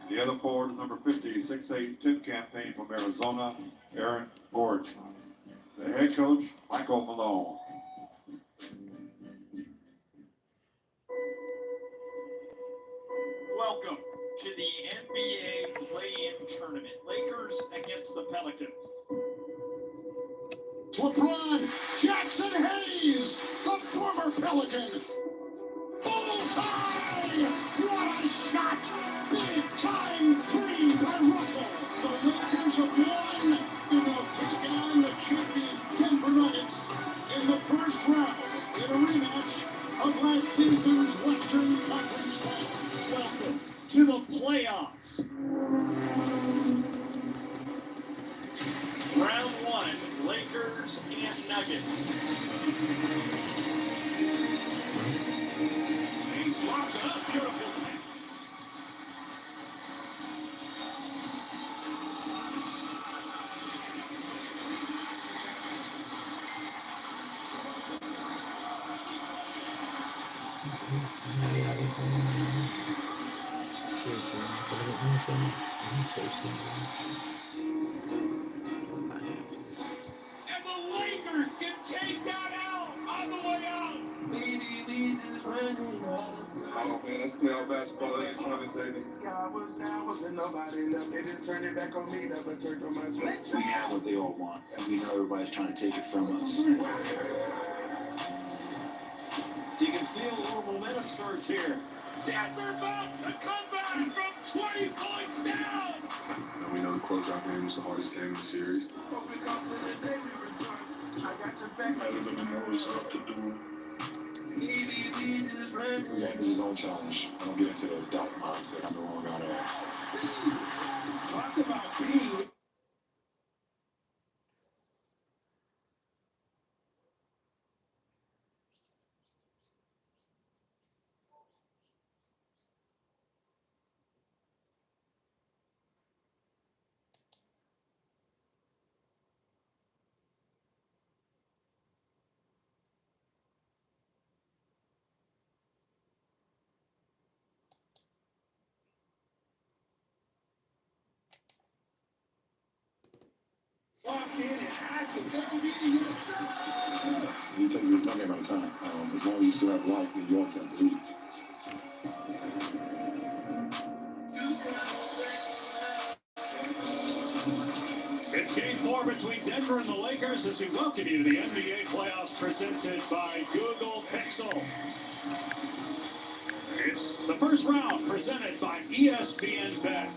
The other forward is number 50, 6'8", 10 campaign from Arizona, Aaron Gordon. The head coach, Michael Malone. Welcome to the NBA play-in tournament. Lakers against the Pelicans. LeBron Jackson Hayes, the former Pelican. Bullseye! What a shot! Big time three by Russell. The Lakers have won, and they'll take on the champion Denver Nuggets in the first round in a rematch of last season's Western Conference Finals. Welcome to the playoffs. Round one, Lakers and Nuggets. He swaps it up, beautiful. And the Lakers can take that out on the way out. Oh man, that's playoff basketball. That's fun as they do. Yeah, I was down, wasn't nobody left. They didn't turn it back on me, never turned on myself. We have what they all want, and we know everybody's trying to take it from us. You can feel a little momentum surge here. Denver mounts a comeback from 20 points down. And we know the closeout game was the hardest game in the series. Hope we come to the day we return. I got your back. Everything knows what to do. Yeah, this is his own challenge. I don't get into the doubt mindset. I'm the wrong guy to ask. Talk about being. Locked in and active. That will be the You take this one game at a time. As long as you still have life, then you always have to leave. It's game 4 between Denver and the Lakers as we welcome you to the NBA playoffs presented by Google Pixel. It's the first round presented by ESPN Bet.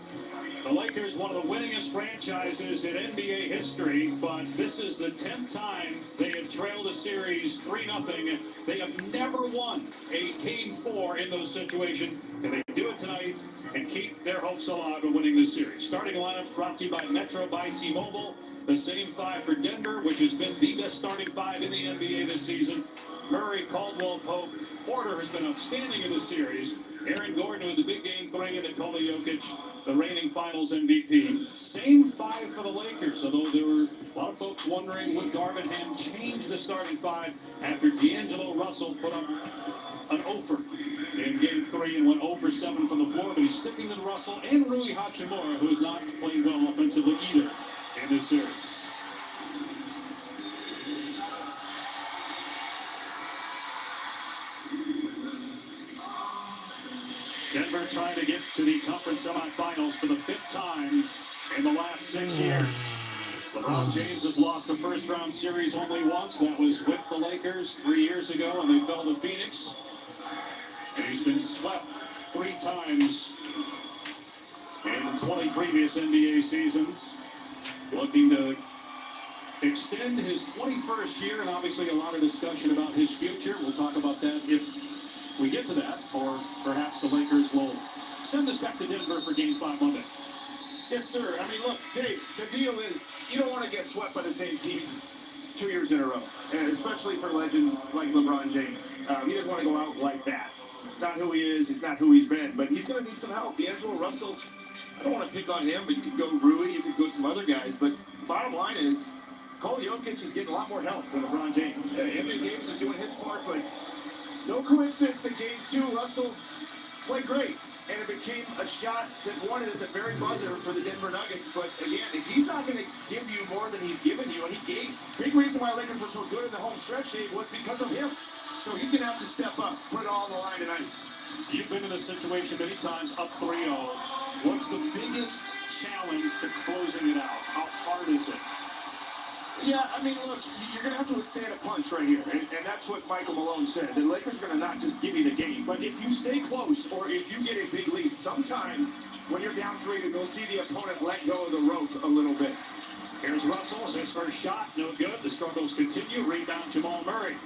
The Lakers, one of the winningest franchises in NBA history, but this is the 10th time they have trailed a series 3-0. They have never won a game 4 in those situations, and they do it tonight and keep their hopes alive of winning this series. Starting lineup brought to you by Metro by T-Mobile. The same 5 for Denver, which has been the best starting 5 in the NBA this season. Murray, Caldwell, Pope, Porter has been outstanding in the series. Aaron Gordon with the big game 3, and Nikola Jokic, the reigning Finals MVP. Same 5 for the Lakers, although there were a lot of folks wondering would Darvin Ham change the starting 5 after D'Angelo Russell put up an 0-for in game 3 and went 0 for 7 from the floor, but he's sticking with Russell and Rui Hachimura, who has not played well offensively either in this series. Denver trying to get to the conference semifinals for the 5th time in the last 6 years. LeBron James has lost a first-round series only once. That was with the Lakers 3 years ago, and they fell to Phoenix. And he's been swept 3 times in 20 previous NBA seasons. Looking to extend his 21st year, and obviously a lot of discussion about his future. We'll talk about that if we get to that, or perhaps the Lakers will send us back to Denver for Game 5 Monday. Yes, sir. I mean, look, Dave, the deal is you don't want to get swept by the same team 2 years in a row, and especially for legends like LeBron James. He doesn't want to go out like that. It's not who he is. It's not who he's been, but he's going to need some help. D'Angelo Russell, I don't want to pick on him, but you could go Rui, you could go some other guys, but bottom line is Nikola Jokic is getting a lot more help than LeBron James. Anthony Davis is doing his part, but no coincidence that Game 2, Russell played great. and it became a shot that wanted at the very buzzer for the Denver Nuggets. But again, if he's not going to give you more than he's given you, and he gave, big reason why Lakers were so good in the home stretch, Dave, was because of him. So he's going to have to step up, put it all on the line tonight. You've been in this situation many times, up 3-0. What's the biggest challenge to closing it out? How hard is it? Yeah, I mean, look, you're going to have to withstand a punch right here, and that's what Michael Malone said. The Lakers are going to not just give you the game, but if you stay close or if you get a big lead, sometimes when you're down 3, you'll see the opponent let go of the rope a little bit. Here's Russell, his first shot, no good. The struggles continue. Rebound, Jamal Murray.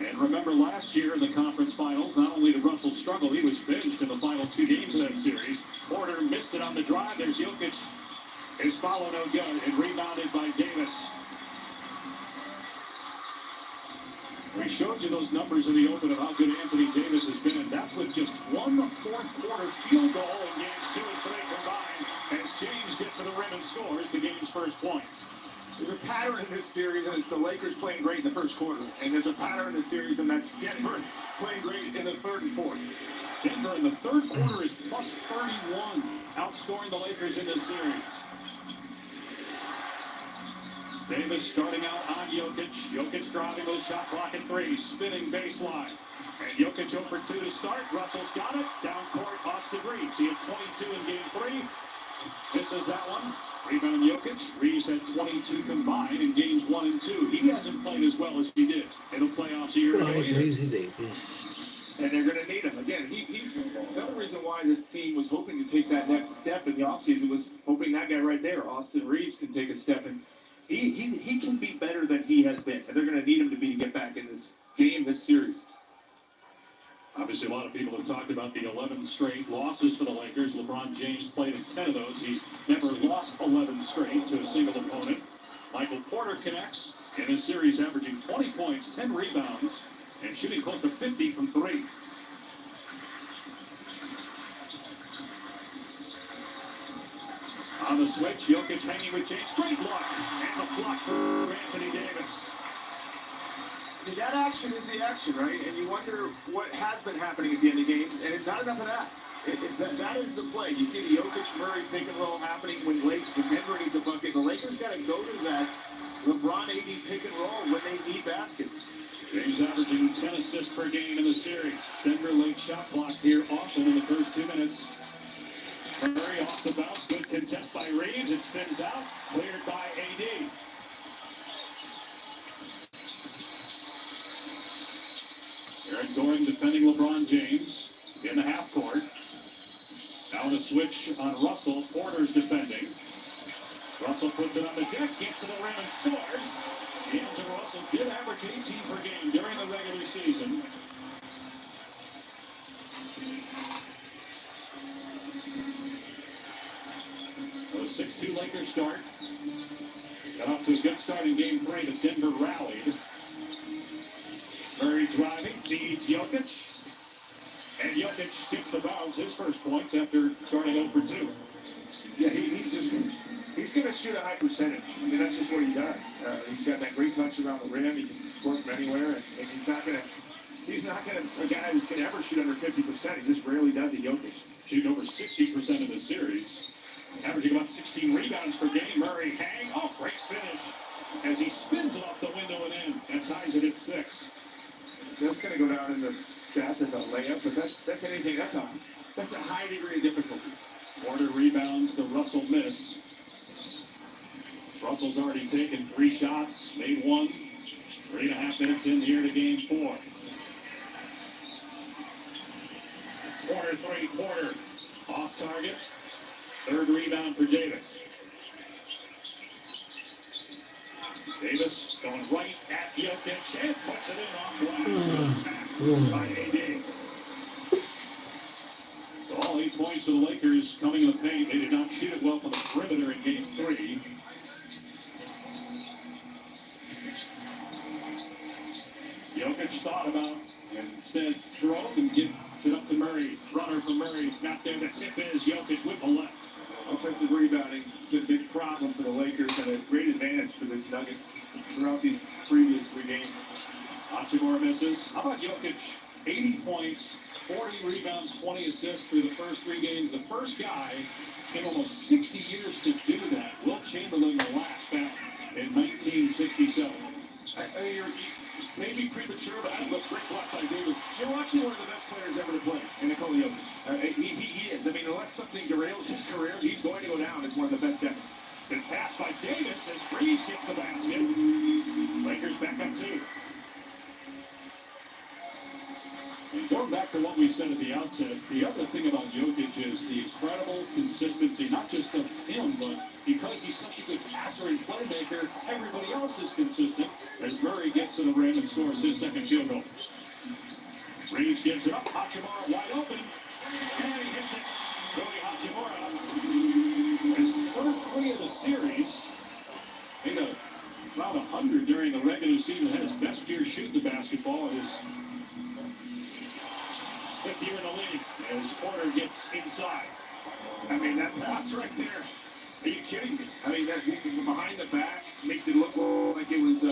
And remember last year in the conference finals, not only did Russell struggle, he was benched in the final 2 games of that series. Porter missed it on the drive. There's Jokic. His follow no good and rebounded by Davis. We showed you those numbers in the open of how good Anthony Davis has been. That's with just one fourth-quarter field goal in games 2 and 3 combined. As James gets to the rim and scores the game's first points. There's a pattern in this series, and it's the Lakers playing great in the first quarter. And there's a pattern in this series, and that's Denver playing great in the third and fourth. Denver in the third quarter is plus 31, outscoring the Lakers in this series. Davis starting out on Jokic. Jokic driving with a shot clock at 3, spinning baseline. And Jokic 0 for 2 to start. Russell's got it. Down court, Austin Reeves. He had 22 in game 3. Misses that one. Rebound Jokic. Reeves had 22 combined in games 1 and 2. He hasn't played as well as he did in the playoffs a year ago. And they're going to need him. Again, he's another reason why this team was hoping to take that next step in the offseason was hoping that guy right there, Austin Reeves, can take a step. And he can be better than he has been. And they're going to need him to get back in this game, this series. Obviously, a lot of people have talked about the 11 straight losses for the Lakers. LeBron James played in 10 of those. He never lost 11 straight to a single opponent. Michael Porter connects in this series, averaging 20 points, 10 rebounds, and shooting close to 50 from 3. On the switch, Jokic hanging with James. Great look. And the flush for Anthony Davis. That action is the action, right? And you wonder what has been happening at the end of games, and not enough of that. That is the play. You see the Jokic-Murray pick and roll happening when Denver needs a bucket. The Lakers got to go to that LeBron-AD pick and roll when they need baskets. James averaging 10 assists per game in the series. Denver late shot clock here often in the first 2 minutes. Murray off the bounce. Good contest by Reeves. It spins out. Cleared by AD. Aaron Gordon defending LeBron James in the half court. Now in a switch on Russell. Porter's defending. Russell puts it on the deck, gets to the rim and scores. D'Angelo Russell did average 18 per game during the regular season. A 6-2 Lakers start. Got off to a good start in game 3, but Denver rallied. Murray driving, feeds Jokic. And Jokic gets the bounce, his first points after starting 0 for 2. Yeah, he's going to shoot a high percentage. I mean, that's just what he does. He's got that great touch around the rim. He can score from anywhere, and he's not going to a guy that's going to ever shoot under 50%. He just rarely does it. Jokic shooting over 60% in the series, averaging about 16 rebounds per game. Murray hang, great finish as he spins it off the window and in, and ties it at 6. That's going to go down in the stats as a layup, but that's anything. That's a high degree of difficulty. Porter rebounds the Russell miss. Russell's already taken 3 shots, made 1. 3.5 minutes in here to game 4. Porter 3, Porter off target. 3rd rebound for Davis. Davis going right at Jokic and puts it in off glass. By AD. So all 8 points for the Lakers coming in the paint. They did not shoot it well from the perimeter in game 3. Jokic thought about and instead drove and gives it up to Murray. Runner for Murray. Not there. The tip is Jokic with the left. Offensive rebounding has been a big problem for the Lakers and a great advantage for this Nuggets throughout these previous 3 games. Hachimura misses. How about Jokic 80 points, 40 rebounds, 20 assists through the first 3 games. The first guy in almost 60 years to do that. Wilt Chamberlain, the last back in 1967. You're maybe premature, but I have a great block by Davis. You're watching one of the best players ever to play in Nikola Jokic. He is. I mean, unless something derails his career, he's going to go down as one of the best ever. Good pass by Davis as Reeves gets the basket. Lakers back up 2. And going back to what we said at the outset, the other thing about Jokic is the incredible consistency, not just of him, but because he's such a good passer and playmaker, everybody else is consistent as Murray gets to the rim and scores his second field goal. Reeves gives it up, Hachimura wide open, and he hits it. Rui Hachimura, his third 3 of the series, made about 100 during the regular season, had his best year shooting the basketball at his 5th year in the league as Porter gets inside. I mean, that pass right there. Are you kidding me? I mean, that behind the back makes it look like it was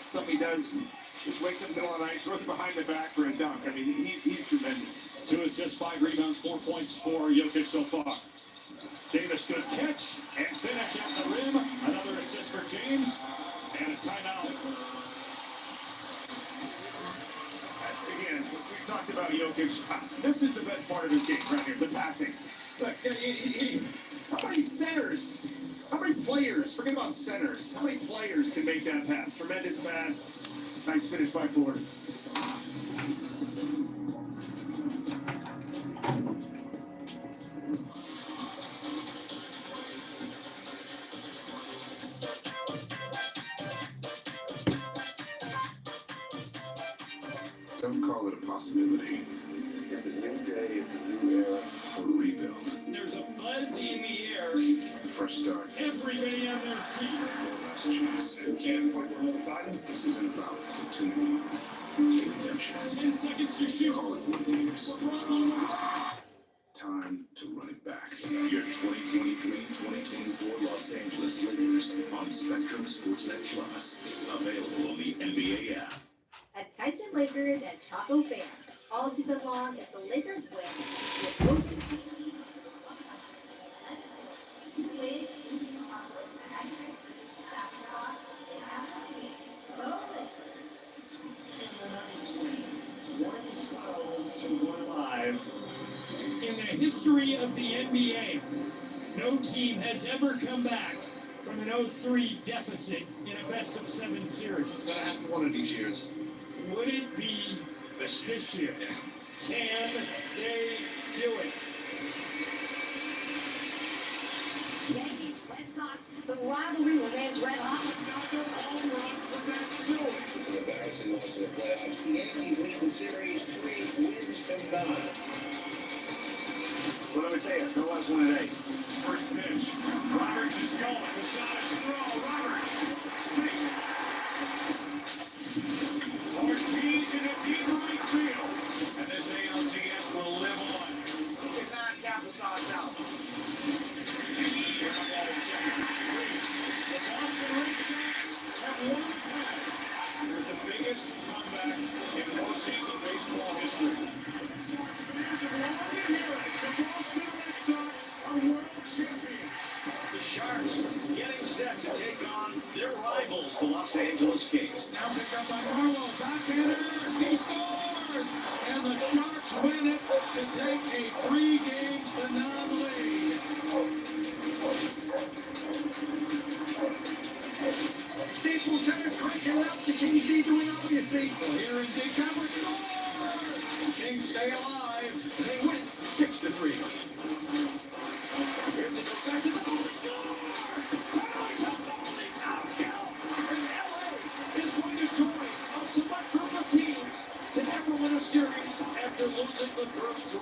something he does. Just wakes up in the middle of the night, throws it behind the back for a dunk. I mean, he's tremendous. 2 assists, 5 rebounds, 4 points for Jokic so far. Davis, good catch and finish at the rim. Another assist for James and a timeout. Again, we talked about Jokic. This is the best part of his game right here, the passing. Look, how many centers, how many players, forget about centers, how many players can make that pass? Tremendous pass. Nice finish by Porter. Don't call it a possibility. It's a new day, it's a new era. Or a rebuild. There's a buzz in the air. The fresh start. Everybody on their feet. One last chance. It's a chance to play for another title. This isn't about opportunity. It's redemption. 10 seconds to shoot. Call it what it is. Time to run it back. Your 2023-2024 Los Angeles Lakers on Spectrum Sportsnet Plus. Available on the NBA app. Attention Lakers and Taco fans. All season long, if the Lakers win, you're hosting team. Go Lakers. 112-105. In the history of the NBA, no team has ever come back from an 0-3 deficit in a best-of-7 series. It's gonna happen one of these years. Would it be this year? Can they do it? Yankees, Red Sox, the rivalry remains red hot. Another home run for Matt Silva. It's an embarrassing loss in the playoffs. The Yankees lead the series 3 wins to none. Well, let me tell you, no less one today. First pitch. Roberts is going. Casada's throw. Roberts. Safe. Ortiz in a deep right field. And this ALCS will live on. Did not count the sauce out. The Boston Red Sox have won back with the biggest comeback in postseason baseball history. Red Sox fans have long been hearing the Boston Red Sox are world champions. The Sharks getting set to take on their rivals, the Los Angeles Kings. Now picked up by Harlow, backhander, he scores! And the Sharks win it to take a 3-0 lead. Staples Center cranking it up, the Kings need to win, obviously. Well, here in deep coverage, score! Kings stay alive, they win 6-3. Here they go back to the ball, score! Series after losing the first 3.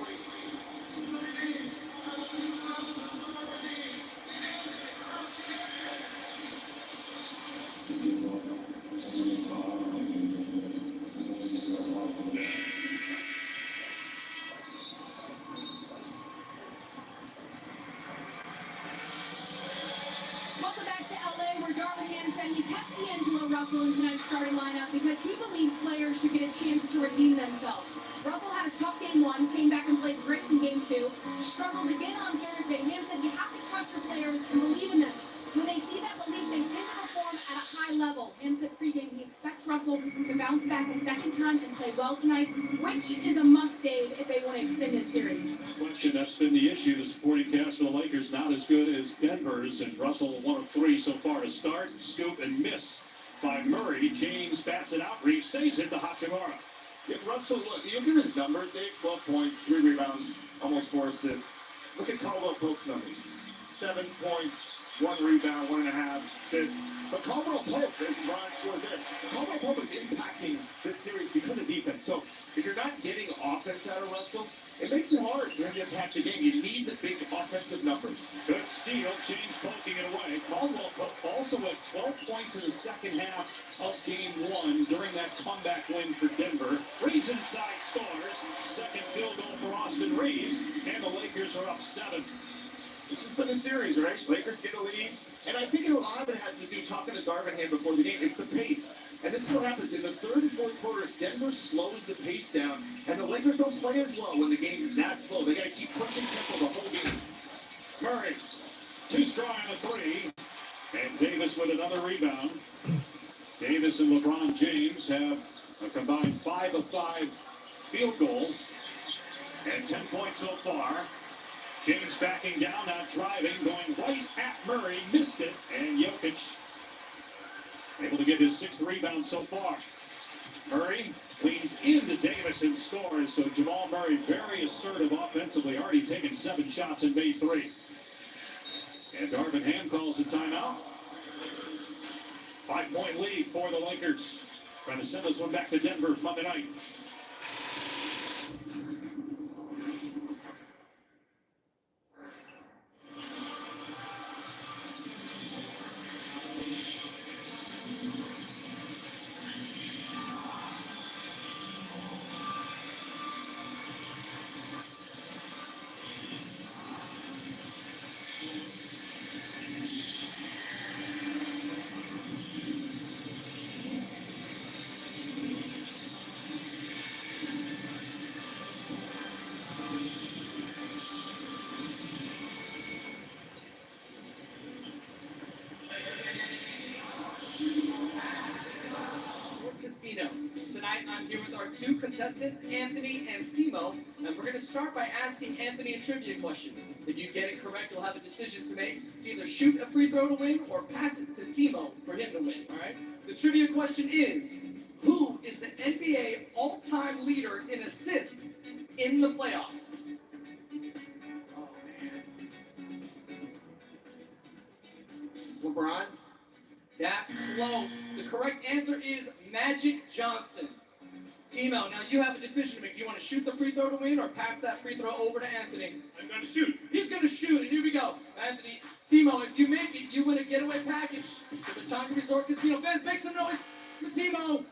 Welcome back to LA, where Darvin said he kept D'Angelo Russell in tonight's starting lineup because he believes players should get a chance to redeem themselves. Russell had a tough game one, came back and played great in game two, struggled again on Thursday. Ham said you have to trust your players and believe in them. When they see that belief, they tend to perform at a high level. Ham said pregame he expects Russell to bounce back a second time and play well tonight, which is a must, Dave, if they want to extend this series. Question, that's been the issue. The supporting cast for the Lakers not as good as Denver's, and Russell 1 of 3 so far to start. Scoop and miss by Murray. James bats it out. Reeves saves it to Hachimura. Yeah, Russell, look, you look at his numbers, Dave. 12 points, 3 rebounds, almost 4 assists. Look at Caldwell Pope's numbers. 7 points, 1 rebound, 1.5 assists. But Caldwell Pope, as Brian scores there, Caldwell Pope is impacting this series because of defense. So if you're not getting offense out of Russell, it makes it hard for him to impact the game. You need the big offensive numbers. Good steal. James poking it away. Caldwell Pope also had 12 points in the second half of game 1 during that comeback win for Denver. Reeves inside scores. Second field goal for Austin Reeves, and the Lakers are up 7. This has been the series, right? Lakers get a lead. And I think a lot of it has to do, talking to Darvin Ham before the game, it's the pace. And this is what happens. In the third and fourth quarter, Denver slows the pace down, and the Lakers don't play as well when the game's that slow. They got to keep pushing tempo the whole game. Murray, 2 strong on the 3, and Davis with another rebound. Davis and LeBron James have a combined 5 of 5 field goals and 10 points so far. James backing down, not driving, going right at Murray, missed it, and Jokic able to get his 6th rebound so far. Murray leans into Davis and scores, so Jamal Murray very assertive offensively, already taken 7 shots and made 3. And Darvin Ham calls a timeout. 5-point lead for the Lakers. Trying to send this one back to Denver Monday night. Tonight, I'm here with our 2 contestants, Anthony and Timo, and we're going to start by asking Anthony a trivia question. If you get it correct, you'll have a decision to make to either shoot a free throw to win or pass it to Timo for him to win, all right? The trivia question is, who is the NBA all-time leader in assists in the playoffs? Oh, man. LeBron? That's close. The correct answer is Magic Johnson. Timo, now you have a decision to make. Do you want to shoot the free throw to win or pass that free throw over to Anthony? I'm going to shoot. He's going to shoot, and here we go. Anthony, Timo, if you make it, you win a getaway package to the Tonga Resort Casino. Fans, make some noise for Timo.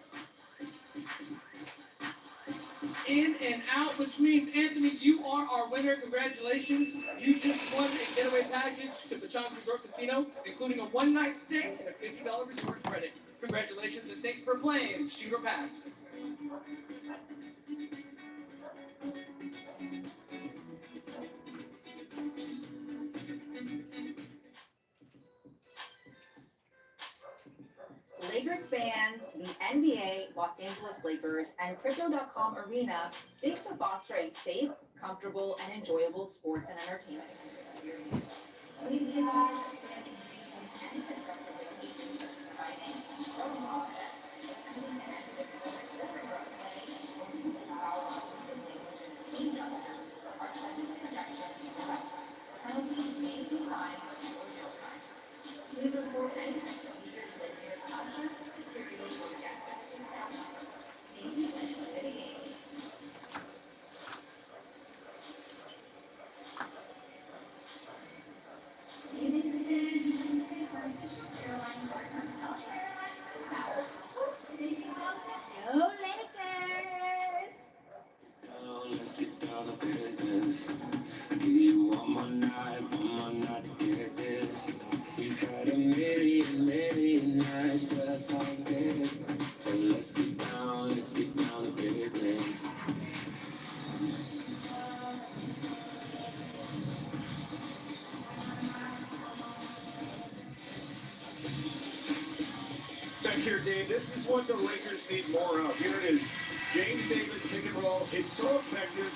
In and out, which means, Anthony, you are our winner. Congratulations. You just won a getaway package to the Tonga Resort Casino, including a one-night stay and a $50 resort credit. Congratulations, and thanks for playing Shoot or Pass. Lakers fans, the NBA, Los Angeles Lakers, and Crypto.com Arena seek to foster a safe, comfortable, and enjoyable sports and entertainment experience. Please be advised that the and infrastructure limitations providing growing objects attempting to enter the living room, play, or use our language industries are subject to protection and rights. Penalties may be fines or jail time. Please report any leaders that near security or guests in the event of litigation. Go Lakers! Let's get down to business. I give you one more night to get this. We've had a million here, Dave. This is what the Lakers need more of. Here it is. James Davis pick and roll. It's so effective.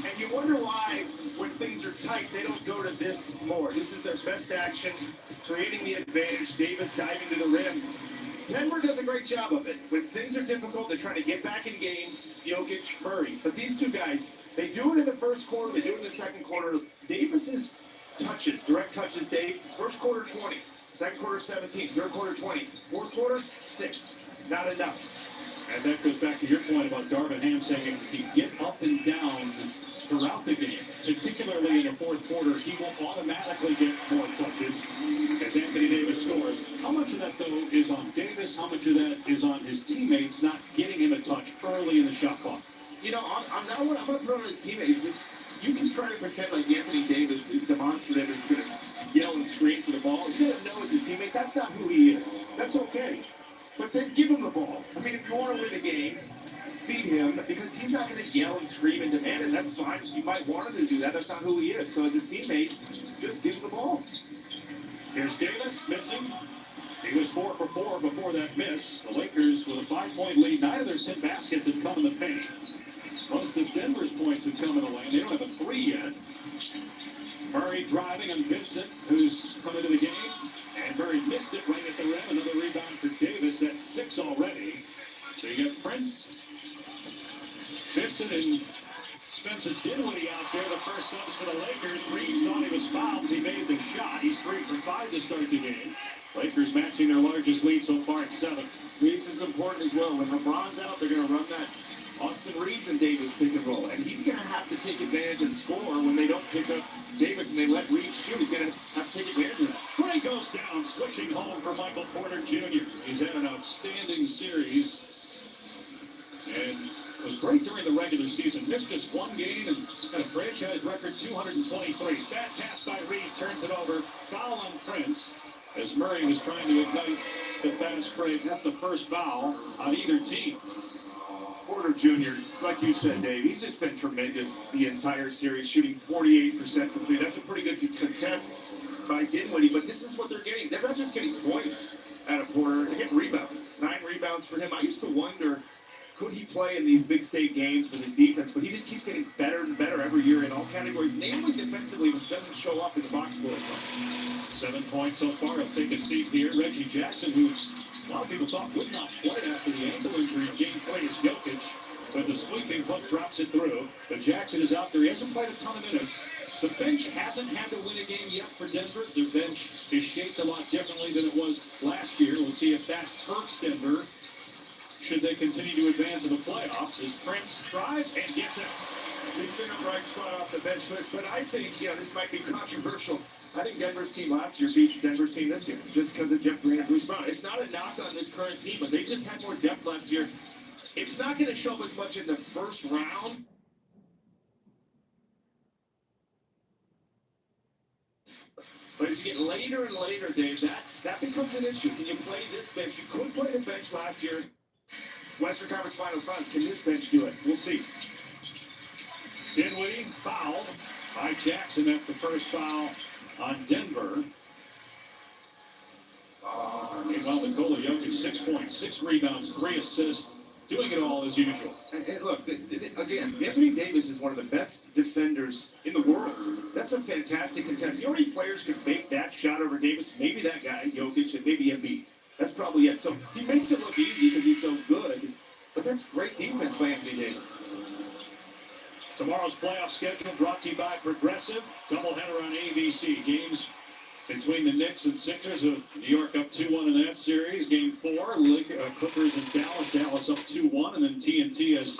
And you wonder why, when things are tight, they don't go to this more. This is their best action, creating the advantage. Davis diving to the rim. Denver does a great job of it. When things are difficult, they're trying to get back in games. Jokic, Murray. But these two guys, they do it in the first quarter. They do it in the second quarter. Davis's touches, direct touches, Dave. First quarter, 20. Second quarter, 17. Third quarter, 20. Fourth quarter, 6. Not enough. And that goes back to your point about Darvin Ham saying if he get up and down throughout the game, particularly in the fourth quarter, he will automatically get more touches as Anthony Davis scores. How much of that, though, is on Davis? How much of that is on his teammates not getting him a touch early in the shot clock? You know, on that one, I'm going to put on his teammates. You can try to pretend like Anthony Davis is demonstrative and is going to yell and scream for the ball. You got to know as his teammate, that's not who he is. That's okay. But then give him the ball. I mean, if you want to win the game, feed him, because he's not going to yell and scream and demand it. That's fine. You might want him to do that. That's not who he is. So as a teammate, just give him the ball. Here's Davis missing. He was 4 for 4 before that miss. The Lakers with a 5-point lead. 9 of their 10 baskets have come in the paint. Most of Denver's points have come in the lane. They don't have a 3 yet. Murray driving on Vincent, who's come into the game. And Murray missed it right at the rim. Another rebound for Davis. That's 6 already. So you get Prince, Vincent, and Spencer Dinwiddie out there. The first subs for the Lakers. Reeves thought he was fouled as he made the shot. He's 3 for 5 to start the game. Lakers matching their largest lead so far at 7. Reeves is important as well. When LeBron's out, they're going to run that Austin Reeves and Davis pick and roll. And he's going to have to take advantage and score when they don't pick up Davis and they let Reeves shoot. He's going to have to take advantage of that. Play goes down, switching home for Michael Porter Jr. He's had an outstanding series and was great during the regular season. Missed just 1 game and had a franchise record 223. Stat pass by Reeves, turns it over. Foul on Prince as Murray was trying to ignite the fast break. That's the first foul on either team. Porter Jr., like you said, Dave, he's just been tremendous the entire series, shooting 48% from 3. That's a pretty good contest by Dinwiddie, but this is what they're getting. They're not just getting points out of Porter, they're getting rebounds. 9 rebounds for him. I used to wonder, could he play in these big state games with his defense, but he just keeps getting better and better every year in all categories, namely defensively, which doesn't show up in the box score. 7 points so far. He'll take a seat here. Reggie Jackson, who a lot of people thought would not play after the ankle injury in game 3 is Jokic, but the sweeping hook drops it through. But Jackson is out there. He hasn't played a ton of minutes. The bench hasn't had to win a game yet for Denver. Their bench is shaped a lot differently than it was last year. We'll see if that hurts Denver should they continue to advance in the playoffs as Prince drives and gets it. He's been a bright spot off the bench, but I think, this might be controversial. I think Denver's team last year beats Denver's team this year, just because of Jeff Green and Bruce Brown. It's not a knock on this current team, but they just had more depth last year. It's not going to show up as much in the first round. But as you get later and later, Dave, that becomes an issue. Can you play this bench? You could play the bench last year. Western Conference Finals runs. Can this bench do it? We'll see. Dinwiddie fouled by Jackson. That's the first foul on Denver. Meanwhile, Nikola Jokic, 6 points, 6 rebounds, 3 assists, doing it all as usual. And look, again, Anthony Davis is one of the best defenders in the world. That's a fantastic contest. You know how many players could make that shot over Davis? Maybe that guy, Jokic, and maybe Embiid. That's probably it. So he makes it look easy because he's so good, but that's great defense by Anthony Davis. Tomorrow's playoff schedule brought to you by Progressive. Doubleheader on ABC. Games between the Knicks and Sixers of New York up 2-1 in that series. Game 4, Clippers and Dallas. Dallas up 2-1, and then TNT has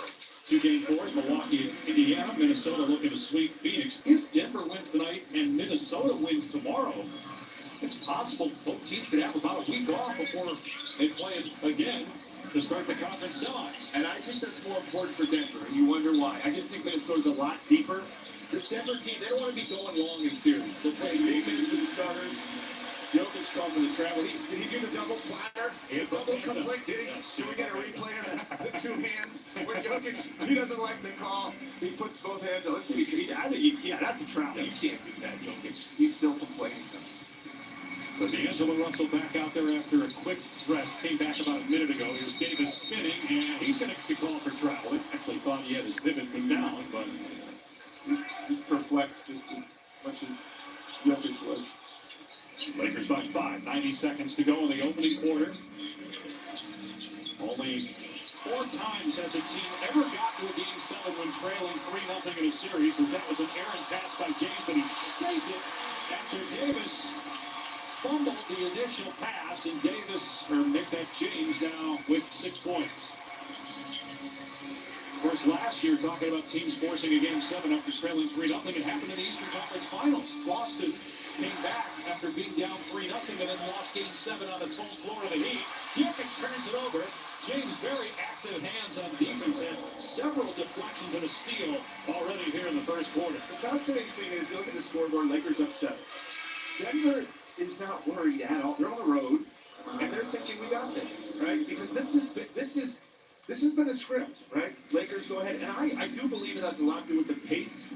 2 game 4s. Milwaukee, Indiana, Minnesota looking to sweep Phoenix. If Denver wins tonight and Minnesota wins tomorrow, it's possible both teams could have about a week off before they play again to start the conference semis. And I think that's more important for Denver, and you wonder why. I just think Minnesota's a lot deeper. This Denver team, they don't want to be going long in series. They'll play big minutes with the starters. Jokic called for the travel. Did he do the double platter? Double complete, did he? Yes. Should we get a replay of the 2 hands? Where Jokic, he doesn't like the call. He puts both hands on. Let's see. I think, that's a travel. You can't do that, Jokic. He's still complaining. But D'Angelo Russell back out there after a quick rest. Came back about a minute ago. Here's Davis spinning, and he's going to be called for travel. Actually thought he had his pivot put down, but he's perplexed just as much as Jokic was. Lakers by 5. 90 seconds to go in the opening quarter. Only 4 times has a team ever gotten to a game 7 when trailing 3-0 in a series, as that was an errant pass by James, but he saved it after Davis fumbled the initial pass, and make that James now with 6 points. Of course, last year, talking about teams forcing a game 7 after trailing 3-0, it happened in the Eastern Conference Finals. Boston came back after being down 3-0 and then lost game 7 on its home floor of the Heat. Jokic turns it over. James, very active hands on defense, and several deflections and a steal already here in the first quarter. The fascinating thing is, you look at the scoreboard, Lakers up 7. Denver is not worried at all. They're on the road, and they're thinking, we got this, right? Because this has been the script, right? Lakers go ahead, and I do believe it has a lot to do with the pace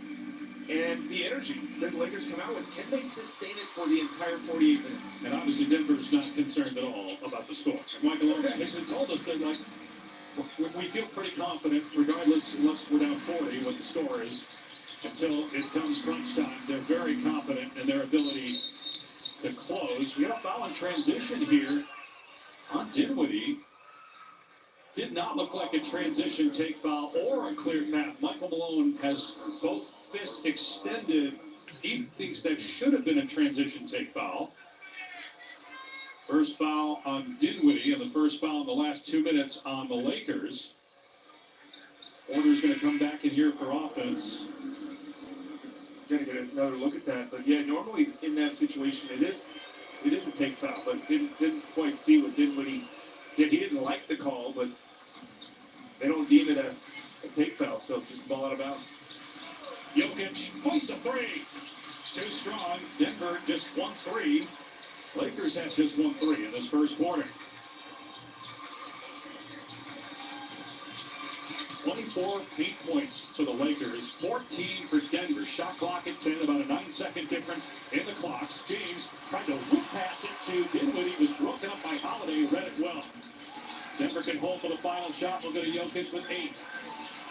and the energy that the Lakers come out with. Can they sustain it for the entire 48 minutes? And obviously Denver's not concerned at all about the score. Michael Jackson told us that, like, we feel pretty confident, regardless, unless we're down 40, what the score is, until it comes crunch time. They're very confident in their ability to close. We got a foul in transition here on Dinwiddie. Did not look like a transition take foul or a clear path. Michael Malone has both fists extended. He thinks that should have been a transition take foul. First foul on Dinwiddie, and the first foul in the last 2 minutes on the Lakers. Porter's going to come back in here for offense. Gonna get another look at that, but yeah, normally in that situation it is a take foul, but didn't quite see what Dinwiddie did. He didn't like the call, but they don't deem it a take foul, so just ball out of bounds. Jokic hoists a 3. Too strong. Denver just 1-3. Lakers have just 1-3 in this first quarter. 24 paint points for the Lakers, 14 for Denver. Shot clock at 10, about a 9-second difference in the clocks. James tried to loop pass it to Dinwiddie, was broken up by Holiday, read it well. Denver can hold for the final shot. We'll go to Jokic with 8.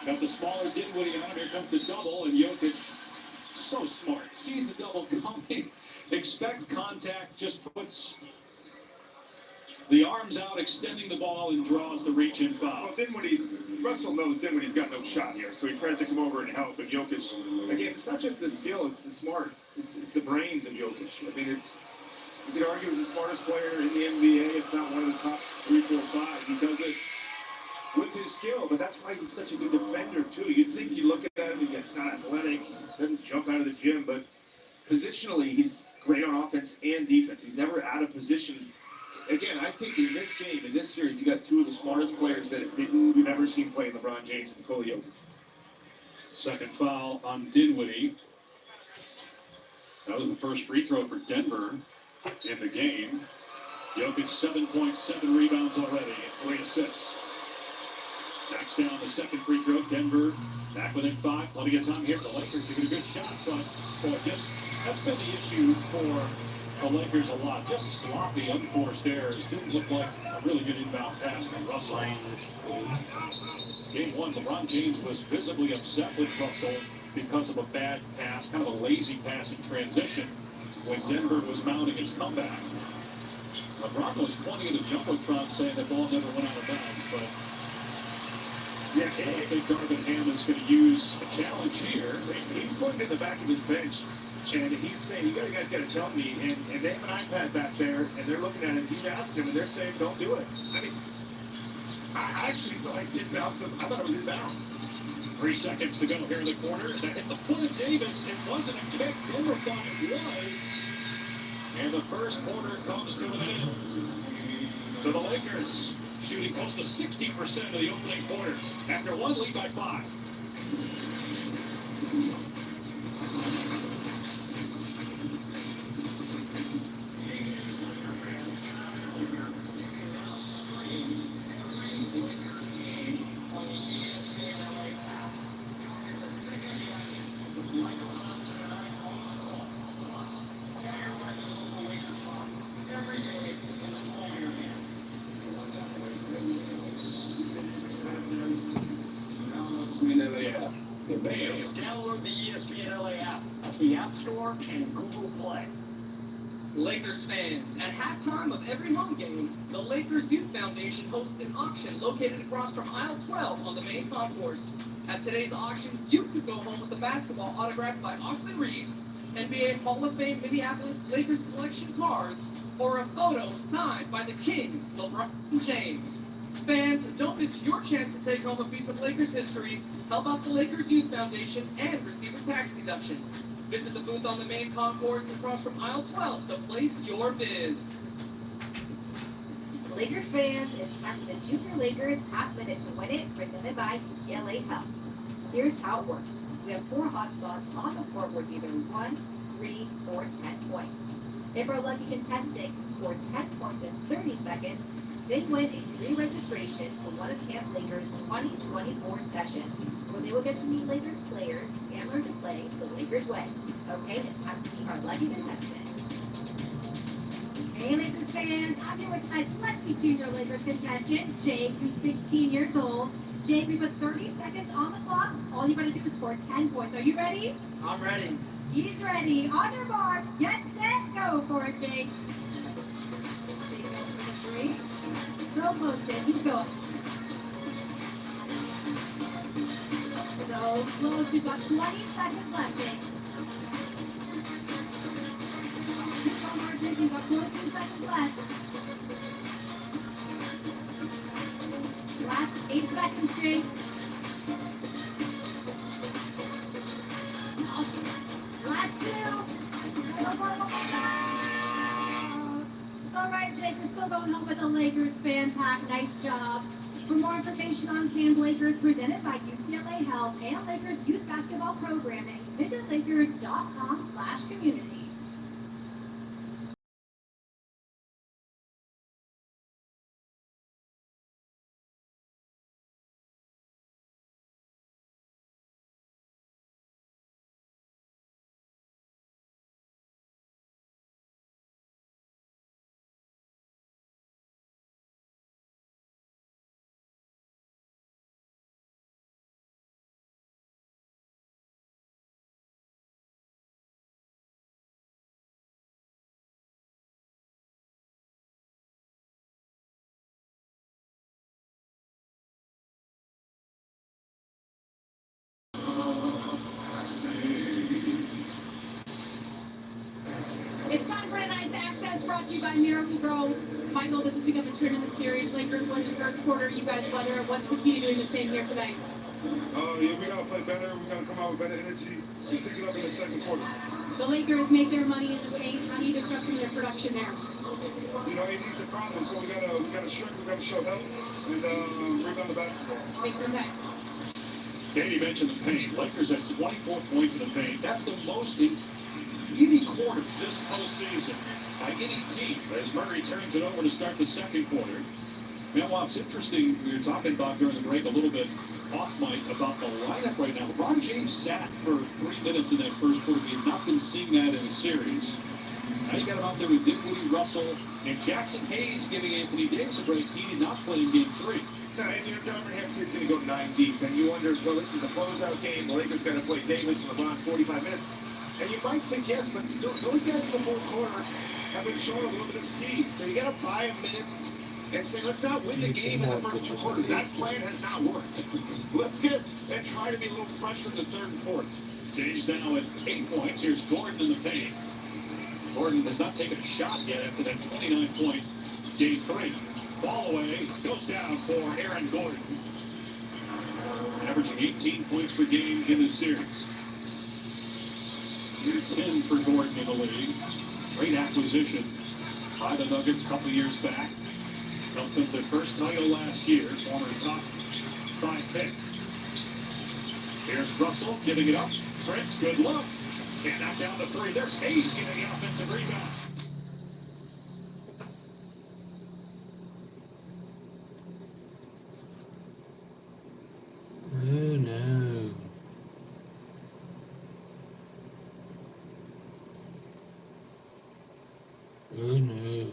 Got the smaller Dinwiddie on him. Here comes the double, and Jokic, so smart, sees the double coming, expect contact, just puts the arms out, extending the ball, and draws the reach-in foul. Well, Russell knows Dinwiddie's got no shot here, so he tries to come over and help. And Jokic, again, it's not just the skill; it's the smart. It's the brains of Jokic. I mean, you could argue he's the smartest player in the NBA, if not one of the top 3, 4, 5. He does it with his skill, but that's why he's such a good defender too. You'd think you look at him, he's not athletic, doesn't jump out of the gym, but positionally, he's great on offense and defense. He's never out of position. Again, I think in this game, in this series, you got 2 of the smartest players that we've ever seen play, LeBron James and Nikola Jokic. Second foul on Dinwiddie. That was the first free throw for Denver in the game. Jokic 7.7 rebounds already and 3 assists. Knocks down the second free throw. Denver back within 5. Plenty of time here for the Lakers to get a good shot, but boy, that's been the issue for the Lakers a lot. Just sloppy, unforced errors. Didn't look like a really good inbound pass from Russell. Game 1, LeBron James was visibly upset with Russell because of a bad pass, kind of a lazy pass in transition when Denver was mounting its comeback. LeBron was pointing at the Jumbotron saying the ball never went out of bounds, but yeah, I don't think Darvin Ham is going to use a challenge here. He's putting it in the back of his bench. And he's saying, you guys got to tell me. And they have an iPad back there, and they're looking at it. He's asking them, and they're saying, don't do it. I mean, I actually thought I did bounce. I thought it was in bounds. 3 seconds to go here in the corner. That hit the foot of Davis. It wasn't a kick. Denver thought it was. And the first quarter comes to an end. For the Lakers, shooting close to 60% of the opening quarter after one lead by 5. App Store and Google Play. Lakers fans, at halftime of every home game, the Lakers Youth Foundation hosts an auction located across from aisle 12 on the main concourse. At today's auction, you could go home with a basketball autographed by Austin Reeves, NBA Hall of Fame Minneapolis Lakers collection cards, or a photo signed by the King, LeBron James. Fans, don't miss your chance to take home a piece of Lakers history, help out the Lakers Youth Foundation, and receive a tax deduction. Visit the booth on the main concourse across from aisle 12 to place your bids. Lakers fans, it's time for the Junior Lakers Half Minute to Win It, presented by UCLA Health. Here's how it works. We have 4 hotspots on the court worth either 1, 3, or 10 points. If our lucky contestant can score 10 points in 30 seconds, they win a free registration to one of Camp Lakers' 2024 sessions, where they will get to meet Lakers players and learn to play the Lakers way. Okay, it's time to meet our lucky contestant. Hey Lakers fans, I'm here with tonight's lucky Junior Lakers contestant, Jake, who's 16 years old. Jake, we put 30 seconds on the clock. All you gotta do is score 10 points. Are you ready? I'm ready. He's ready. On your mark, get set, go for it, Jake. Jake goes for the 3. So close, Jake. Keep going. So close. You've got 20 seconds left, Jake. Keep on mark, Jake. You've got 14 seconds left. Last 8 seconds, Jake. Last 2. It's all right, Jake. We're still going home with a Lakers fan pack. Nice job. For more information on Camp Lakers, presented by UCLA Health and Lakers Youth Basketball Programming, visit lakers.com/community. It's time for tonight's Access, brought to you by Miracle Grow. Michael, this has become a trend in the series. Lakers won the first quarter. You guys weather it. What's the key to doing the same here tonight? Yeah, we gotta play better. We gotta come out with better energy and pick it up in the second quarter. The Lakers make their money in the paint. How do you disrupt some of their production there? You know, it needs a problem, so we gotta shrink, we gotta show help, and bring down the basketball. Thanks for the time. Katie mentioned the paint. Lakers had 24 points in the paint. That's the most in any quarter this postseason by any team, as Murray turns it over to start the second quarter. Now, it's interesting, we were talking about during the break a little bit off mic about the lineup right now. LeBron James sat for 3 minutes in that first quarter. We have not been seeing that in a series. Now you got him out there with Dinwiddie, Russell, and Jackson Hayes giving Anthony Davis a break. He did not play in Game 3. No, and you know, John Hampton's going to go 9 deep, and you wonder, well, this is a closeout game. The Lakers got to play Davis and LeBron 45 minutes. And you might think, yes, but those guys in the fourth quarter have been showing a little bit of fatigue. So you got to buy them minutes and say, let's not win the game in the first 2 quarters. That plan has not worked. Let's get and try to be a little fresher in the third and fourth. James now at 8 points. Here's Gordon in the paint. Gordon has not taken a shot yet after that 29-point Game 3. Ball away, goes down for Aaron Gordon. Averaging 18 points per game in this series. Year 10 for Gordon in the league. Great acquisition by the Nuggets a couple years back. Helped them their first title last year. Former top 5 pick. Here's Russell giving it up. Prince, good luck. And knocked down the 3. There's Hayes getting the offensive rebound. Oh no. Oh no.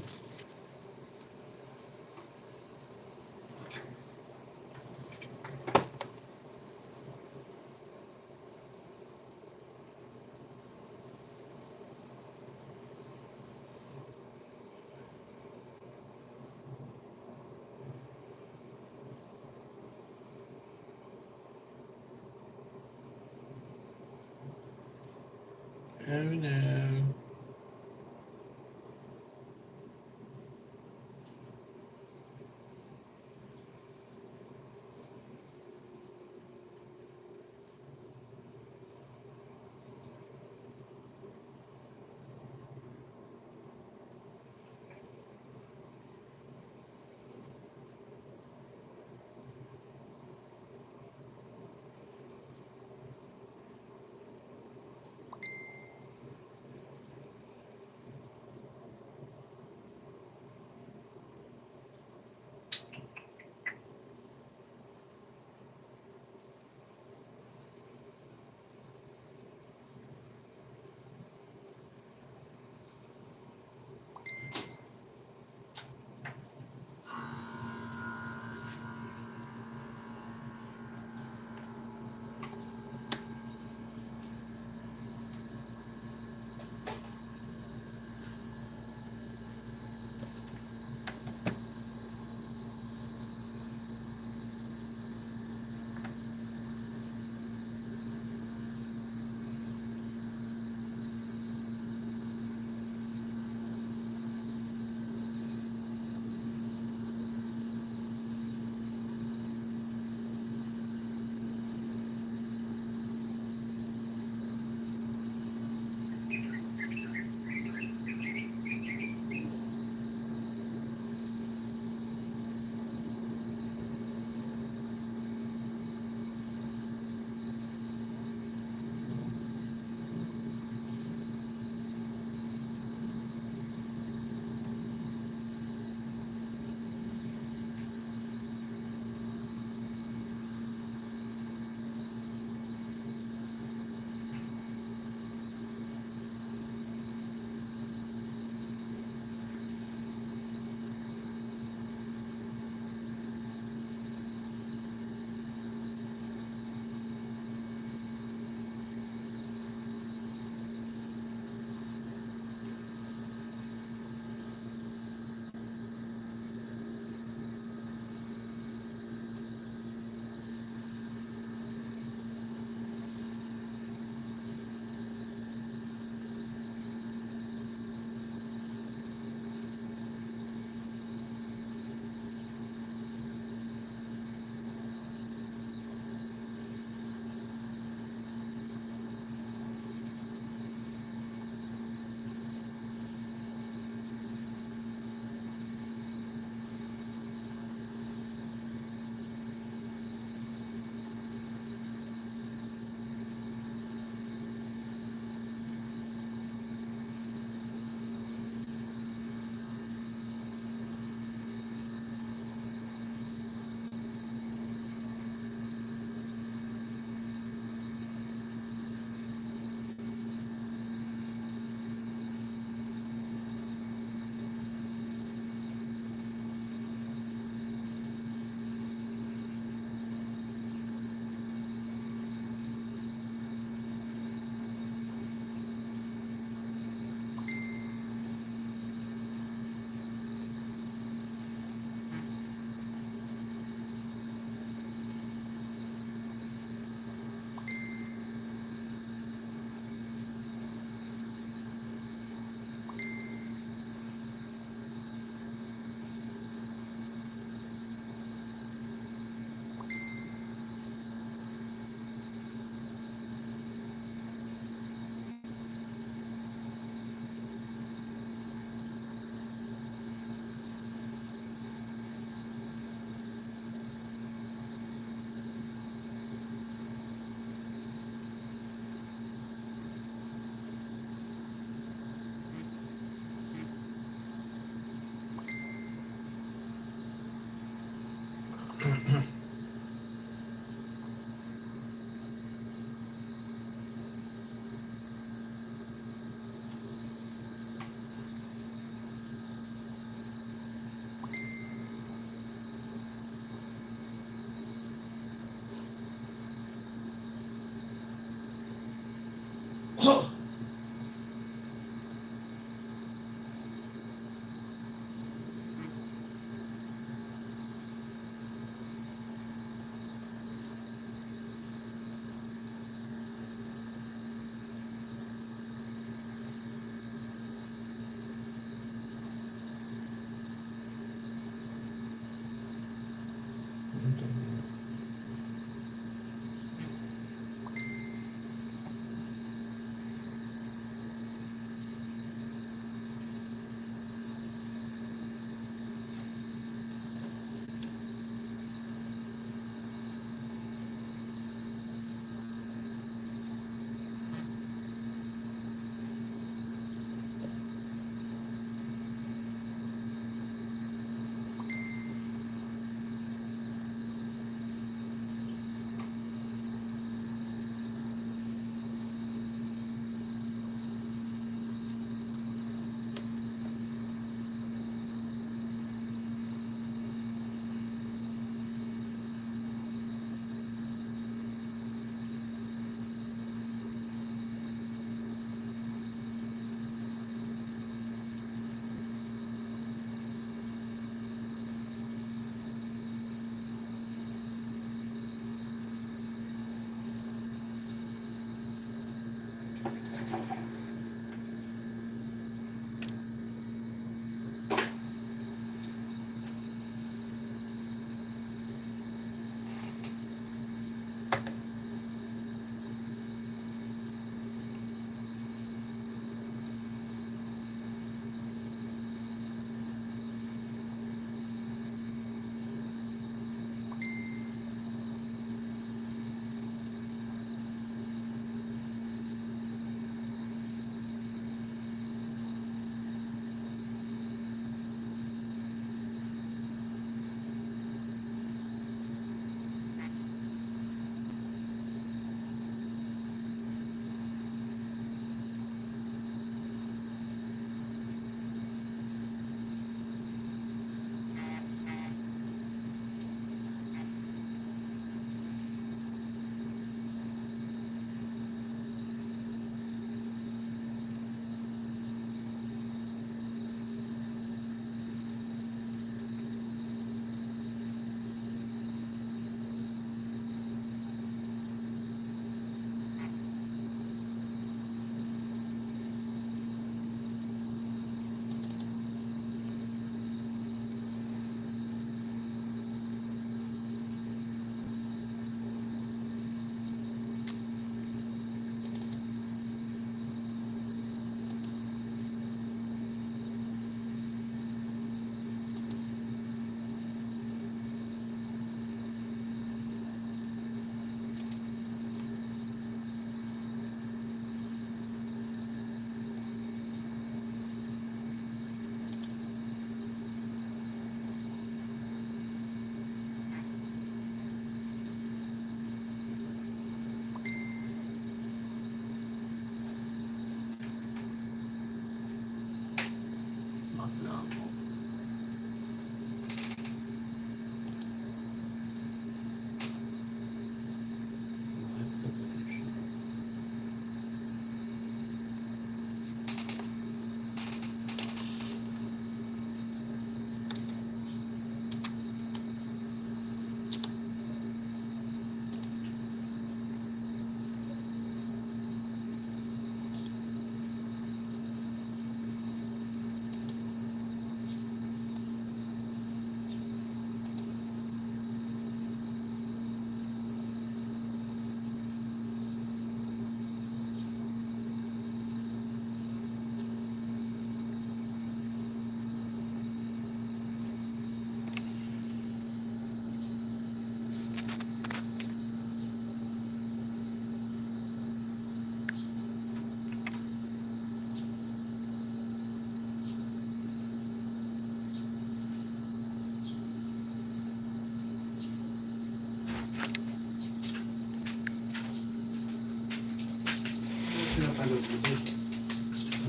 Labo.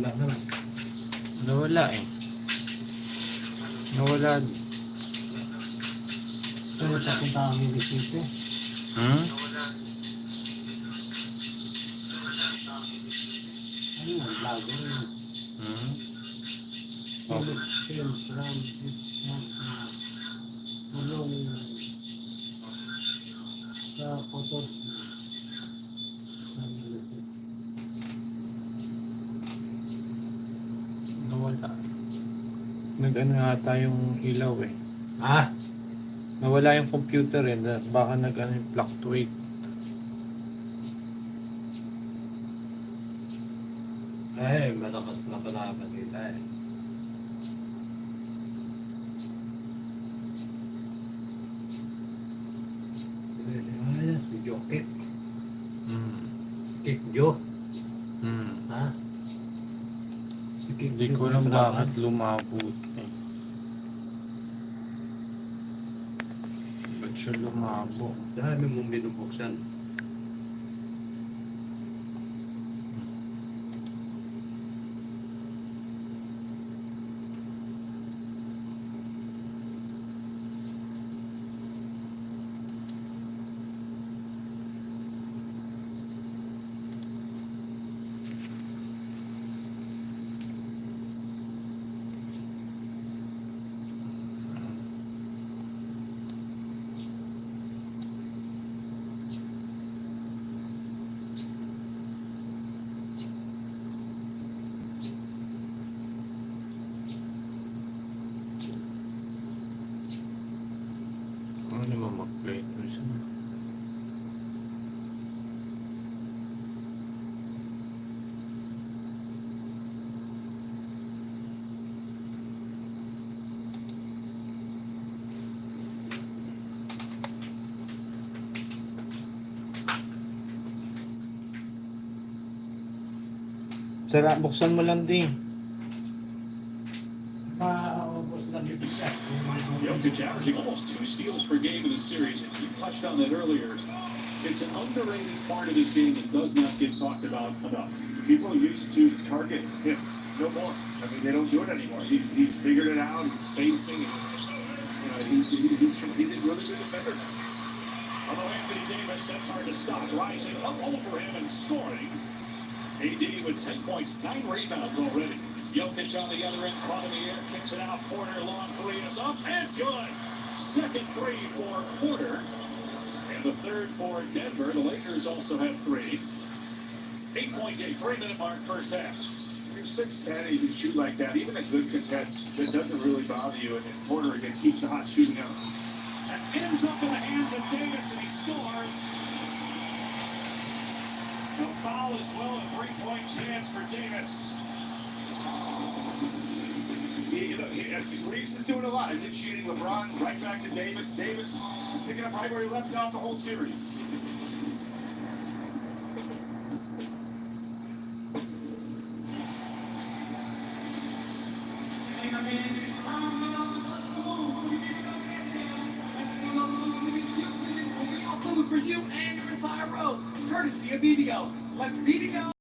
Wala naman. Nawala eh. Nawala. Saan papunta kami ni Sito? Hmm? Ano nga, lago rin. Hmm? Solid scale from ulong sa potod. Nawala. Nag-ano yata yung ilaw eh. Ah? Nawala yung computer eh. Baka nag-ano yung fluctuate. Eh, malakas na palaban nila eh. Si Jokit. Si Kik Jo. Ha? Si Kik Hindi ko alam bakit lumabo eh. Ba't siya lumabo? Dami mong binubuksan. Ano naman mag-play ito siya? Sara, buksan mo lang din. Maubos lang yung isa. Jokic averaging almost 2 steals per game in the series, and you touched on that earlier. It's an underrated part of this game that does not get talked about enough. People used to target him. No more. I mean, they don't do it anymore. He's figured it out. He's spacing. He's a really good defender. Although Anthony Davis, that's hard to stop, rising up over him and scoring. AD with 10 points, 9 rebounds already. Jokic on the other end, caught in the air, kicks it out. Porter, long three is up and good. Second three for Porter. And the third for Denver. The Lakers also have 3. 8-point game, 3-minute mark, first half. You're 6'10", and you can shoot like that. Even a good contest, that doesn't really bother you. And Porter again keeps the hot shooting up. And ends up in the hands of Davis, and he scores. A foul as well, a 3-point chance for Davis. Reeves is doing a lot. He's shooting LeBron right back to Davis. Davis picking up right where he left off the whole series. For you and your entire row, courtesy of BBO. Let's BBO.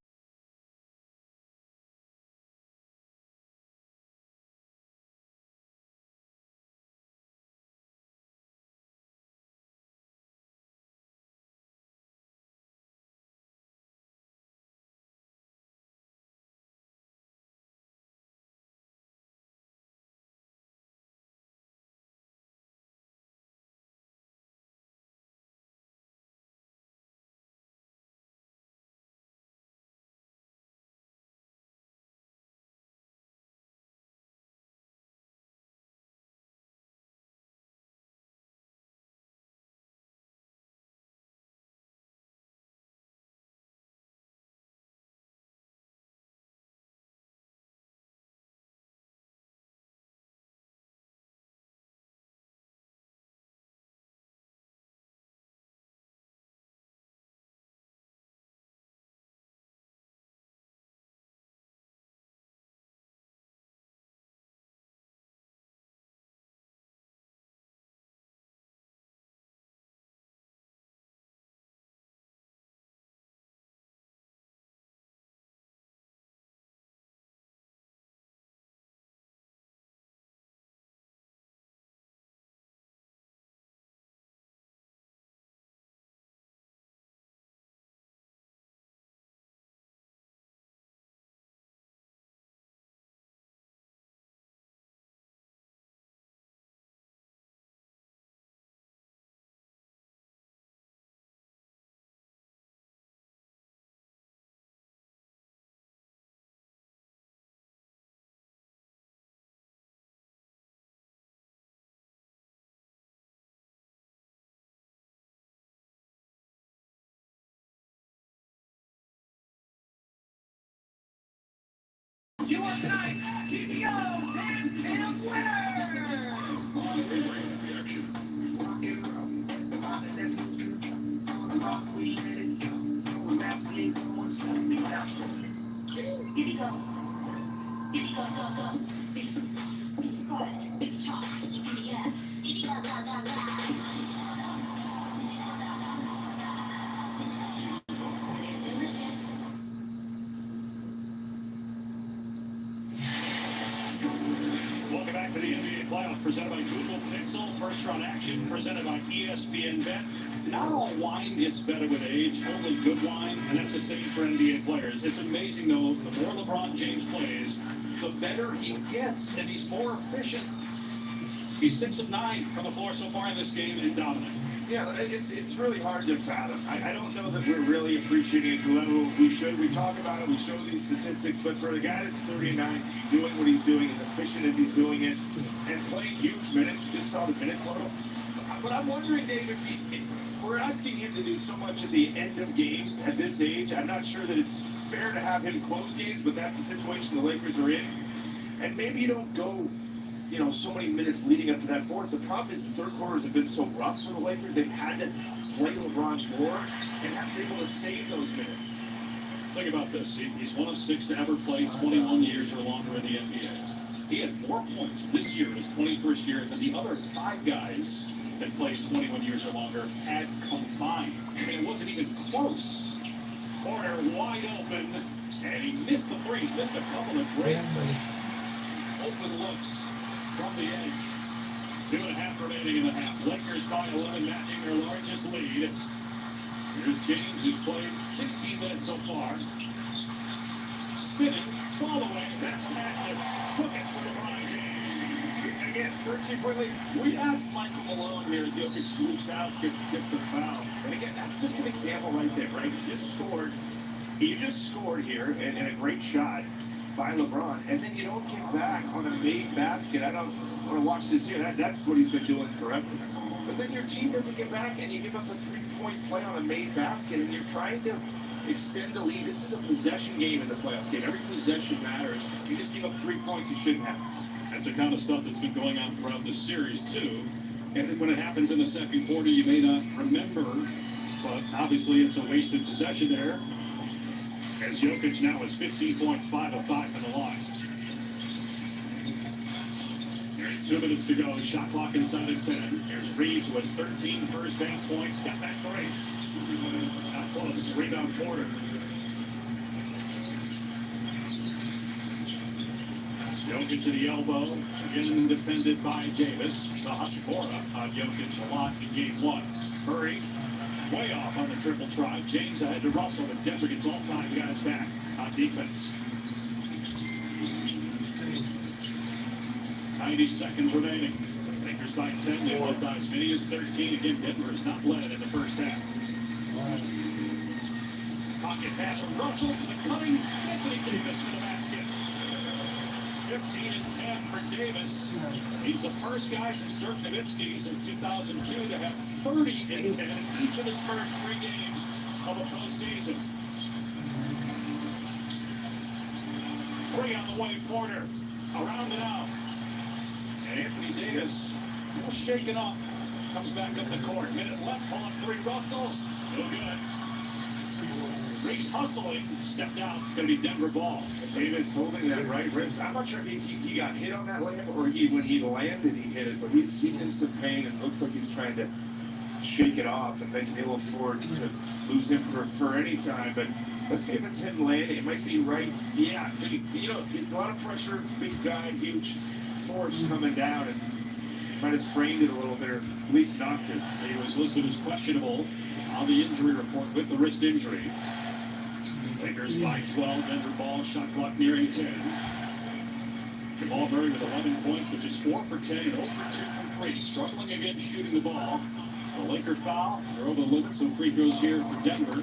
tonight, TBO Dance Camp winner! Baby go. Baby go, go, go. Baby squat. Baby squat. Baby chop. Baby yeah. Baby go, go, go, go. Welcome back to the NBA playoffs presented by Google Pixel. First round action presented by ESPN Bet. Not all wine gets better with age, only good wine, and that's the same for NBA players. It's amazing, though, the more LeBron James plays, the better he gets, and he's more efficient. He's 6 of 9 from the floor so far in this game and dominant. Yeah, it's really hard to fathom. I don't know that we're really appreciating it to the level we should. We talk about it, we show these statistics, but for the guy that's 39, doing what he's doing, as efficient as he's doing it, and playing huge minutes, you just saw the minute total. But I'm wondering, Dave, if we're asking him to do so much at the end of games at this age. I'm not sure that it's fair to have him close games, but that's the situation the Lakers are in. And maybe you don't go, so many minutes leading up to that fourth. The problem is the third quarters have been so rough for the Lakers. They've had to play LeBron more and haven't been able to save those minutes. Think about this. He's one of 6 to ever play 21 years or longer in the NBA. He had more points this year, his 21st year, than the other 5 guys that played 21 years or longer had combined. I mean, it wasn't even close. Corner wide open, and he missed the threes, missed a couple of great open looks from the edge. 2.5 remaining in the half. Lakers by 11, matching their largest lead. Here's James, who's played 16 minutes so far. Spinning, fall away, that's a magnet. Look at for LeBron James. Again, 13-point lead. We asked Michael Malone here as Jokic leaks out, gets the foul. And again, that's just an example right there, right? You just scored here, and a great shot by LeBron, and then you don't get back on a made basket. I don't want to watch this here. That's what he's been doing forever. But then your team doesn't get back, and you give up a 3-point play on a made basket, and you're trying to extend the lead. This is a possession game in the playoffs game. Every possession matters. You just give up 3 points you shouldn't have. That's the kind of stuff that's been going on throughout this series, too. And when it happens in the second quarter, you may not remember, but obviously it's a wasted possession there. As Jokic now is 15 points, 5 of 5 from the line. There's 2 minutes to go. Shot clock inside of 10. Here's Reeves, who has 13 first-half points. Got back 3. Not close. Rebound Porter. Jokic to the elbow. Again defended by Davis. Saw Hachimura on Jokic a lot in game 1. Murray. Way off on the triple try. James ahead to Russell, but Denver gets all 5 guys back on defense. 90 seconds remaining. Lakers by 10. They led by as many as 13. Again, Denver is not led in the first half. Pocket pass from Russell to the cutting Anthony Davis for the basket. 15 and 10 for Davis. He's the first guy since Dirk Nowitzki since 2002 to have 30 and 10 in each of his first 3 games of a postseason. 3 on the way, Porter. Around and out. And Anthony Davis, a little shaken up, comes back up the court. Minute left, pull up 3, Russell. No good. Reeves hustling, stepped out. It's going to be Denver ball. Davis holding that right wrist. I'm not sure if he got hit on that layup or when he landed he hit it, but he's in some pain and looks like he's trying to shake it off, and they can ill afford to lose him for any time. But let's see if it's him landing. It might be right. Yeah, a lot of pressure, big guy, huge force coming down, and might have sprained it a little bit, or at least knocked it. He was listed as questionable on the injury report with the wrist injury. Lakers by 12, Denver ball, shot clock nearing 10. Jamal Murray with 11 points, which is 4 for 10 and 0 for 2 from 3. Struggling again shooting the ball. The Laker foul. They're over the limit, so free throws here for Denver.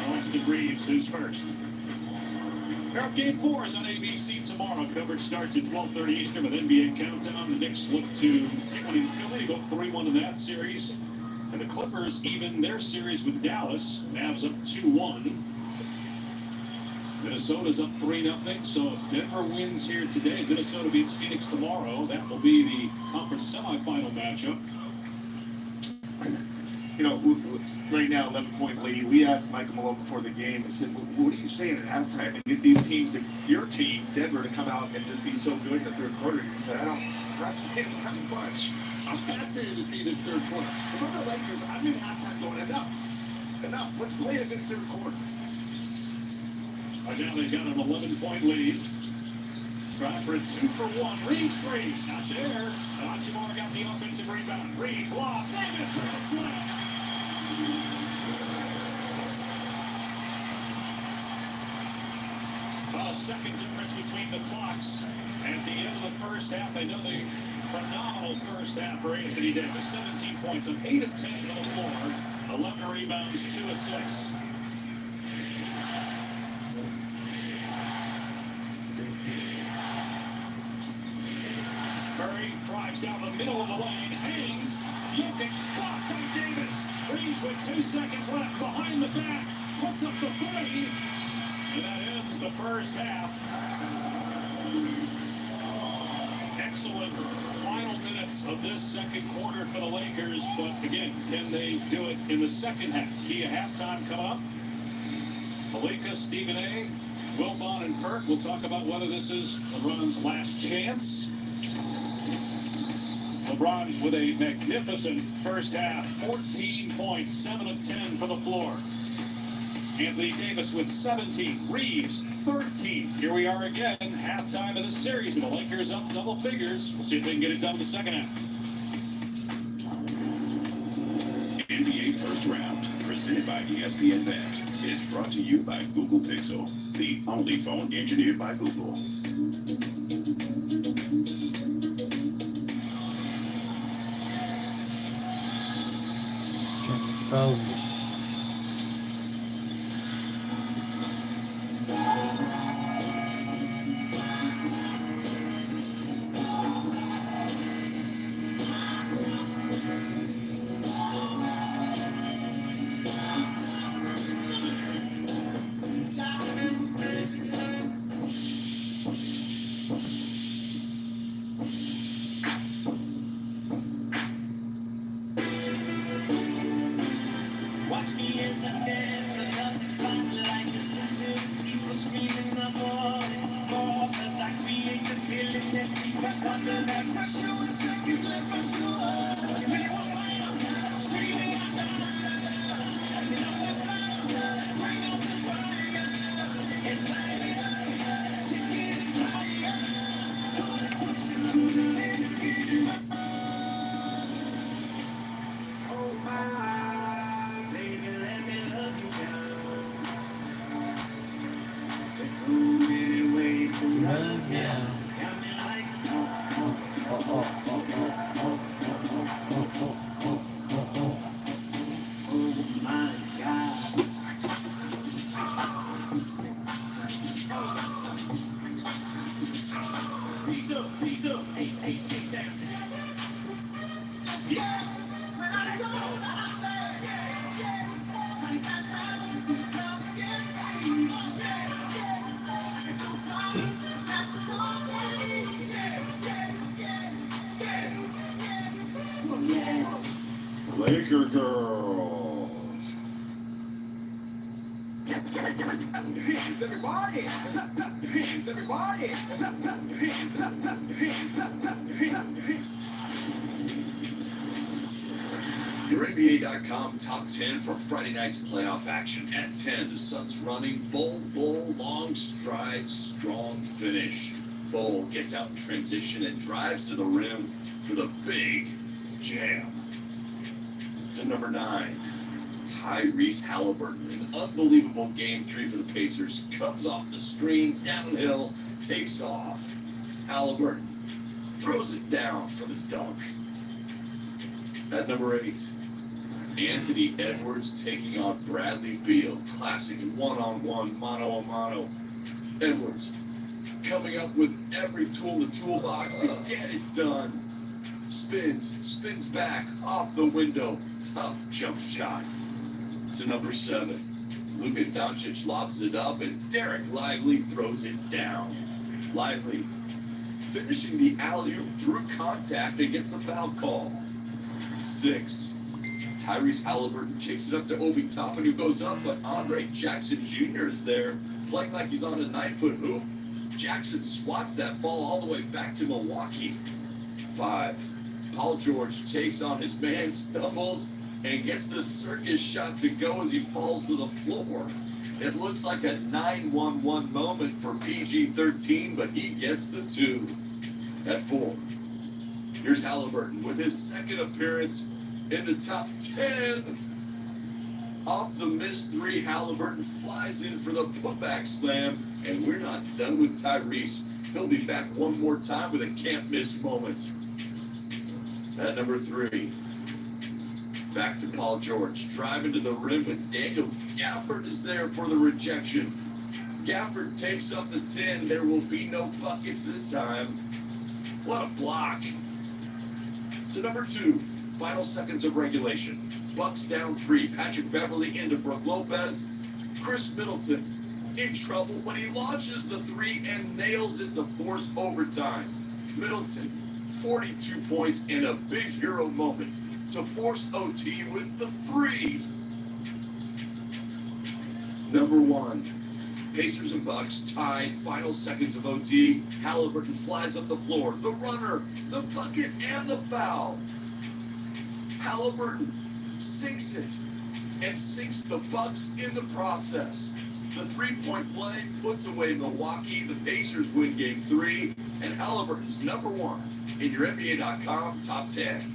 Austin Reeves, who's first. Our Game 4 is on ABC tomorrow. Coverage starts at 12:30 Eastern with NBA Countdown. The Knicks look to get one in Philly, go 3-1 in that series. And the Clippers even their series with Dallas. Mavs up 2-1. The Minnesota's up 3-0. So if Denver wins here today, Minnesota beats Phoenix tomorrow. That will be the conference semifinal matchup. You know, right now, 11-point lead. We asked Michael Malone before the game. We said, what are you saying at halftime and get these teams, your team, Denver, to come out and just be so good in the third quarter? He said, I'm not saying that much. I'm fascinated to see this third quarter. If I'm the Lakers, I'm in halftime going, enough. Let's play us in third quarter. Right now they've got an 11-point lead. Try for a 2-for-1. Reeves three. Not there. Hachimura got the offensive rebound. Reeves lob. Davis for the slam. A second difference between the clocks. At the end of the first half, I know the phenomenal first half for Anthony Davis. 17 points of 8 of 10 for the floor. 11 rebounds, 2 assists. Curry drives down the middle of the lane, hangs. Jokic blocked by Davis. Reeves with 2 seconds left behind the back. Puts up the three. And that ends the first half. Excellent final minutes of this second quarter for the Lakers. But again, can they do it in the second half? Key halftime coming up. Malika, Stephen A., Wilbon, and Perk will talk about whether this is LeBron's last chance. LeBron with a magnificent first half. 14 points, 7 of 10 for the floor. Anthony Davis with 17. Reeves, 13. Here we are again, halftime of the series, and the Lakers up double figures. We'll see if they can get it done in the second half. NBA First Round, presented by ESPN Bet, is brought to you by Google Pixel, the only phone engineered by Google. Watch me as I dance around the spotlight, listen to people screaming the more, cause I create the feeling that people under that pressure with seconds left for sure. If anyone fight, screaming out the and then on the fire, bring on the fire, and light it up, take it higher, gonna push it to the limit, get it up. Oh my. So many ways to love you. Got me like oh my God. Peace up, hey, down. Yeah. When I go, I say, Laker girls. Your hands, everybody. Your hands, everybody. Your hands up. Your hands up. Your hands. Your NBA.com top 10 for Friday night's playoff action. At 10, the Suns running. Bull, long stride, strong finish. Bull gets out in transition and drives to the rim for the big jam. To number 9, Tyrese Halliburton. An unbelievable game 3 for the Pacers. Comes off the screen, downhill, takes off. Halliburton throws it down for the dunk. At number 8, Anthony Edwards taking on Bradley Beal. Classic one-on-one, mano-a-mano. Edwards coming up with every tool in the toolbox to get it done. Spins back, off the window. Tough jump shot. To number 7, Luka Doncic lobs it up, and Derek Lively throws it down. Lively finishing the alley-oop through contact and gets the foul call. 6. Tyrese Halliburton kicks it up to Obi Toppin, who goes up, but Andre Jackson Jr. is there, playing like he's on a 9-foot hoop. Jackson swats that ball all the way back to Milwaukee. 5. Paul George takes on his man, stumbles, and gets the circus shot to go as he falls to the floor. It looks like a 9-1-1 moment for PG-13, but he gets the 2. At 4, here's Halliburton with his second appearance in the top 10. Off the missed 3, Halliburton flies in for the putback slam, and we're not done with Tyrese. He'll be back one more time with a can't-miss moment. At number 3, back to Paul George, driving to the rim, and Daniel Gafford is there for the rejection. Gafford tapes up the 10. There will be no buckets this time. What a block. To number 2, final seconds of regulation. Bucks down 3. Patrick Beverly into Brook Lopez. Chris Middleton in trouble, but he launches the 3 and nails it to force overtime. Middleton, 42 points in a big hero moment to force OT with the 3. Number 1. Pacers and Bucks tied, final seconds of OT. Halliburton flies up the floor. The runner, the bucket, and the foul. Halliburton sinks it and sinks the Bucks in the process. The 3-point play puts away Milwaukee. The Pacers win Game 3, and Halliburton's number 1 in your NBA.com top 10.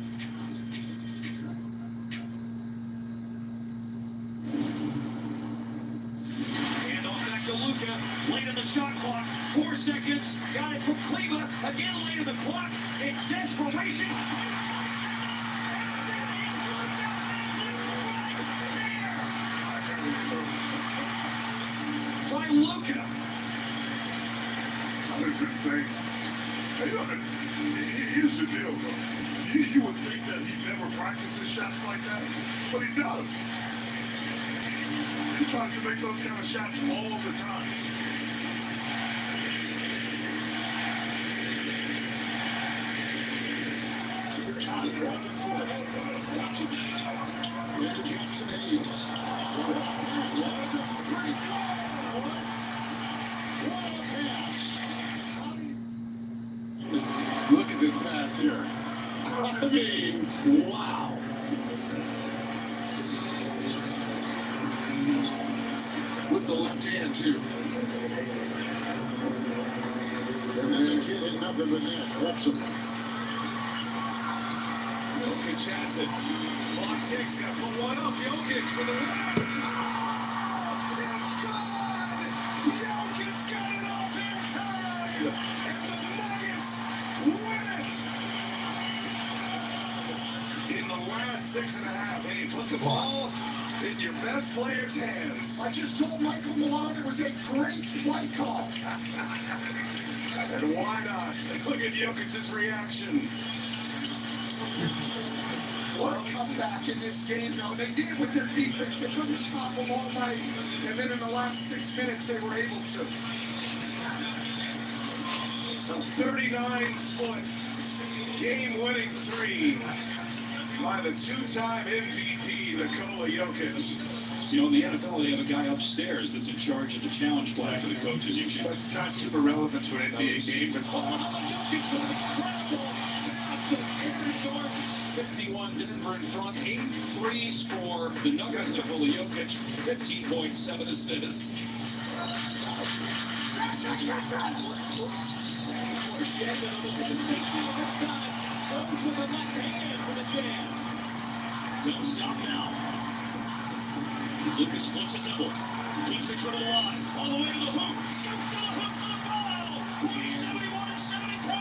To Luka, late in the shot clock, 4 seconds, got it from Kleba, again late in the clock, in desperation. By Luka. That is insane. Hey, look, here's the deal, though. You would think that he never practices shots like that, but he does. He tries to make those kind of shots all the time. Time back and forth. Doncic. Into Jackson Hayes. What a pass. Look at this pass here. I mean, wow. With the left hand, too. And then the kid had nothing but that. That's him. Jokic has it. Clock ticks, got to put one up. Jokic for the win. It's good! Jokic got it off in time! And the Nuggets win it! In the last 6.5, they put the ball in your best player's hands. I just told Michael Malone it was a great play call. And why not? Look at Jokic's reaction. What a comeback in this game, though. They did it with their defense. They couldn't stop them all night. And then in the last 6 minutes, they were able to. A 39-foot game-winning 3 by the 2-time MVP, Nikola Jokic. You know, in the NFL, they have a guy upstairs that's in charge of the challenge flag for the coaches usually. That's not super relevant to an NBA game, but Jokic with an incredible pass to Arizona. 51 Denver in front, 8 threes for the Nuggets. Nikola Jokic, 15.7 assists. Shed that a little bit takes it this time. Goes with the left hand for the jam. Don't stop now. Lucas splits a double. Keeps it to the line. All the way to the hoop. Scooped to the hoop for the foul. Points 71 and 72.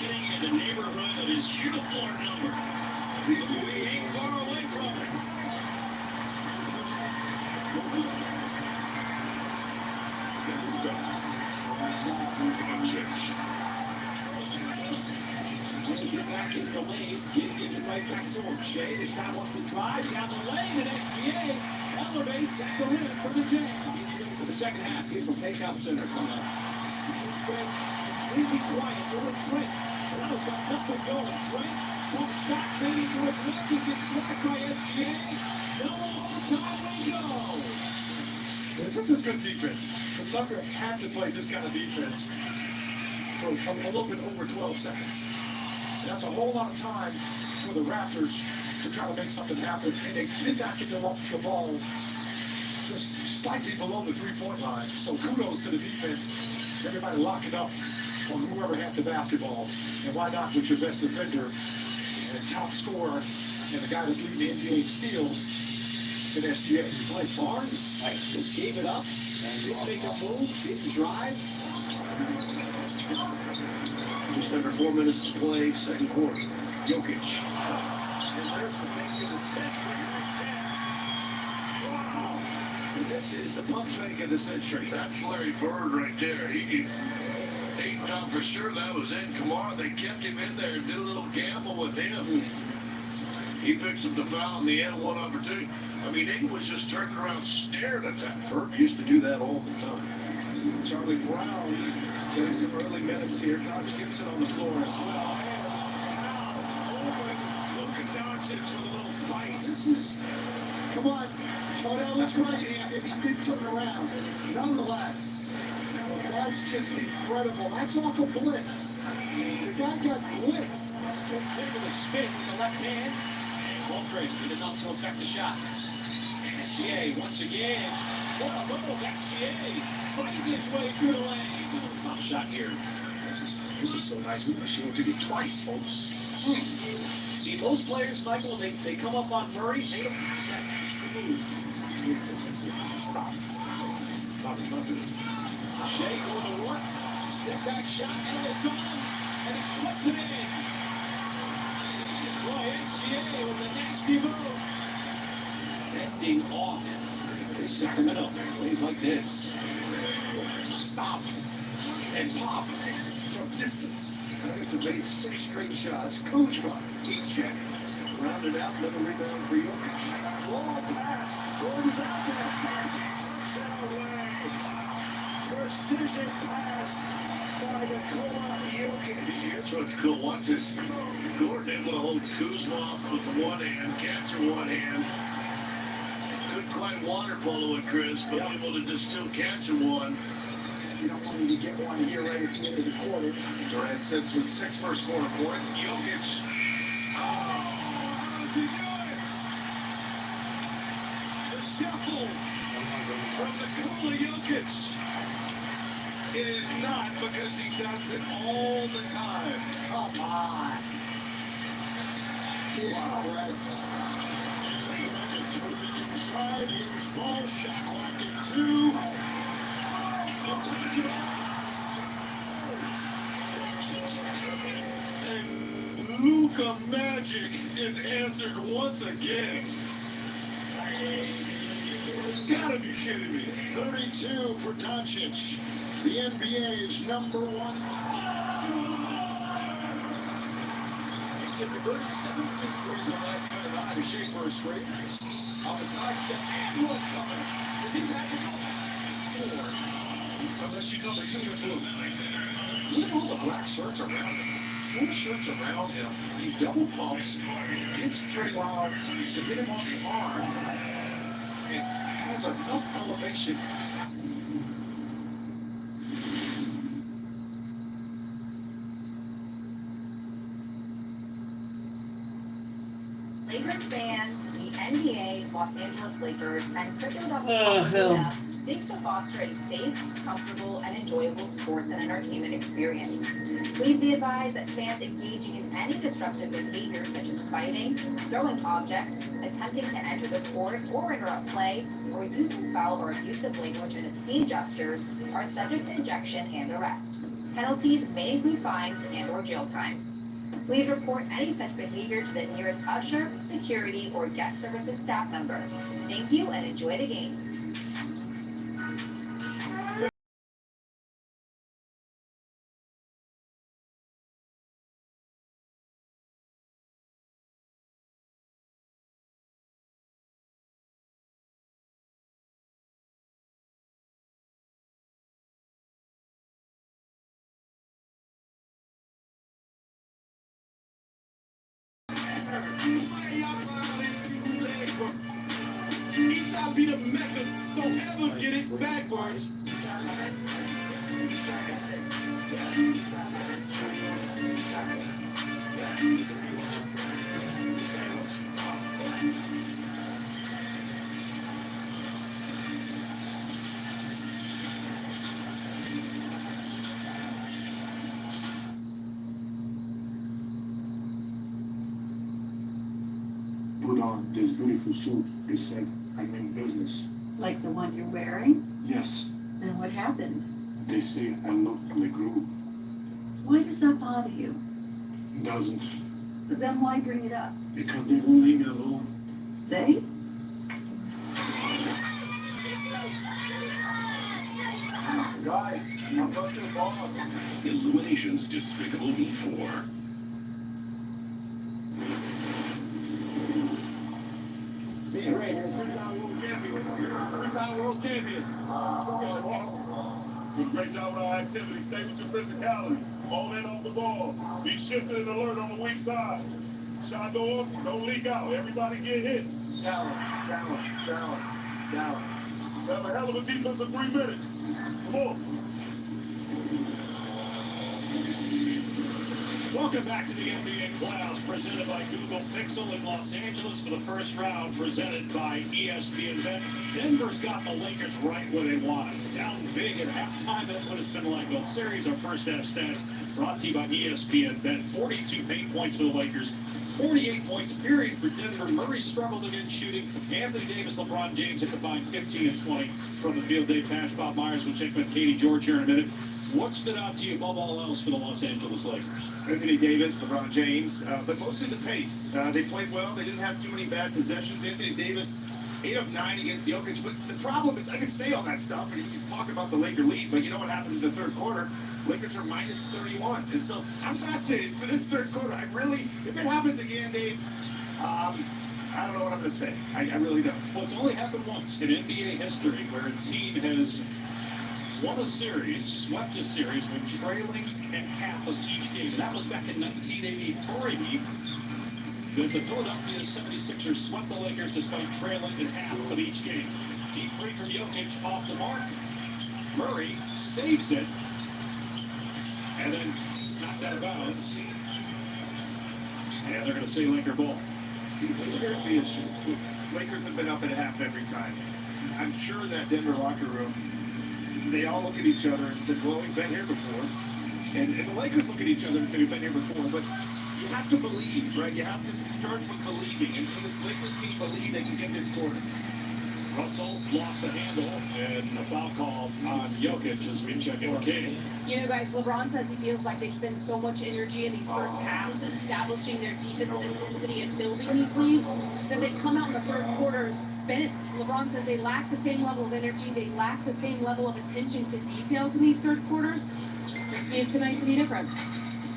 Getting in the neighborhood of his uniform number. But we ain't far away from it. Let's get back into the lane. Gives it right back to him. Shea this time wants to drive down the lane, and SGA elevates at the rim for the Jazz. He's ready for the second half. Here's from Paycop Center coming up. It's been completely quiet over Trent. Toronto's got nothing going. Trent, tough shot, fading to his left. He gets blocked by SGA. Double overtime we go. This is good defense. The Thunder have to play this kind of defense for a little bit over 12 seconds. That's a whole lot of time for the Raptors to try to make something happen, and they did not get the ball just slightly below the three-point line. So kudos to the defense. Everybody locking up on whoever had the basketball. And why not with your best defender and top scorer and the guy that's leading the NBA in steals in SGA. Like Barnes just gave it up, didn't make a move, didn't drive. Just under 4 minutes to play, second quarter. Jokic. And there's the fake of the century right there. Wow. And this is the pump fake of the century. That's Larry Bird right there. He thought for sure that was in. Kamara, they kept him in there and did a little gamble with him. He picks up the foul in the end, one opportunity. I mean, he was just turning around staring at that. Bird used to do that all the time. Charlie Brown getting some early minutes here. Taj Gibson on the floor as well. Luka Doncic with a little spice. This is, come on, Charnel, let's right-handed. He did turn around. Nonetheless, that's just incredible. That's off a blitz. The guy got blitzed. Good kick of the spin with the left hand. Holmgren did enough to affect the shot. SGA once again. What a move, SGA. Fighting its way through the lane. Foul shot here. This is so nice. We appreciate it twice, folks. See, most players, Michael, they come up on Murray, they don't have that extra move. Stop it. Shea going to work. Step back shot, and it's on. And he puts it in. Boy, SGA with a nasty move. Fending off Sacramento. Plays like this. Stop and pop from distance. It's made 6 straight shots. Kuzma, he checked. Rounded out, another rebound for Jokic. Long pass. Gordon's out there. Precision pass by Nikola Jokic. Here's what's cool. Watch this. Gordon able to hold Kuzma off with the one hand, catch with one hand. Couldn't quite water polo it, Chris, but able to just still catch one. You don't want him to get one here right at the end of the quarter. Durant sits with 6 first quarter points. Jokic. Oh, how does he do it? The shuffle from Nikola Jokic. It is not because he does it all the time. Come on. Wow. Right. It's moving inside. Here's ball shot clock at 2. And Luka Magic is answered once again. Gotta be kidding me. 32 for Doncic. The NBA is number 1. If you're 17 threes on that kind of out of shape for a straight. On the side step and one coming. Is he magical? Score. Unless you know the two blue. Look at all the black shirts around him. 4 shirts around him. He double pumps, gets Trey Loud to hit him on the arm, and has enough elevation. Lakers fans, the NBA, Los Angeles Lakers, and Crypto.com hell. seek to foster a safe, comfortable, and enjoyable sports and entertainment experience. Please be advised that fans engaging in any disruptive behavior such as fighting, throwing objects, attempting to enter the court or interrupt play, or using foul or abusive language and obscene gestures are subject to ejection and arrest. Penalties may include fines and/or jail time. Please report any such behavior to the nearest usher, security, or guest services staff member. Thank you and enjoy the game. Mecca. Don't ever get it backwards. Put on this beautiful suit. They said I'm in business. Like the one you're wearing? Yes, And what happened? they say I look like glue. Why does that bother you? Doesn't. But then why bring it up? Because they won't leave me alone. They? Guys, I'm not your boss. Illumination's Despicable Me 4. Be great, you're a three-time world champion. Three-time world champion. Great job with our activity. Stay with your physicality. Hold in on the ball. Be shifted and alert on the weak side. Shot go up, don't leak out. Everybody get hits. Down. Have a hell of a defensive 3 minutes. Come on. Welcome back to the NBA playoffs, presented by Google Pixel in Los Angeles for the first round, presented by ESPN Bet. Denver's got the Lakers right where they want them. Down big at halftime, that's what it's been like all series. Our first half stats brought to you by ESPN Bet. 42 paint points for the Lakers, 48 points period for Denver. Murray struggled against shooting. Anthony Davis, LeBron James had to find 15 and 20 from the field. Dave Pash, Bob Myers will check with Katie George here in a minute. What stood out to you above all else for the Los Angeles Lakers? Anthony Davis, LeBron James, but mostly the pace. They played well. They didn't have too many bad possessions. Anthony Davis, 8 of 9 against Jokic. But the problem is, I can say all that stuff, and you can talk about the Laker lead, but you know what happens in the third quarter? Lakers are minus 31. And so I'm fascinated for this third quarter. I really, if it happens again, Dave, I don't know what I'm going to say. I really don't. Well, it's only happened once in NBA history where a team has won a series, swept a series when trailing at half of each game. That was back in 1983. The Philadelphia 76ers swept the Lakers despite trailing at half of each game. Deep three from Jokic off the mark. Murray saves it and then knocked out of bounds. And they're going to say Laker ball. Here's the issue. Lakers have been up at half every time. I'm sure in that Denver locker room, they all look at each other and said, well, we've been here before. And the Lakers look at each other and say, we've been here before. But you have to believe, right? You have to start with believing. And for this Lakers team, believe they can get this quarter. Russell lost the handle, and a foul call on Jokic as we check in with Katie. You know, guys, LeBron says he feels like they spend so much energy in these first halves establishing their defensive intensity and building these leads that they come out in the third quarter spent. LeBron says they lack the same level of energy, they lack the same level of attention to details in these third quarters. Let's see if tonight's any different.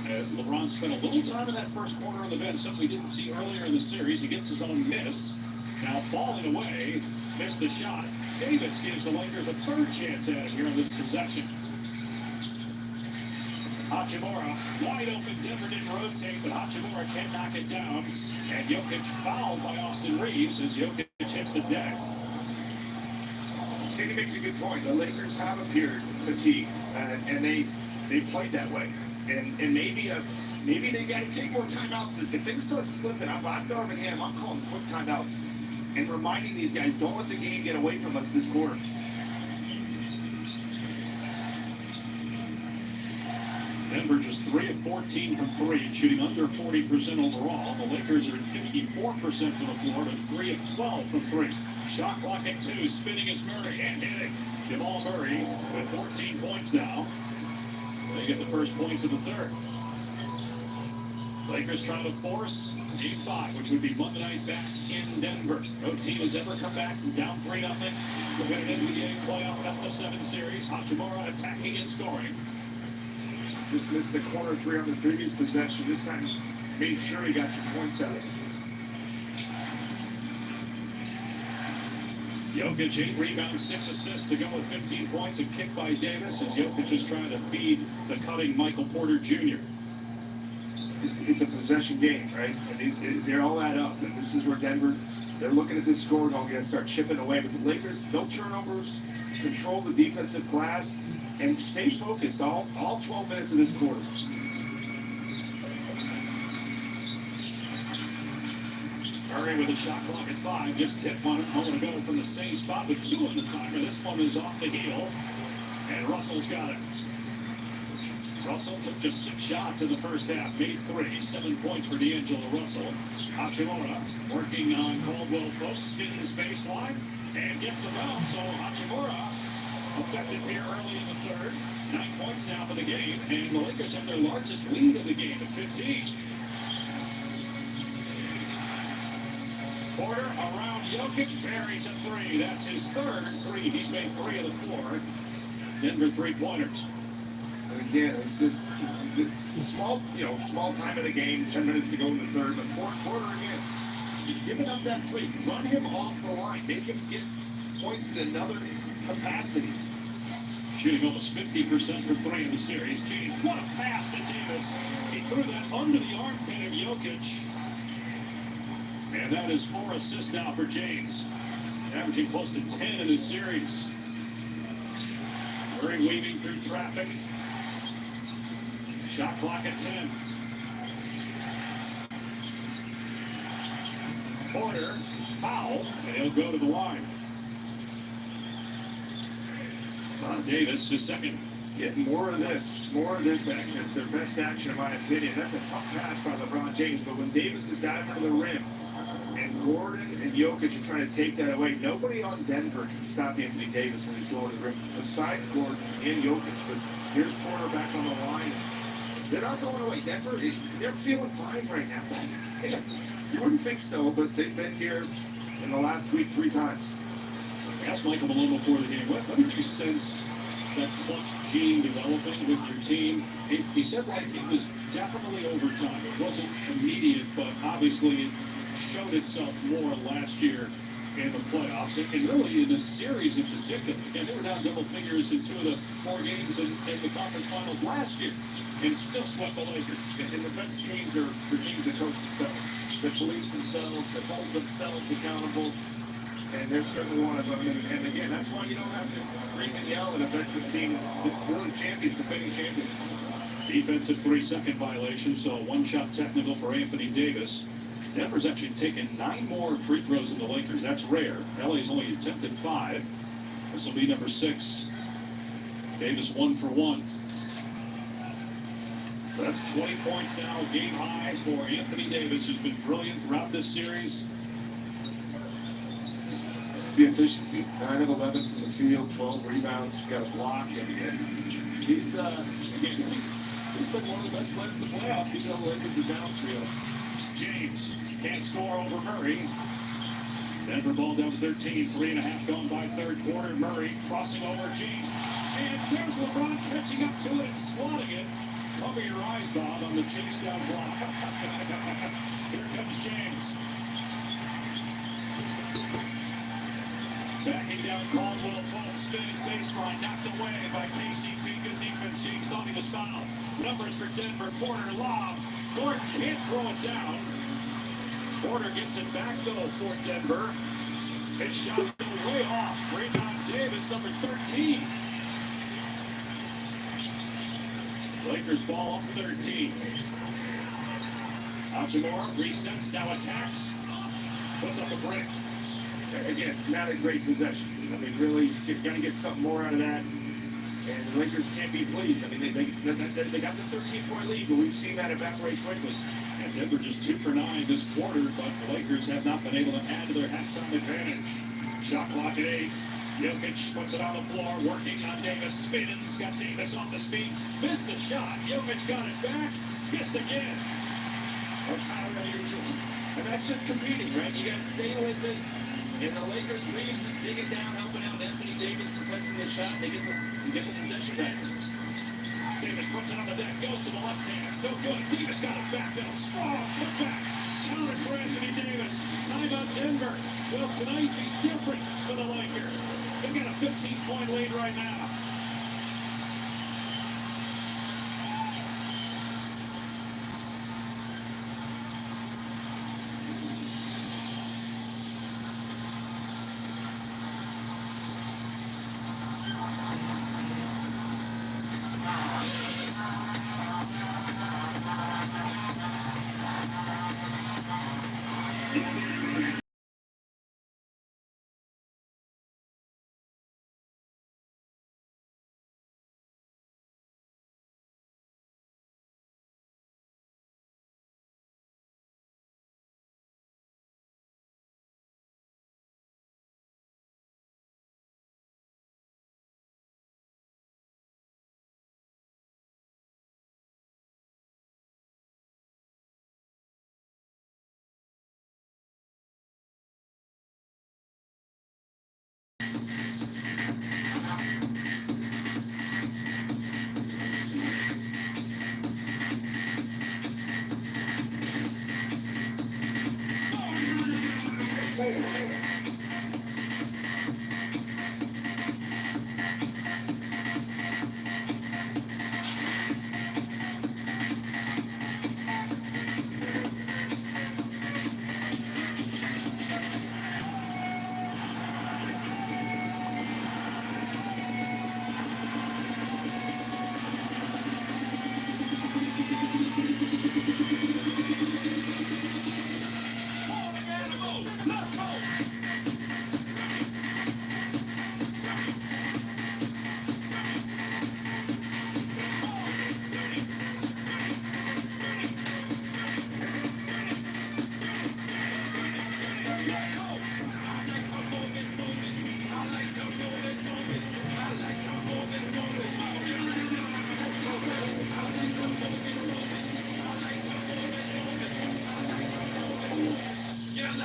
As LeBron spent a little time in that first quarter on the bench, something we didn't see earlier in the series. He gets his own miss. Now falling away, missed the shot. Davis gives the Lakers a third chance at it here on this possession. Hachimura, wide open. Denver didn't rotate, but Hachimura can knock it down. And Jokic fouled by Austin Reeves as Jokic hits the deck. Katie makes a good point. The Lakers have appeared fatigued, and they played that way. And maybe they got to take more timeouts. If things start slipping, I'm Darvin Ham. I'm calling quick timeouts and reminding these guys, don't let the game get away from us this quarter. Denver just 3 of 14 from 3, shooting under 40% overall. The Lakers are at 54% from the floor and 3 of 12 from 3. Shot clock at 2, spinning is Murray and hitting. Jamal Murray with 14 points now. They get the first points of the third. Lakers trying to force Game 5, which would be Monday night back in Denver. No team has ever come back from down 3-0 to win an NBA playoff best-of-7 series. Hachimura attacking and scoring. Just missed the corner 3 on his previous possession. This time made sure he got some points out of it. Jokic, 8 rebounds, 6 assists to go with 15 points. A kick by Davis as Jokic is trying to feed the cutting Michael Porter Jr. It's a possession game, right? And they're all add up. And this is where Denver they're looking at this score going to start chipping away. But the Lakers, no turnovers, control the defensive glass, and stay focused all 12 minutes of this quarter. Murray with a shot clock at 5, just hit one a moment ago from the same spot with 2 on the timer. This one is off the heel, and Russell's got it. Russell took just 6 shots in the first half, made 3, 7 points for D'Angelo Russell. Hachimura working on Caldwell Pope, spins baseline, and gets the bounce. So Hachimura effective here early in the third. 9 points now for the game, and the Lakers have their largest lead of the game at 15. Porter around Jokic, buries a 3. That's his third 3. He's made 3 of the 4. Denver 3-pointers. And again, it's just the small time of the game, 10 minutes to go in the third, but Porter again, he's giving up that 3. Run him off the line. Make him get points in another capacity. Shooting almost 50% from 3 in the series. James, what a pass to Davis. He threw that under the armpit of Jokic. And that is 4 assists now for James. Averaging close to 10 in this series. Murray weaving through traffic. Shot clock at 10. Porter, foul, and he'll go to the line. Davis, his second. Get more of this action. It's their best action, in my opinion. That's a tough pass by LeBron James, but when Davis is diving to the rim, and Gordon and Jokic are trying to take that away, nobody on Denver can stop Anthony Davis when he's going to the rim, besides Gordon and Jokic. But here's Porter back on the line. They're not going away. Denver, they're feeling fine right now. You wouldn't think so, but they've been here in the last week 3 times. I asked Michael Malone before the game, what did you sense that clutch gene developing with your team? He said like it was definitely overtime. It wasn't immediate, but obviously it showed itself more last year in the playoffs, and really in the series in particular. Again, they were down double figures in 2 of the 4 games in the conference finals last year, and still swept the Lakers. And the best teams are the teams that coach themselves, that police themselves, that hold themselves accountable, and they're certainly one of them. And again, that's why you don't have to scream and yell at a veteran team that's really champions, defending champions. Defensive 3-second violation, so a 1-shot technical for Anthony Davis. Denver's actually taken 9 more free throws than the Lakers. That's rare. LA's only attempted 5. This will be number 6. Davis 1 for 1. So that's 20 points now, game high for Anthony Davis, who's been brilliant throughout this series. It's the efficiency, 9 of 11 from the field, 12 rebounds, he's got a block, and he's been one of the best players in the playoffs, even though the Lakers are down 3-0. James can't score over Murray. Denver ball down 13, 3.5 gone by third quarter. Murray crossing over James. And there's LeBron catching up to it and swatting it. Cover your eyes, Bob, on the chase down block. Here comes James. Backing down Caldwell Pope, spins baseline, knocked away by KCP. Good defense. James thought he was fouled. Numbers for Denver. Porter lob. Gordon can't throw it down. Porter gets it back though for Denver. His shot go way off. Rebound Davis, number 13. Lakers ball up 13. Hachimura resets, now attacks. Puts up a break. Again, not a great possession. I mean, really, got to get something more out of that. And the Lakers can't be pleased. I mean, they got the 13-point lead, but we've seen that evaporate quickly. And Denver just 2 for 9 this quarter, but the Lakers have not been able to add to their halftime advantage. Shot clock at 8. Jokic puts it on the floor, working on Davis. Spins, got Davis off the speed. Missed the shot. Jokic got it back. Missed again. That's how unusual. And that's just competing, right? You got to stay with it. And the Lakers, Reeves is digging down, helping out Anthony Davis, contesting the shot. They get the possession back. Davis puts it on the deck, goes to the left hand. No good. Davis got it back down. Strong put back. Counter for Anthony Davis. Timeout Denver. Will tonight be different for the Lakers? They've got a 15-point lead right now.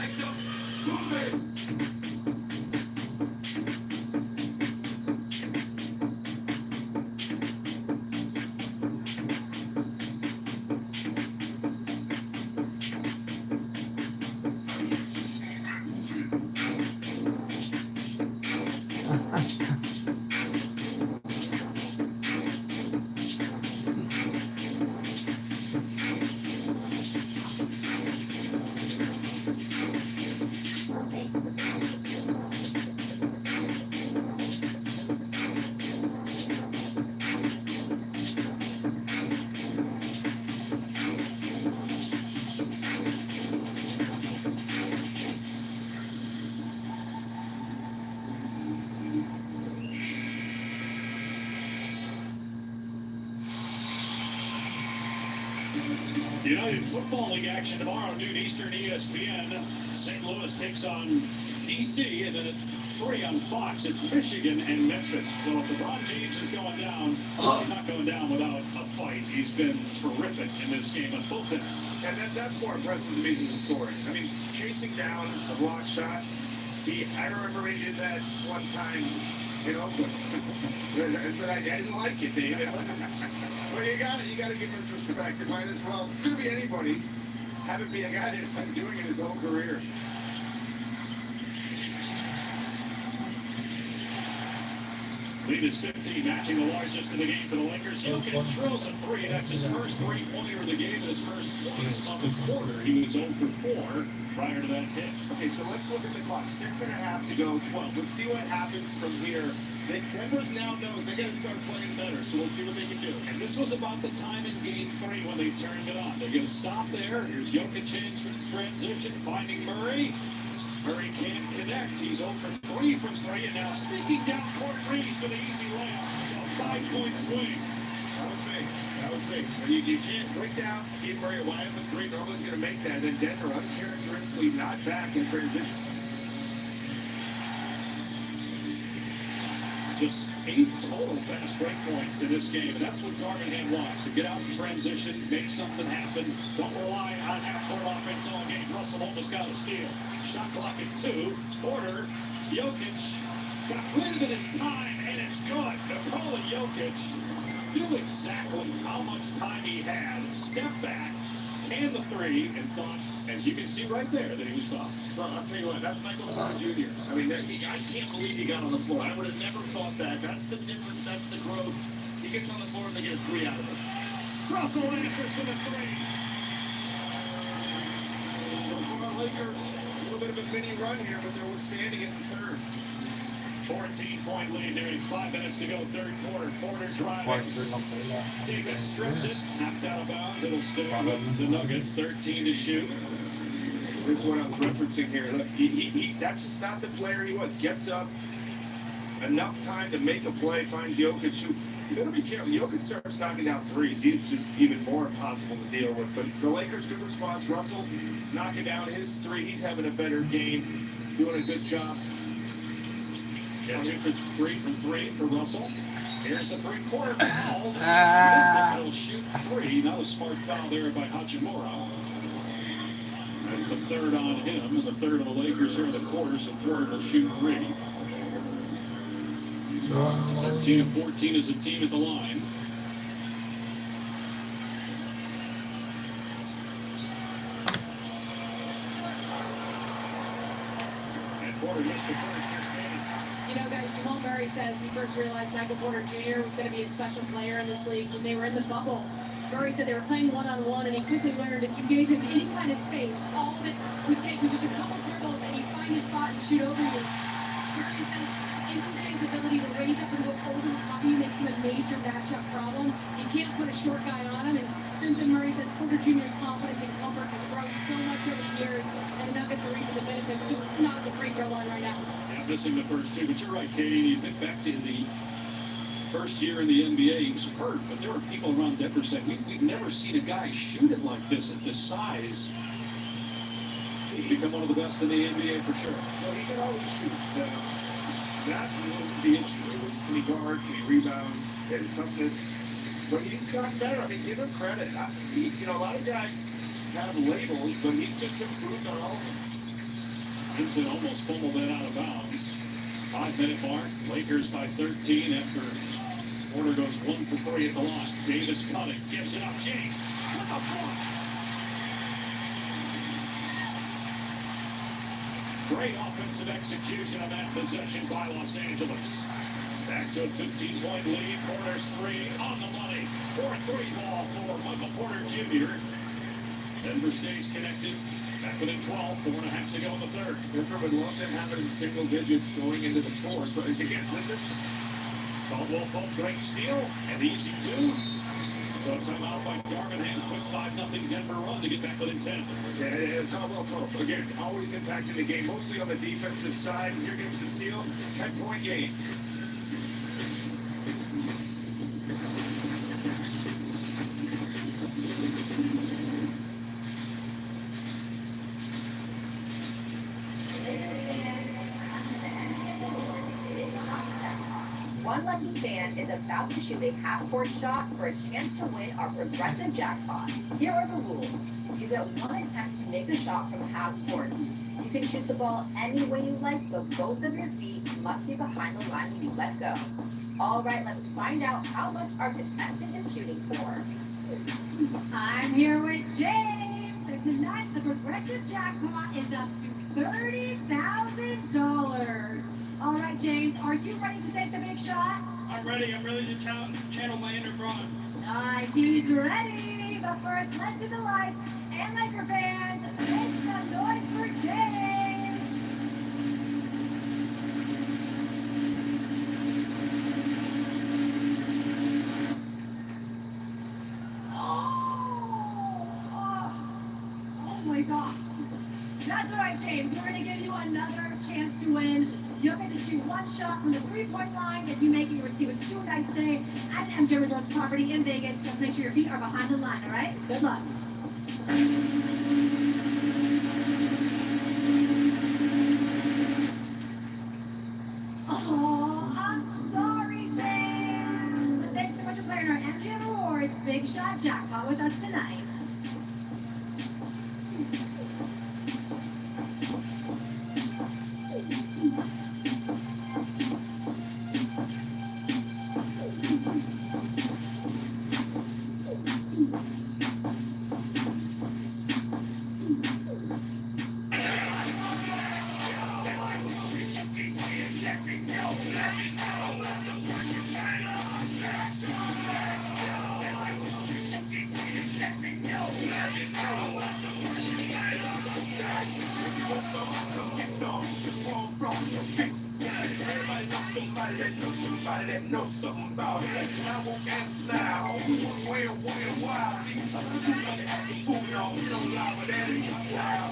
Backed up. Move it. United Football League action tomorrow, noon Eastern, ESPN. St. Louis takes on D.C. and then at 3 on Fox. It's Michigan and Memphis. So if LeBron James is going down, he's not going down without a fight. He's been terrific in this game on both ends. And that's more impressive to me than the scoring. I mean, chasing down a block shot. I remember he did that one time in Oakland. But I didn't like it, Dave. Well, you got to give him his respect. It might as well. It's going to be anybody. Have it be a guy that's been doing it his whole career. Lead is 15, matching the largest in the game for the Lakers. Jokic drills a 3. That's his first 3-pointer of the game in his first points of the quarter. He was 0 for 4 prior to that hit. Okay, so let's look at the clock. 6.5 to go, 12. Let's see what happens from here. Denver's now knows they got to start playing better, so we'll see what they can do. And this was about the time in game 3 when they turned it on. They're going to stop there. Here's Jokic in transition, finding Murray. Murray can't connect. He's 0 for 3 from 3, and now sneaking down court threes for the easy layup. So a 5-point swing. That was big. You can't break down, give Murray a wide open 3. Nobody's going to make that. Then Denver uncharacteristically not back in transition. Just 8 total fast break points in this game, and that's what Darvingham wants, to get out in transition, make something happen. Don't rely on half-court offense all game. Russell almost got a steal. Shot clock at 2. Porter, Jokic got rid of it in time, and it's good. Nikola Jokic knew exactly how much time he had. Step back, and the 3, and thought, as you can see right there, that he was fouled. Well, I'll tell you what, that's Michael Porter Jr. I mean, I can't believe he got on the floor. I would have never thought that. That's the difference. That's the growth. He gets on the floor and they get a 3 out of it. Russell answers with a 3. So for our Lakers, a little bit of a mini run here, but they're standing in the third. 14-point lead, nearing 5 minutes to go, third quarter. Porter driving. Davis strips it, knocked out of bounds. It'll stay with the Nuggets, 13 to shoot. This is what I was referencing here. Look, that's just not the player he was. Gets up, enough time to make a play, finds Jokic. You better be careful. Jokic starts knocking down threes. He's just even more impossible to deal with. But the Lakers, good response. Russell knocking down his 3. He's having a better game, doing a good job. Yeah, 2 for 3 from 3 for Russell. Here's a 3-quarter foul. Missed it, he'll shoot 3. That was a smart foul there by Hachimura. That's the 3rd on him, and the 3rd of the Lakers here in the quarter, so Porter will shoot 3. 13 of 14 is a team at the line. And Porter missed the first. You know, guys, Jamal Murray says he first realized Michael Porter Jr. was going to be a special player in this league when they were in the bubble. Murray said they were playing one-on-one, and he quickly learned if you gave him any kind of space, all of it would take was just a couple dribbles, and he'd find his spot and shoot over you. Murray says MPJ's ability to raise up and go over the top of you makes him a major matchup problem. You can't put a short guy on him, and Simpson Murray says Porter Jr.'s confidence and comfort has grown so much over the years, and the Nuggets are reaping the benefits, just not at the free throw line right now. Missing the first 2, but you're right, Katie. You think back to the first year in the NBA, he was hurt, but there were people around Denver saying, we've never seen a guy shoot it like this at this size. He's become one of the best in the NBA for sure. Well, he can always shoot. That wasn't the issue. It was can he guard, can he rebound, and toughness. But he's gotten better. I mean, give him credit. A lot of guys have labels, but he's just improved on all of them. Vincent almost fumbled that out of bounds. 5-minute mark. Lakers by 13 after Porter goes 1 for 3 at the line. Davis cutting, gives it up. James with the block. Great offensive execution on that possession by Los Angeles. Back to a 15-point lead. Porter's 3 on the money. 4-3 ball for Michael Porter Jr. Denver stays connected. Back within 12, 4.5 to go in the third. Denver would love to have it in single digits going into the fourth, but again, Caldwell Pope, great steal, and easy 2. So timeout by Darvingham. Quick 5-0 Denver run to get back within 10. Yeah, Caldwell Pope, again, always impacting the game, mostly on the defensive side. Here gets the steal, 10-point game. One lucky fan is about to shoot a half-court shot for a chance to win our progressive jackpot. Here are the rules. You get one attempt to make the shot from half court. You can shoot the ball any way you like, but both of your feet must be behind the line when you let go. All right, let's find out how much our contestant is shooting for. I'm here with James, and tonight the progressive jackpot is up to $30,000. All right, James, are you ready to take the big shot? I'm ready. I'm ready to channel my inner Braun. Nice, he's ready. But first, let's do the lights. And Laker fans, make some noise for James. Oh my gosh. That's all right, James. We're going to give you another chance to win. You'll get to shoot one shot from the three-point line. If you make it, you receive a 2-night stay at an MJ Resorts property in Vegas. Just make sure your feet are behind the line, all right? Good luck. Oh, I'm sorry, James. But thanks so much for playing our MGM Awards Big Shot Jackpot with us tonight. Somebody that knows something about it. I won't answer now. Where, why? See, you gotta act the fool, y'all. You don't lie with that. Wow.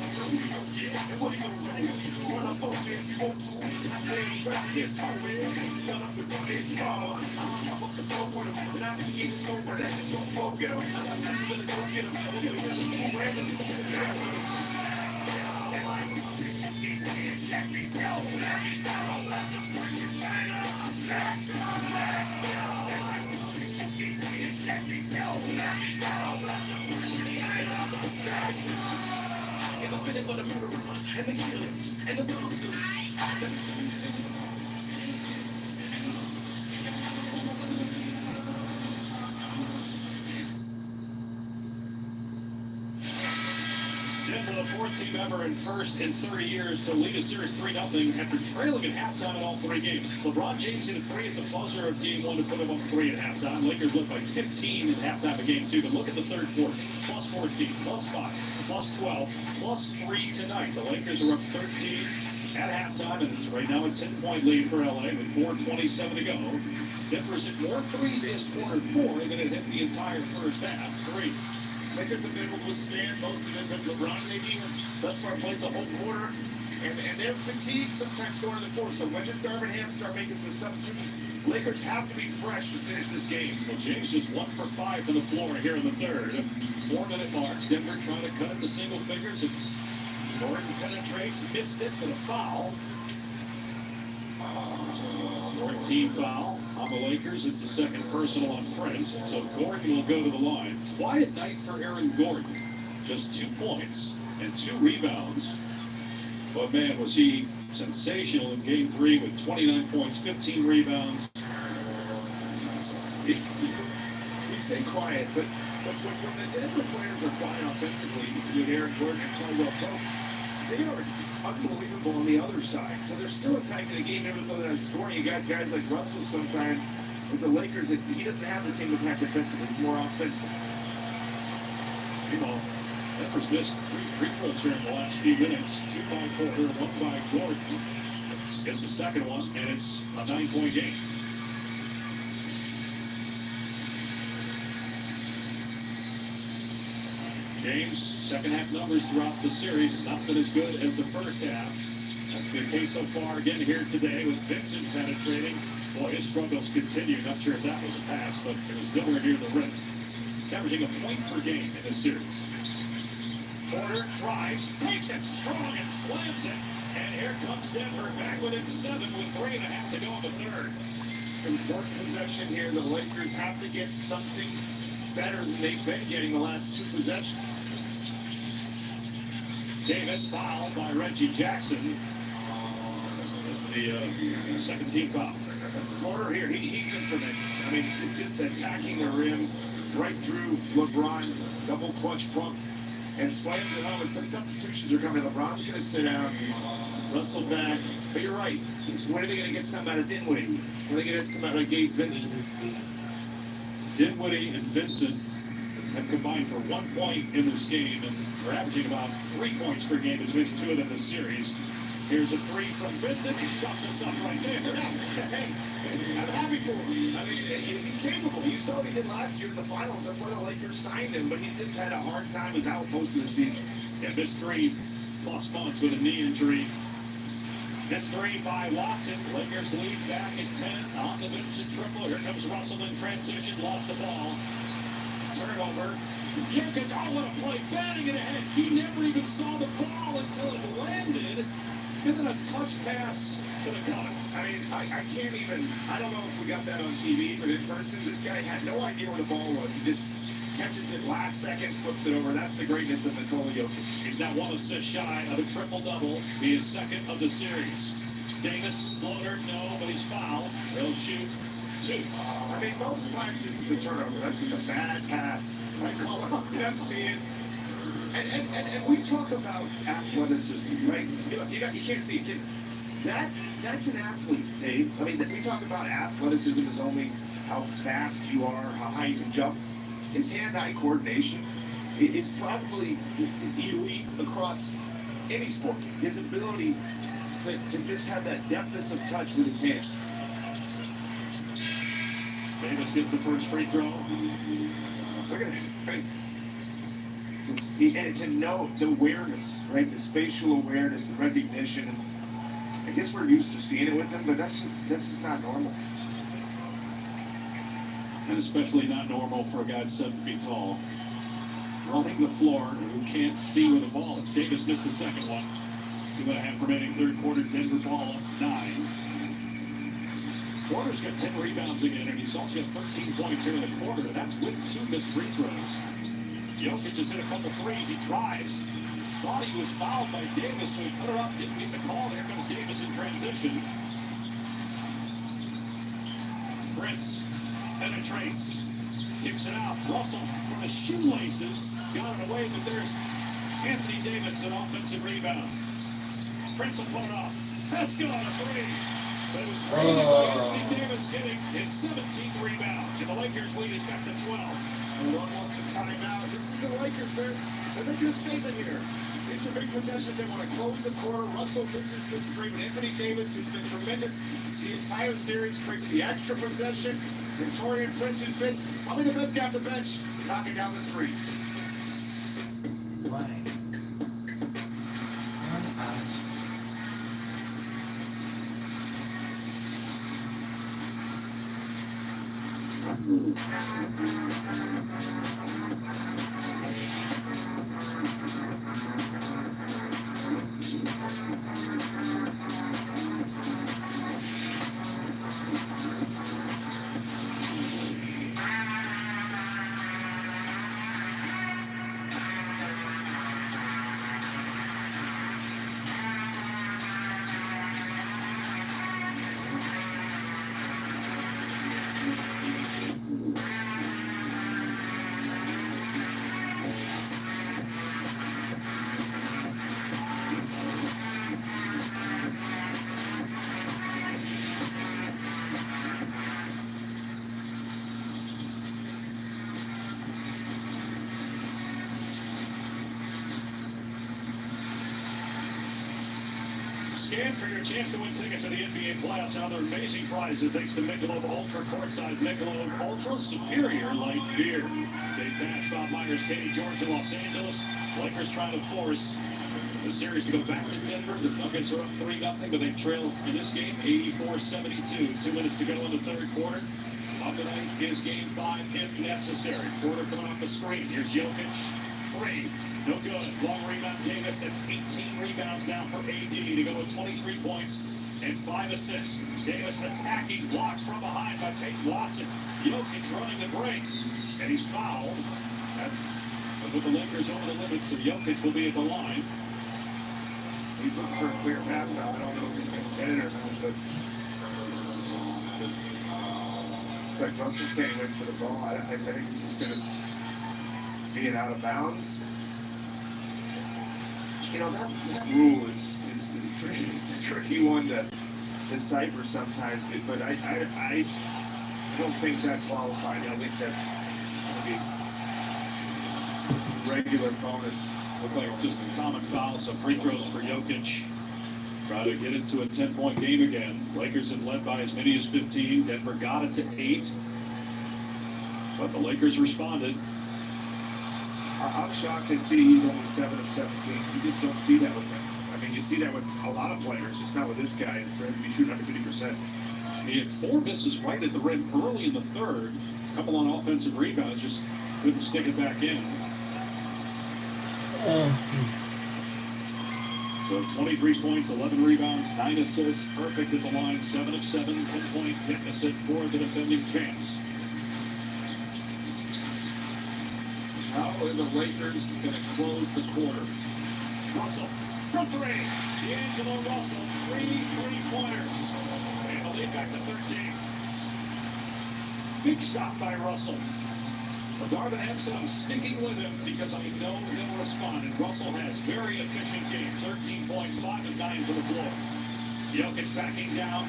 Yeah, and what are you gonna do? Run up on me if you want to. I ain't press this already. Done up before this ball. I'm up the floor with him. And I can get it over that. Don't forget him. I'm gonna go get him. It was fitting for the murderers and the killers and the monsters. Denver, the fourth team ever and first in 30 years to lead a series 3-0 after trailing at halftime in all 3 games. LeBron James hit a 3 at the buzzer of game 1 to put him up 3 at halftime. Lakers led by 15 at halftime of game 2. But look at the third quarter. Plus 14, plus 5, plus 12, plus 3 tonight. The Lakers are up 13 at halftime, and it's right now a 10-point lead for LA with 4:27 to go. Denver's hit more threes this quarter 4 than it hit the entire first half. 3. Lakers have been able to withstand most of it, but LeBron maybe thus far played the whole quarter, and they're fatigued sometimes going to the fourth. So when does Darvingham start making some substitutions? Lakers have to be fresh to finish this game. Well, James just 1 for 5 from the floor here in the third. 4-minute mark. Denver trying to cut it to single figures. And Gordon penetrates, missed it for the foul. Fourth team foul on the Lakers. It's a second personal on Prince. And so Gordon will go to the line. Quiet night for Aaron Gordon. Just 2 points and 2 rebounds. But man, was he sensational in Game 3 with 29 points, 15 rebounds. He stayed quiet, but when the Denver players are quiet offensively, with Aaron Gordon and Caldwell Pope, they are unbelievable on the other side. So they're still impacting the game, even though they're scoring. You got guys like Russell sometimes with the Lakers, that he doesn't have the same impact defensively. He's more offensive. Meanwhile, Denver's missed 3 free throws here in the last few minutes. 2 by Porter, 1 by Gordon. Gets the second one, and it's a 9-point game. James, second half numbers throughout the series, not been as good as the first half. That's the case so far again here today with Vincent penetrating. Boy, his struggles continue. Not sure if that was a pass, but it was nowhere near the rim. He's averaging a point per game in this series. Porter drives, takes it strong and slams it. And here comes Denver back within 7 with 3.5 to go in the third. Important possession here. The Lakers have to get something better than they've been getting the last 2 possessions. Davis fouled by Reggie Jackson. That's the second team foul. Porter here, he's been tremendous. I mean, just attacking the rim right through LeBron, double clutch pump, and slams it home. And some substitutions are coming. LeBron's going to sit down, Russell back. But you're right. When are they going to get something out of Dinwiddie? When are they going to get something out of Gabe Vincent? Dinwiddie and Vincent have combined for 1 point in this game, and they're averaging about 3 points per game between the two of them this series. Here's a 3 from Vincent. He shuts us up right there. Hey, I'm happy for him. I mean, he's capable. You saw what he did last year in the finals. That's why the Lakers signed him, but he just had a hard time. He's out most of the season. Yeah, missed 3+ months with a knee injury. This 3 by Watson. Lakers lead back at 10 on the Vincent triple. Here comes Russell in transition. Lost the ball. Turnover. Jokic, oh, what a play. Batting it ahead. He never even saw the ball until it landed. And then a touch pass to the cutter. I mean, I can't even, I don't know if we got that on TV, but in person, this guy had no idea where the ball was. He just catches it last second, flips it over. That's the greatness of Nikola Jokic. He's now 1 assist shy of a triple-double. He is second of the series. Davis, floater, no, but he's fouled. He'll shoot 2. I mean, most times this is a turnover. That's just a bad pass. I call it, you don't see it. And we talk about athleticism, right? You can't see it. That's an athlete, Dave. I mean, we talk about athleticism as only how fast you are, how high you can jump. His hand-eye coordination is probably elite across any sport. His ability to just have that deftness of touch with his hands. Davis gets the first free throw. Look at this, right? And to know the awareness, right? The spatial awareness, the recognition. I guess we're used to seeing it with him, but that's just not normal. And especially not normal for a guy that's 7 feet tall. Running the floor, who can't see where the ball is. Davis missed the second one. See what I have remaining third quarter. Denver ball 9. Porter's got 10 rebounds again, and he's also got 13 points here in the quarter. That's with 2 missed free throws. Jokic just hit a couple threes. He drives. Thought he was fouled by Davis, so he put her up. Didn't get the call. There comes Davis in transition. Prince penetrates. Kicks it out. Russell from the shoelaces. Got it away, but there's Anthony Davis, an offensive rebound. Prince will put it up. That's good on a 3. But it was Anthony Davis getting his 17th rebound. And the Lakers lead is back to 12. And one wants a timeout. This is the Lakers. They're making a statement here. It's a big possession. They want to close the quarter. Russell misses this 3, but Anthony Davis, who's been tremendous the entire series, creates the extra possession. And Taurean Prince, who's been probably the best guy off the bench, knocking down the 3. Scan for your chance to win tickets to the NBA playoffs and other amazing prizes thanks to Michelob Ultra Courtside Michelob Ultra Superior Light Beer. Dave Nash, Bob Myers, Katie George in Los Angeles. Lakers trying to force the series to go back to Denver. The Nuggets are up 3-0, but they trail in this game 84-72. 2 minutes to go in the third quarter. Up tonight is game 5 if necessary. Porter coming off the screen. Here's Jokic. 3. No good. Long rebound Davis. That's 18 rebounds now for AD to go with 23 points and 5 assists. Davis attacking, blocked from behind by Peyton Watson. Jokic running the break, and he's fouled. That's with the Lakers over the limit, so Jokic will be at the line. He's looking for a clear path now. I don't know if he's going to get it or not, but it's like Russell can't wait for the ball. I think this is going to be an out of bounds. You know, that rule is a tricky one to decipher sometimes, but I don't think that qualified. I think that's going to be regular bonus. Look like just a common foul, so free throws for Jokic. Try to get it to a 10-point game again. Lakers have led by as many as 15. Denver got it to 8. But the Lakers responded. I'm shocked to see he's only 7 of 17. You just don't see that with him. I mean, you see that with a lot of players, just not with this guy. For him to be shooting under 50%. He had 4 misses right at the rim early in the third. A couple on offensive rebounds, just couldn't stick it back in. So 23 points, 11 rebounds, 9 assists, perfect at the line, 7 of 7, 10-point deficit for the defending champs. How are the Lakers going to close the quarter? Russell from 3. D'Angelo Russell, 3 3-pointers. And the lead back to 13. Big shot by Russell. But Darvin Ham said, I'm sticking with him because I know he'll respond. And Russell has very efficient game. 13 points, 5 of 9 for the floor. Jokic backing down.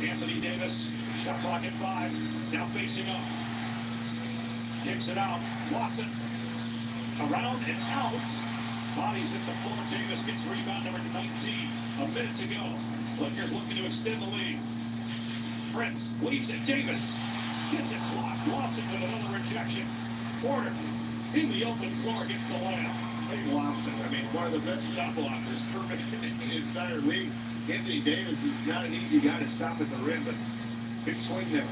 Anthony Davis, shot clock at 5. Now facing up. Kicks it out. Watson. Around and out. Bodies hit the floor. Davis gets rebound number 19. A minute to go. Lakers looking to extend the lead. Prince leaves it. Davis gets it blocked. Watson with another rejection. Porter in the open floor gets the layup. Hey, Watson, I mean, one of the best shot blockers in the entire league. Anthony Davis is not an easy guy to stop at the rim, but big swing there.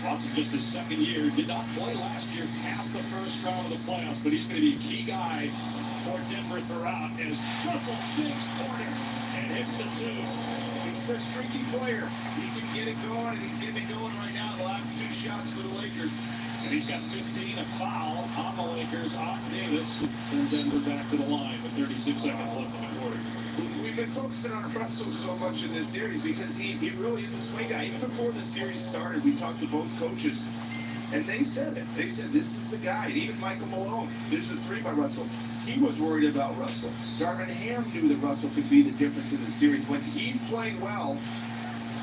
Watson just his second year. Did not play last year past the first round of the playoffs, but he's going to be a key guy for Denver throughout as Russell shakes Porter and hits the 2. He's a streaky player. He can get it going, and he's getting it going right now. The last 2 shots for the Lakers. And he's got 15, a foul on the Lakers, on Davis. Send Denver back to the line with 36 seconds left in the quarter. We've been focusing on Russell so much in this series because he really is a swing guy. Even before the series started, we talked to both coaches, and they said it. They said, this is the guy. And even Michael Malone, there's a 3 by Russell. He was worried about Russell. Darvin Ham knew that Russell could be the difference in the series. When he's playing well,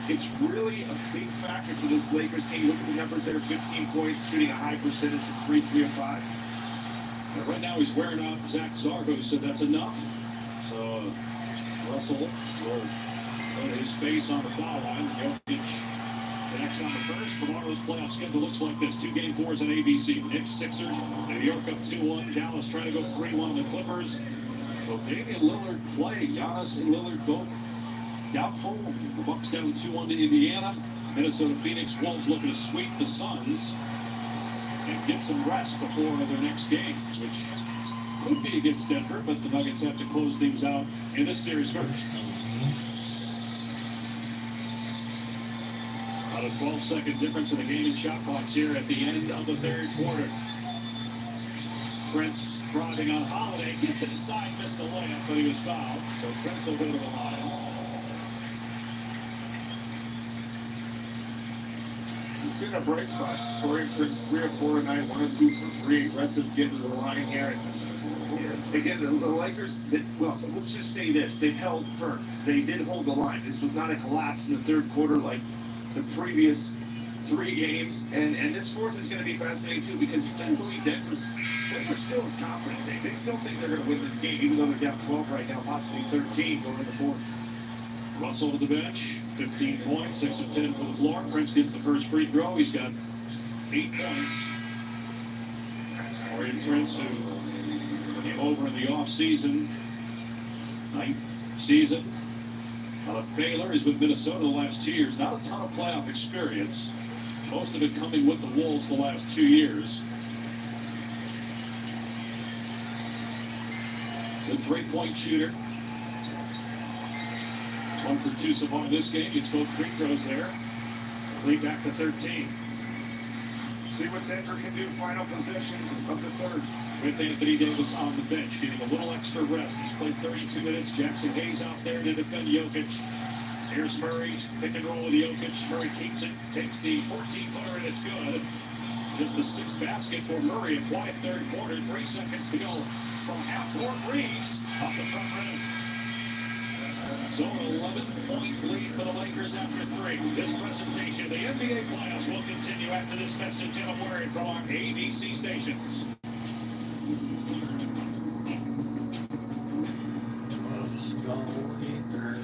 it's really a big factor for this Lakers team. Look at the numbers there, 15 points, shooting a high percentage of 3 of 5. And right now he's wearing out Zach Zargo, so that's enough. So Russell will go to his space on the foul line. Jokic connects on the first. Tomorrow's playoff schedule looks like this. 2 game 4s on ABC. Knicks, Sixers, New York up 2-1. Dallas trying to go 3-1 on the Clippers. Will Damian Lillard play? Giannis and Lillard both doubtful. The Bucks down 2-1 to Indiana. Minnesota, Phoenix, Wolves looking to sweep the Suns and get some rest before their next game, which could be against Denver, but the Nuggets have to close things out in this series first. About a 12-second difference in the game in shot clocks here at the end of the third quarter. Prince driving on Holiday, gets inside, missed the layup, but he was fouled. So Prince will go to the line. He's been a bright spot. Torian Prince 3 of 4 tonight, 1 of 2 for 3. Aggressive getting to the line here. And again, the Lakers, so let's just say this. They've held firm. They did hold the line. This was not a collapse in the third quarter like the previous 3 games. And this fourth is going to be fascinating, too, because you can believe Denver still is confident. They still think they're going to win this game, even though they're down 12 right now, possibly 13 going into the fourth. Russell to the bench, 15 points, 6 of 10 for the floor. Prince gets the first free throw. He's got 8 points. Orion Prince, who came over in the offseason, 9th season. Out of Baylor, he's with Minnesota the last 2 years. Not a ton of playoff experience. Most of it coming with the Wolves the last 2 years. Good 3-point shooter. 1 for 2 so far in this game. Gets both free throws there. Lead back to 13. See what Denver can do. Final possession of the third. With Anthony Davis on the bench, getting a little extra rest. He's played 32 minutes. Jackson Hayes out there to defend Jokic. Here's Murray, pick and roll with Jokic. Murray keeps it, takes the 14-footer, and it's good. Just the 6th basket for Murray. A quiet third quarter, 3 seconds to go from half-court. Reeves off the front rim. So an 11-point lead for the Lakers after 3. This presentation of the NBA playoffs will continue after this message and a word from our ABC stations. Let's go, Lakers.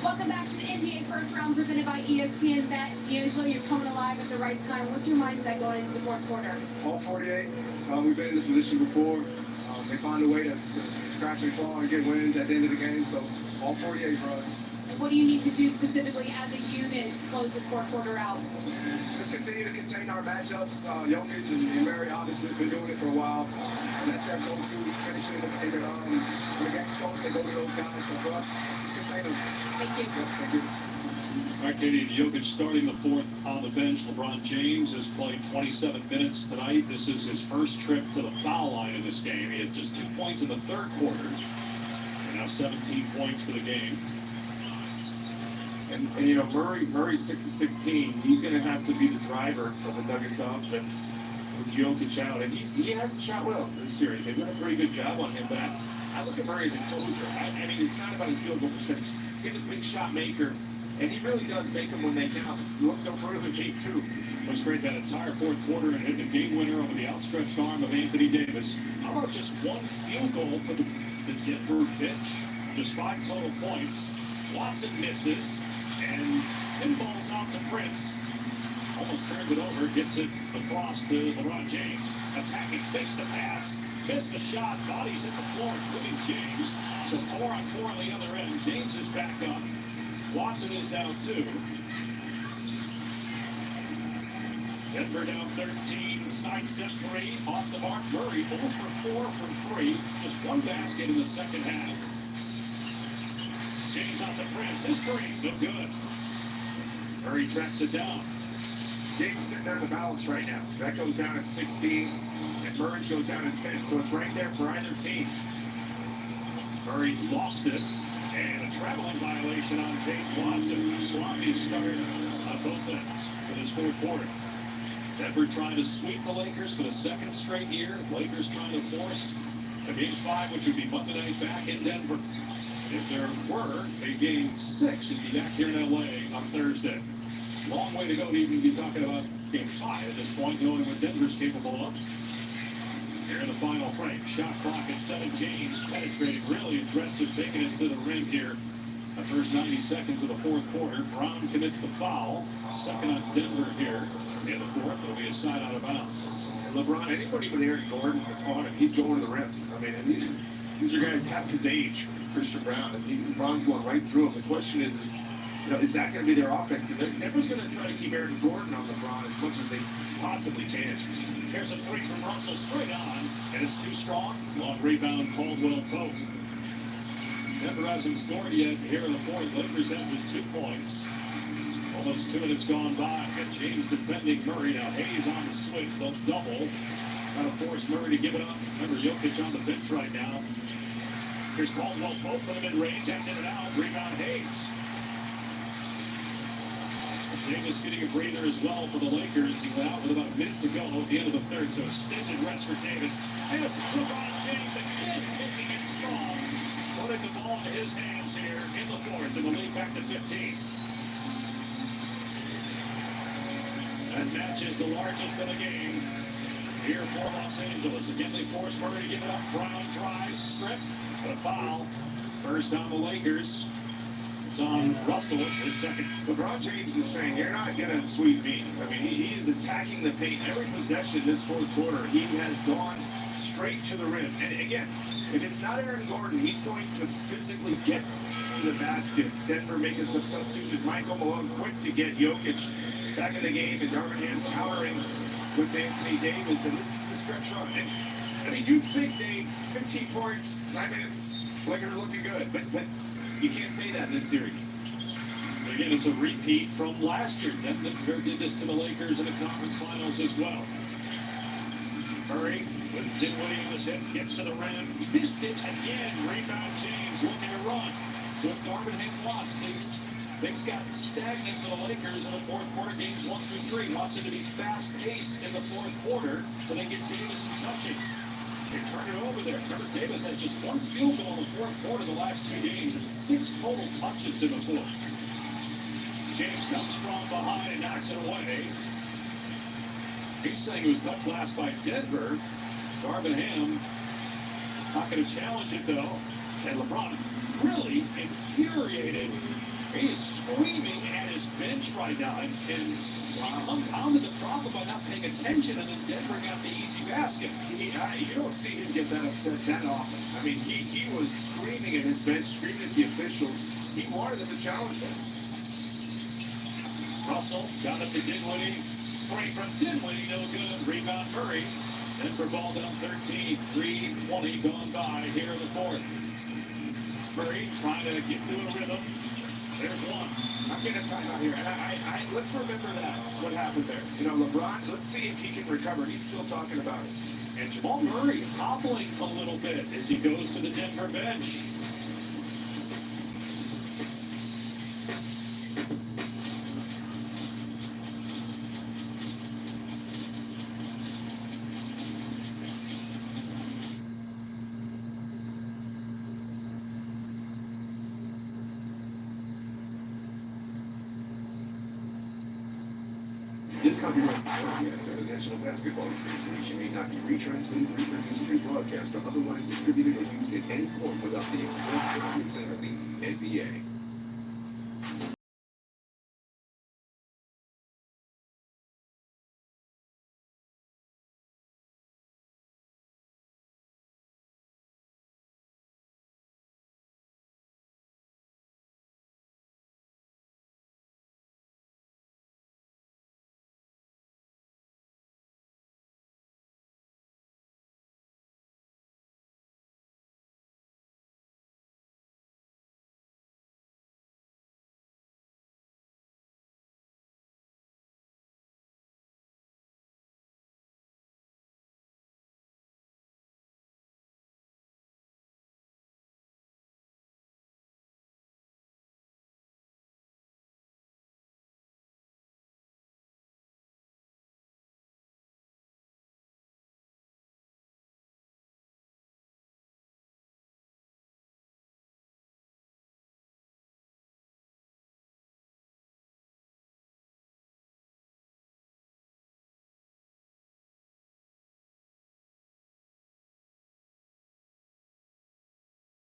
Welcome back to the NBA First Round presented by ESPN Bet. D'Angelo, you're coming alive at the right time. What's your mindset going into the fourth quarter? All 48. We've been in this position before. They find a way to scratch and claw and get wins at the end of the game. So all 48 for us. And what do you need to do specifically as a unit to close this fourth quarter out? Just continue to contain our matchups. Jokic and Murray obviously have been doing it for a while. And that's their go-to, finishing when the game's close, they go to those guys. So for us, just contain them. Thank you. Thank you. All right, Katie, Jokic starting the fourth on the bench. LeBron James has played 27 minutes tonight. This is his first trip to the foul line in this game. He had just 2 points in the third quarter. And now 17 points for the game. And you know, Murray's 6 of 16. He's going to have to be the driver of the Nuggets offense with Jokic out. And he hasn't shot well this series. They've done a pretty good job on him. But I look at Murray as a closer. I mean, it's not about his field goal percentage. He's a big shot maker. And he really does make them when they count. Look no further than Game 2. Was great that entire fourth quarter and hit the game winner over the outstretched arm of Anthony Davis. How about just one field goal for the Denver bench? Just 5 total points. Watson misses and pinballs out to Prince. Almost turns it over, gets it across to LeBron James. Attacking, fakes the pass, missed the shot, bodies hit the floor, including James. So 4 on 4 on the other end. James is back up. Watson is down 2. Denver down 13, sidestep 3, off the mark. Murray 0 for 4 from 3, just 1 basket in the second half. James out to Prince, his 3, no good. Murray tracks it down. James sitting on the balance right now. That goes down at 16, and Murray's goes down at 10, so it's right there for either team. Murray lost it. And a traveling violation on Peyton Watson. Sloppy start on both ends for this fourth quarter. Denver trying to sweep the Lakers for the second straight year. Lakers trying to force a Game 5, which would be Monday night back in Denver. If there were a Game 6, it'd be back here in LA on Thursday. Long way to go to even be talking about Game 5 at this point, knowing what Denver's capable of. Here in the final frame, shot clock at 7. James penetrating, really aggressive, taking it to the rim here. The first 90 seconds of the fourth quarter. Brown commits the foul. Second on Denver here. In the fourth, it'll be a side out of bounds. And LeBron, anybody but Aaron Gordon on him, he's going to the rim. I mean, and these are guys half his age, Christian Brown, and LeBron's going right through him. The question is that going to be their offense? And Denver's going to try to keep Aaron Gordon on LeBron as much as they possibly can. Here's a 3 from Russell, straight on, and it's too strong. Long rebound, Caldwell Pope. Denver hasn't scored yet here in the fourth. Lakers have just 2 points. Almost 2 minutes gone by. Got James defending Murray. Now Hayes on the switch. They'll double. Trying to force Murray to give it up. Remember, Jokic on the bench right now. Here's Caldwell Pope for the mid-range. That's in and out. Rebound Hayes. Davis getting a breather as well for the Lakers. He went out with about a minute to go at the end of the third, so extended rest for Davis. As LeBron James again taking it strong. Putting the ball into his hands here in the fourth, and the lead back to 15. That match is the largest of the game here for Los Angeles. Again, they force Murray to give it up. Brown tries, strip, but a foul. First on the Lakers. It's on Russell, his second. LeBron James is saying, you're not going to sweep me. I mean, he is attacking the paint. Every possession this fourth quarter, he has gone straight to the rim. And again, if it's not Aaron Gordon, he's going to physically get to the basket. Denver making some substitutions. Michael Malone quick to get Jokic back in the game, and Darvinham countering with Anthony Davis. And this is the stretch run. And, I mean, you'd think, Dave, 15 points, 9 minutes, Lakers are looking good. But you can't say that in this series. Again, it's a repeat from last year. Denver did this to the Lakers in the conference finals as well. Murray with Dinwiddie in his hip, gets to the rim, missed it again. Rebound James looking to run. So if Darvinham wants, things got stagnant for the Lakers in the fourth quarter, games 1 through 3. Wants it to be fast-paced in the fourth quarter so they get Davis some touches. They turn it over there. Remember, Davis has just 1 field goal in the fourth quarter the last 2 games and 6 total touches in the fourth. James comes from behind and knocks it away. He's saying it was tough last by Denver. Darvinham not going to challenge it, though. And LeBron really infuriated. He is screaming at his bench right now. And compounded the problem by not paying attention, and then Denver got the easy basket. You don't see him get that upset that often. I mean, he was screaming at his bench, screaming at the officials. he wanted them to challenge them. Russell got it to Dinwiddie. Three from Dinwiddie, no good. Rebound Murray. Denver ball down 13. 3:20 gone by here in the fourth. Murray trying to get into a rhythm. There's one. I'm getting a timeout here, and I let's remember that what happened there. You know, LeBron. Let's see if he can recover. He's still talking about it. And Jamal Murray hobbling a little bit as he goes to the Denver bench. This copyright broadcast of the National Basketball Association may not be retransmitted, reproduced, rebroadcast, or otherwise distributed or used in any form without the express consent of the NBA.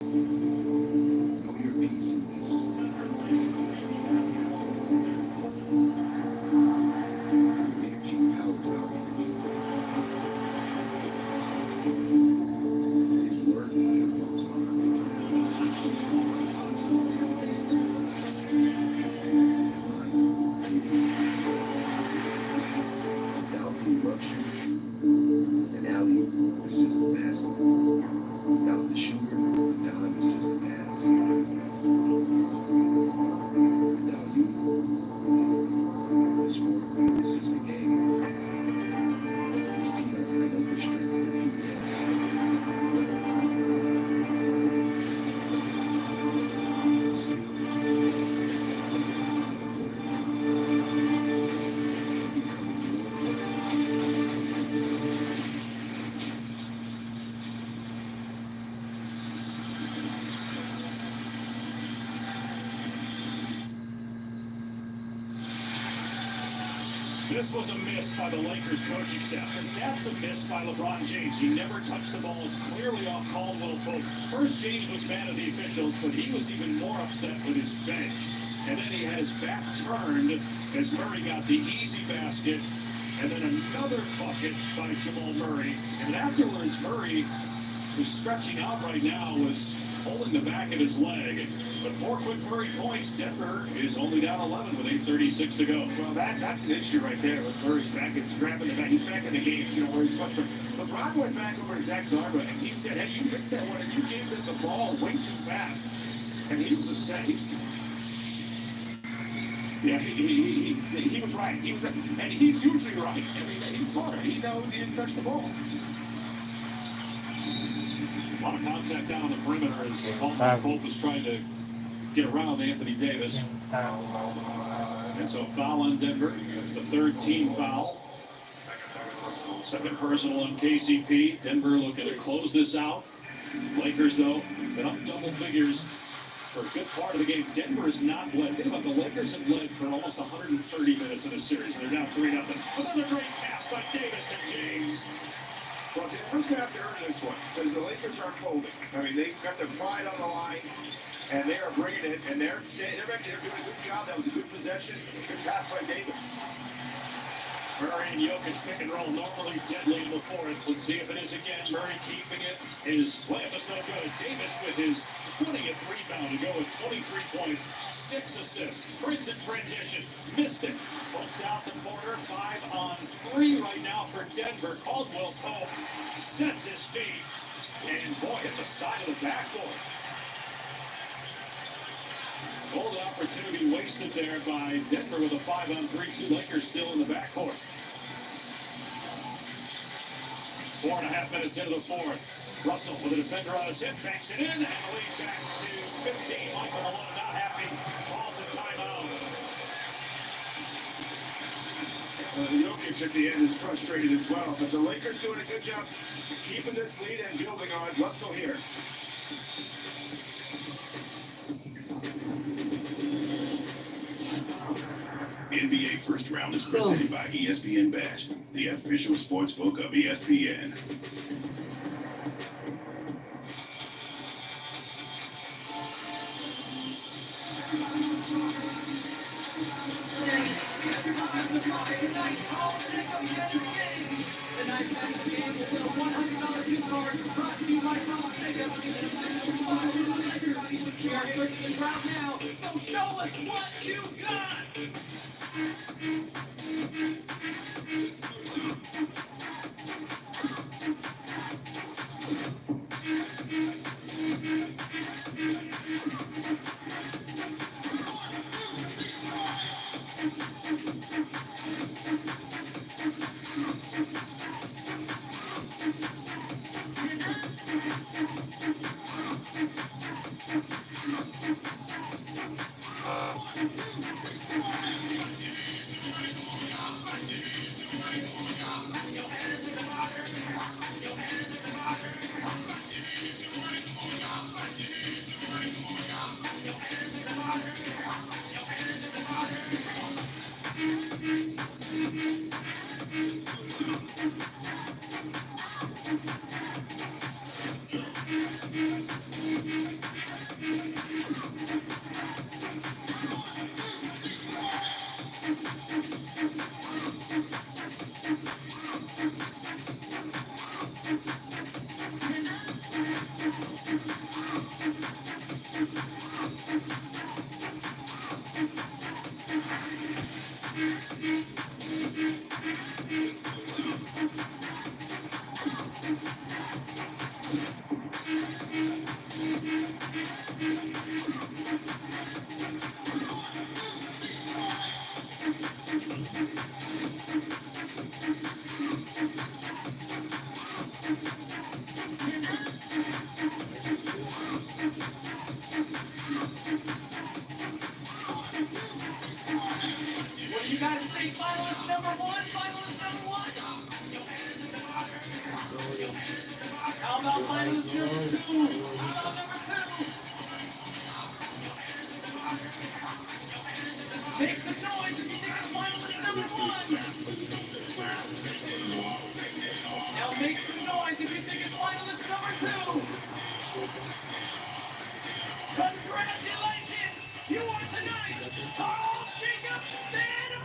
Know your piece in this. Big G Powers out here. His word what's without the eruption, an alley is just a pass. Without the shooter, the dime is just a pass. Without you, the sport is just a game. This team has been up the strength of This was a miss by the Lakers coaching staff, because that's a miss by LeBron James. He never touched the ball. It's clearly off Caldwell Pope. First, James was mad at the officials, but he was even more upset with his bench. And then he had his back turned as Murray got the easy basket. And then another bucket by Jamal Murray. And afterwards, Murray, who's stretching out right now, was holding the back of his leg. But 4 quick Murray points. Denver is only down 11 with 8:36 to go. Well, that's an issue right there. With Murray's back, it's grabbing the back. He's back in the game, you know, where he's supposed to. LeBron went back over to Zach Zarba, and he said, "Hey, you missed that one, and you gave them the ball way too fast." And he was upset. Yeah, he was right. He was right, and he's usually right. I mean, he's smart. He knows he didn't touch the ball. A lot of contact down the perimeter as Caldwell Pope was trying to get around Anthony Davis. And so foul on Denver. That's the third team foul. Second personal on KCP. Denver looking to close this out. Lakers, though, been up double figures for a good part of the game. Denver is not led. Think about the Lakers have led for almost 130 minutes in this series. They're down 3-0. Another great pass by Davis to James. Well, Denver's going to have to earn this one because the Lakers aren't folding. I mean, they've got their pride on the line, and they are bringing it, and they're doing a good job. That was a good possession. Good pass by Davis. Murray and Jokic pick and roll, normally deadly in the fourth. Let's see if it is again. Murray keeping it. His layup is going to go. Davis with his 20th rebound to go with 23 points, 6 assists. Prince in transition, missed it. Bumped out to Porter, 5 on 3 right now for Denver. Caldwell Pope sets his feet, and boy, hit the side of the backboard. Gold opportunity wasted there by Denver with a 5-on-3. 2 Lakers still in the backcourt. 4.5 minutes into the fourth. Russell with a defender on his hip, banks it in, and the lead back to 15. Michael Malone not happy. Calls a timeout. Jokic at the end is frustrated as well, but the Lakers doing a good job keeping this lead and building on it. Russell here. NBA First Round is presented by ESPN Bet, the official sportsbook of ESPN. We are switching the crowd now, so show us what you got! What do you guys think? Finalist number 1? Finalist number 1? How about finalist number 2? How about number 2? Make some noise if you think it's finalist number 1. Now make some noise if you think it's finalist number 2. Congratulations! You are tonight Carl Jacob Man.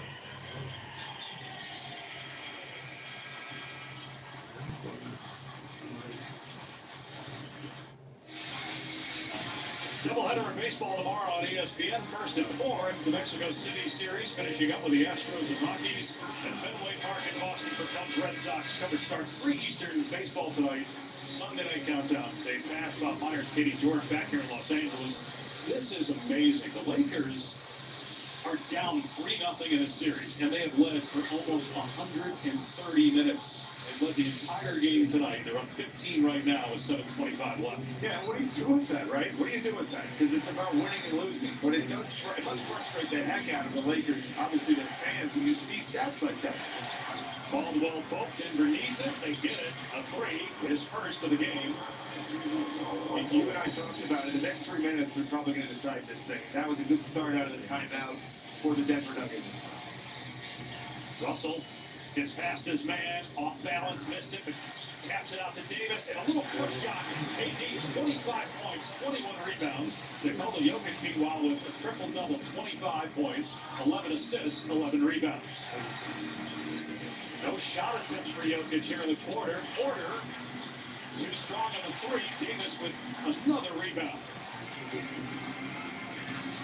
Doubleheader in baseball tomorrow on ESPN. First at 4, it's the Mexico City series, finishing up with the Astros and Rockies at Fenway Park in Boston for Cubs Red Sox. Coverage starts 3 Eastern baseball tonight. Sunday night countdown. They passed Bob Myers, Katie George back here in Los Angeles. This is amazing. The Lakers are down 3-0 in a series, and they have led for almost 130 minutes. They've led the entire game tonight. They're up 15 right now with 7:25 left. Yeah, what do you do with that, right? What do you do with that? Because it's about winning and losing. But it must frustrate the heck out of the Lakers, obviously their fans, when you see stats like that. Caldwell Pope, Denver needs it. They get it. A 3, his first of the game. And you and I talked about it. The next 3 minutes, they're probably going to decide this thing. That was a good start out of the timeout for the Denver Nuggets. Russell gets past his man, off balance, missed it. Taps it out to Davis, and a little push shot. AD, 25 points, 21 rebounds. Nikola Jokic, meanwhile, with a triple-double, 25 points, 11 assists, 11 rebounds. No shot attempts for Jokic here in the quarter. Porter, too strong on the three. Davis with another rebound.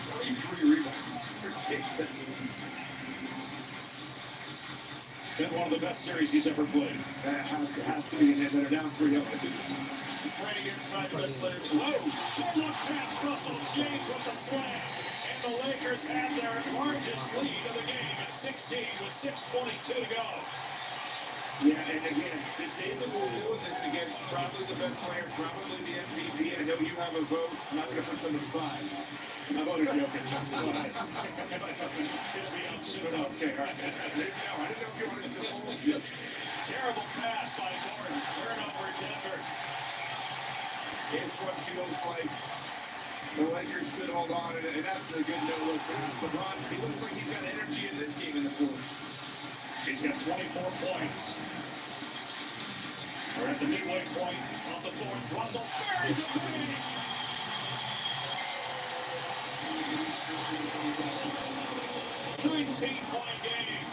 33 rebounds for Davis. Been one of the best series he's ever played. That has to be, and they're down 3-0. He's playing against five of the best players. Whoa! Good look past Russell. James with the slam. And the Lakers have their largest lead of the game at 16 with 6:22 to go. Yeah, and again, Davis is doing this against probably the best player, probably the MVP. I know you have a vote. I'm not going to put you on the spot. I voted Jokic. It'll be out soon enough. Okay, all right. I didn't know if you wanted to hold. Terrible pass by Gordon. Turnover Denver. It's what feels like the Lakers could hold on, and that's a good no-look pass. LeBron, he looks like he's got energy in this game in the fourth. He's got 24 points. We're at the midway point of the fourth. Russell buries the lead. $19-point game.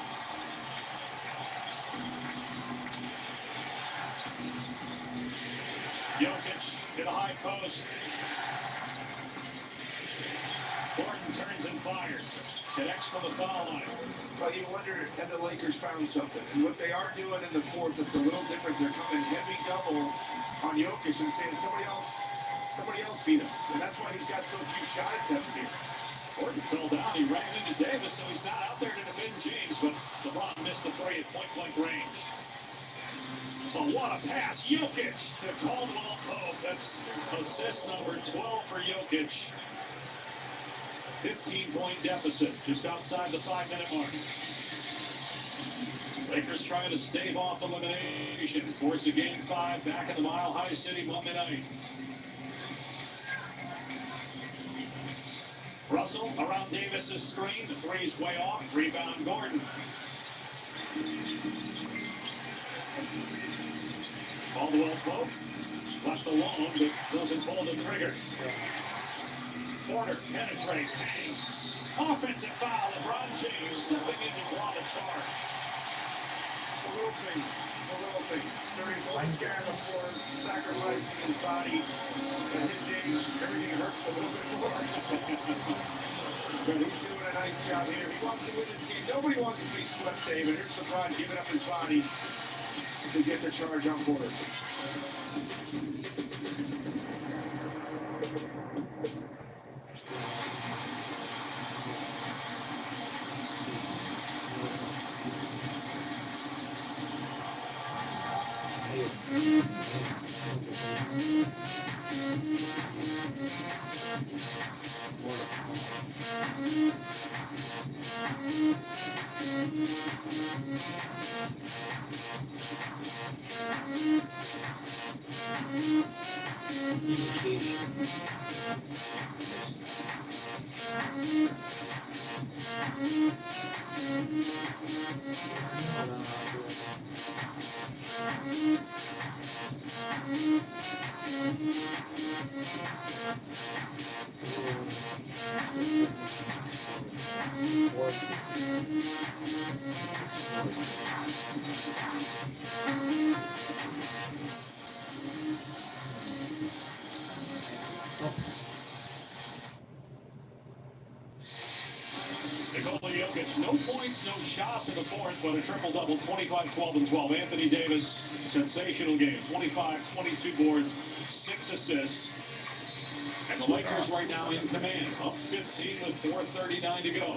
Jokic to the high post. Gordon turns and fires. Connects from the foul line. Well, you wonder, have the Lakers found something? And what they are doing in the fourth, it's a little different. They're coming heavy double on Jokic and saying somebody else beat us. And that's why he's got so few shot attempts here. Gordon fell down. He ran into Davis, so he's not out there to defend James, but LeBron missed the three at point-blank range. Oh, what a pass. Jokic to Caldwell Pope. That's assist number 12 for Jokic. 15-point deficit just outside the 5-minute mark. Lakers trying to stave off elimination. Force a game 5 back in the Mile High City Monday night. Russell around Davis's screen. The three's way off. Rebound Gordon. Caldwell Pope left alone, but doesn't pull the trigger. Porter penetrates, hangs. Offensive foul. LeBron James stepping in to draw the charge. It's the little things. It's the little things. 30 points guy on the floor, sacrificing his body. At his age, everything hurts a little bit more. But he's doing a nice job here. He wants to win this game. Nobody wants to be swept, David. Here's LeBron giving up his body to get the charge on Porter. Nikola Jokic, no points, no shots in the fourth, but a triple-double, 25, 12, and 12. Anthony Davis, sensational game, 25, 22 boards, 6 assists. And the Lakers right now in command, up 15 with 4:39 to go.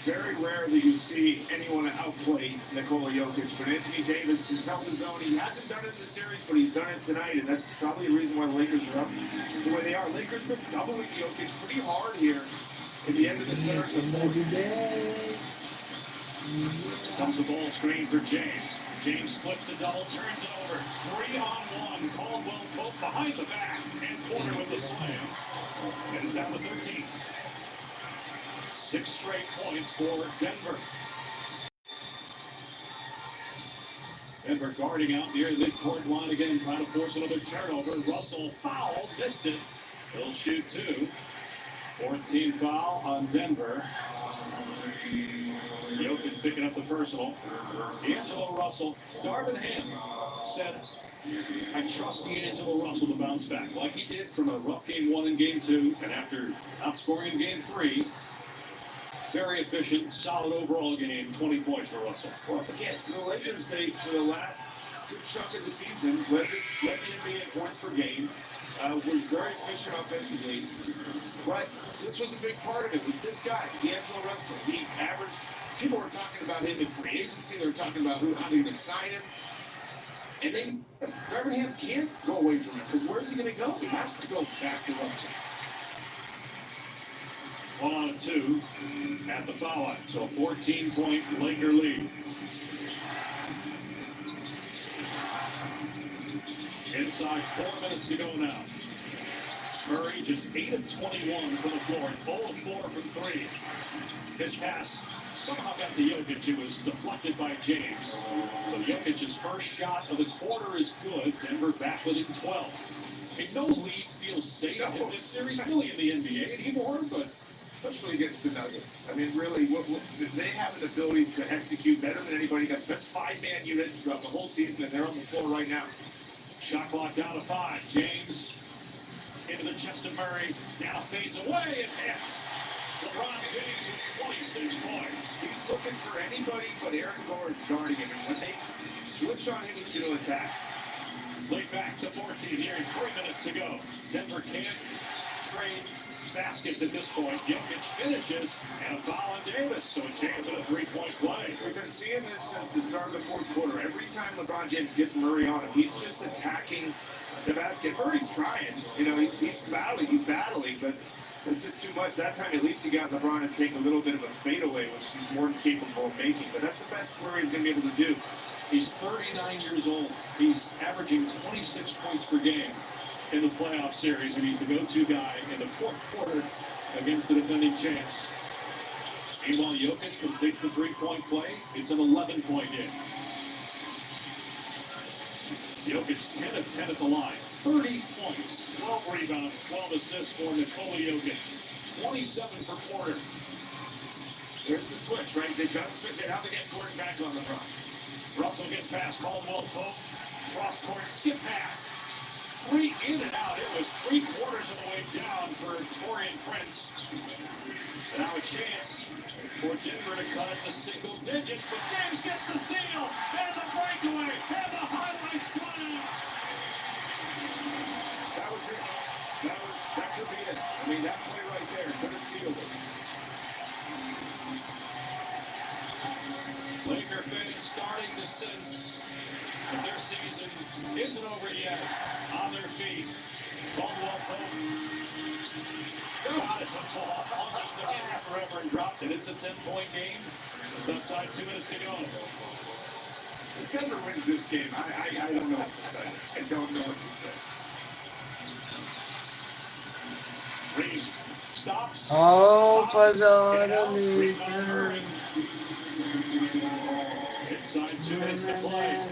Very rare that you see anyone outplay Nikola Jokic, but Anthony Davis has held his own. He hasn't done it in the series, but he's done it tonight, and that's probably the reason why the Lakers are up the way they are. Lakers been doubling Jokic pretty hard here at the end of the third. Comes the ball screen for James. James splits the double, turns it over. 3-on-1. Caldwell Pope behind the back, and Porter with the slam. And it's down to 13. 6 straight points for Denver. Denver guarding out near the midcourt line again, trying to force another turnover. Russell foul, distant. He'll shoot 2. 14 foul on Denver. Jokic picking up the personal. D'Angelo Russell. Darvin Ham said, I trust D'Angelo Russell to bounce back like he did from a rough game 1 and game 2. And after outscoring in game 3, very efficient, solid overall game. 20 points for Russell. Well, again, the Lakers, for the last good chunk of the season, led the NBA in points per game. Were very efficient offensively. But this was a big part of it, was this guy, D'Angelo Russell. He averaged, people were talking about him in free agency. They were talking about how they're going to sign him. And then Darvin Ham can't go away from him, because where's he going to go? He has to go back to Russell. 1 on 2 at the foul line. So a 14-point Laker lead. Inside 4 minutes to go now. Murray just 8 of 21 from the floor and 0 of 4 from 3. His pass somehow got to Jokic. It was deflected by James. So Jokic's first shot of the quarter is good. Denver back within 12. I mean, no league feels safe in this series, really, in the NBA anymore, but especially against the Nuggets. I mean, really, they have an ability to execute better than anybody. Got the best 5-man unit throughout the whole season, and they're on the floor right now. Shot clock down to 5. James into the chest of Murray. Now fades away and hits. LeBron James with 26 points. He's looking for anybody but Aaron Gordon guarding him. And when they switch on him, he's going to attack. Lead back to 14 here in 3 minutes to go. Denver can't trade baskets at this point. Jokic finishes and a foul on Davis. So James with a 3-point play. We've been seeing this since the start of the fourth quarter. Every time LeBron James gets Murray on him, he's just attacking the basket. Murray's trying. You know, he's battling, but it's just too much. That time, at least he got LeBron to take a little bit of a fadeaway, which he's more than capable of making. But that's the best Murray's going to be able to do. He's 39 years old. He's averaging 26 points per game in the playoff series, and he's the go-to guy in the fourth quarter against the defending champs. Meanwhile, Jokic completes the 3-point play. It's an 11-point game. Jokic 10 of 10 at the line. 30 points, 12 rebounds, 12 assists for Nikola Jokic. 27 per quarter. There's the switch, right? They've got to switch. They have to get Gordon back on the front. Russell gets past Caldwell Pope. Cross court skip pass. 3 in and out. It was 3/4 of the way down for Taurean Prince. And now a chance for Denver to cut it to single digits. But James gets the steal and the breakaway and the highlight slam. That was it. That could be it. I mean, that play right there could have sealed it. Laker fans starting to sense that their season isn't over yet. On their feet. Caldwell Pope got it to fall. Hung up the game forever and dropped it. It's a 10-point game. Just outside 2 minutes to go. If Denver wins this game, I don't know what to say. I don't know what to say. Reeves stops. Oh, Inside 2 minutes to play.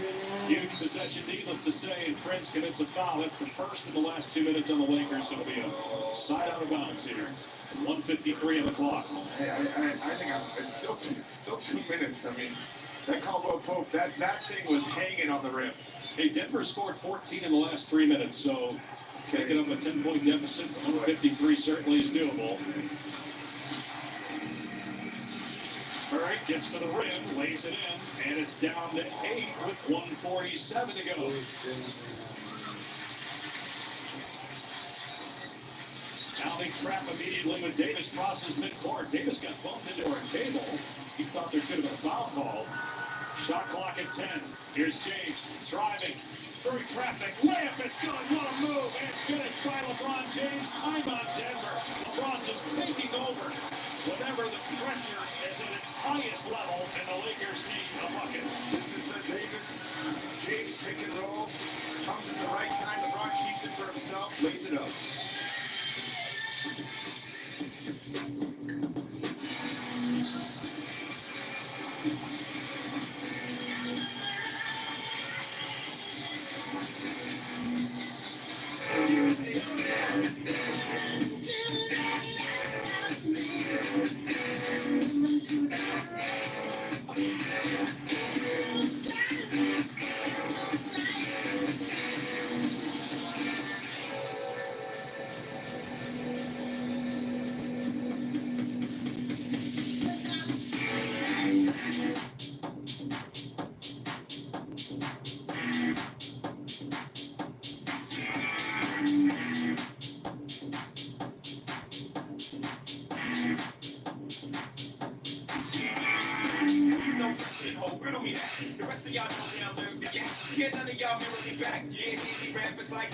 Huge possession, needless to say, and Prince commits a foul. That's the first in the last 2 minutes on the Lakers, so it'll be a side out of bounds here. 1:53 on the clock. I think it's still 2 minutes. I mean, that Caldwell Pope, that thing was hanging on the rim. Hey, Denver scored 14 in the last 3 minutes, so picking up a 10-point deficit. 153 certainly is doable. Murray gets to the rim, lays it in, and it's down to 8 with 1:47 to go. Now they trap immediately when Davis crosses midcourt. Davis got bumped into our table. He thought there should have been a foul call. Shot clock at 10. Here's James driving through traffic. Layup is good. What a move. And finished by LeBron James. Timeout Denver. LeBron just taking over whenever the pressure is at its highest level and the Lakers need a bucket. This is the Davis-James pick and roll. Comes at the right time. LeBron keeps it for himself. Lays it up. don't riddle me that. The rest of y'all know me, I'm learning, yeah. Can't none of y'all mirror me back. Yeah, hear me rappers like.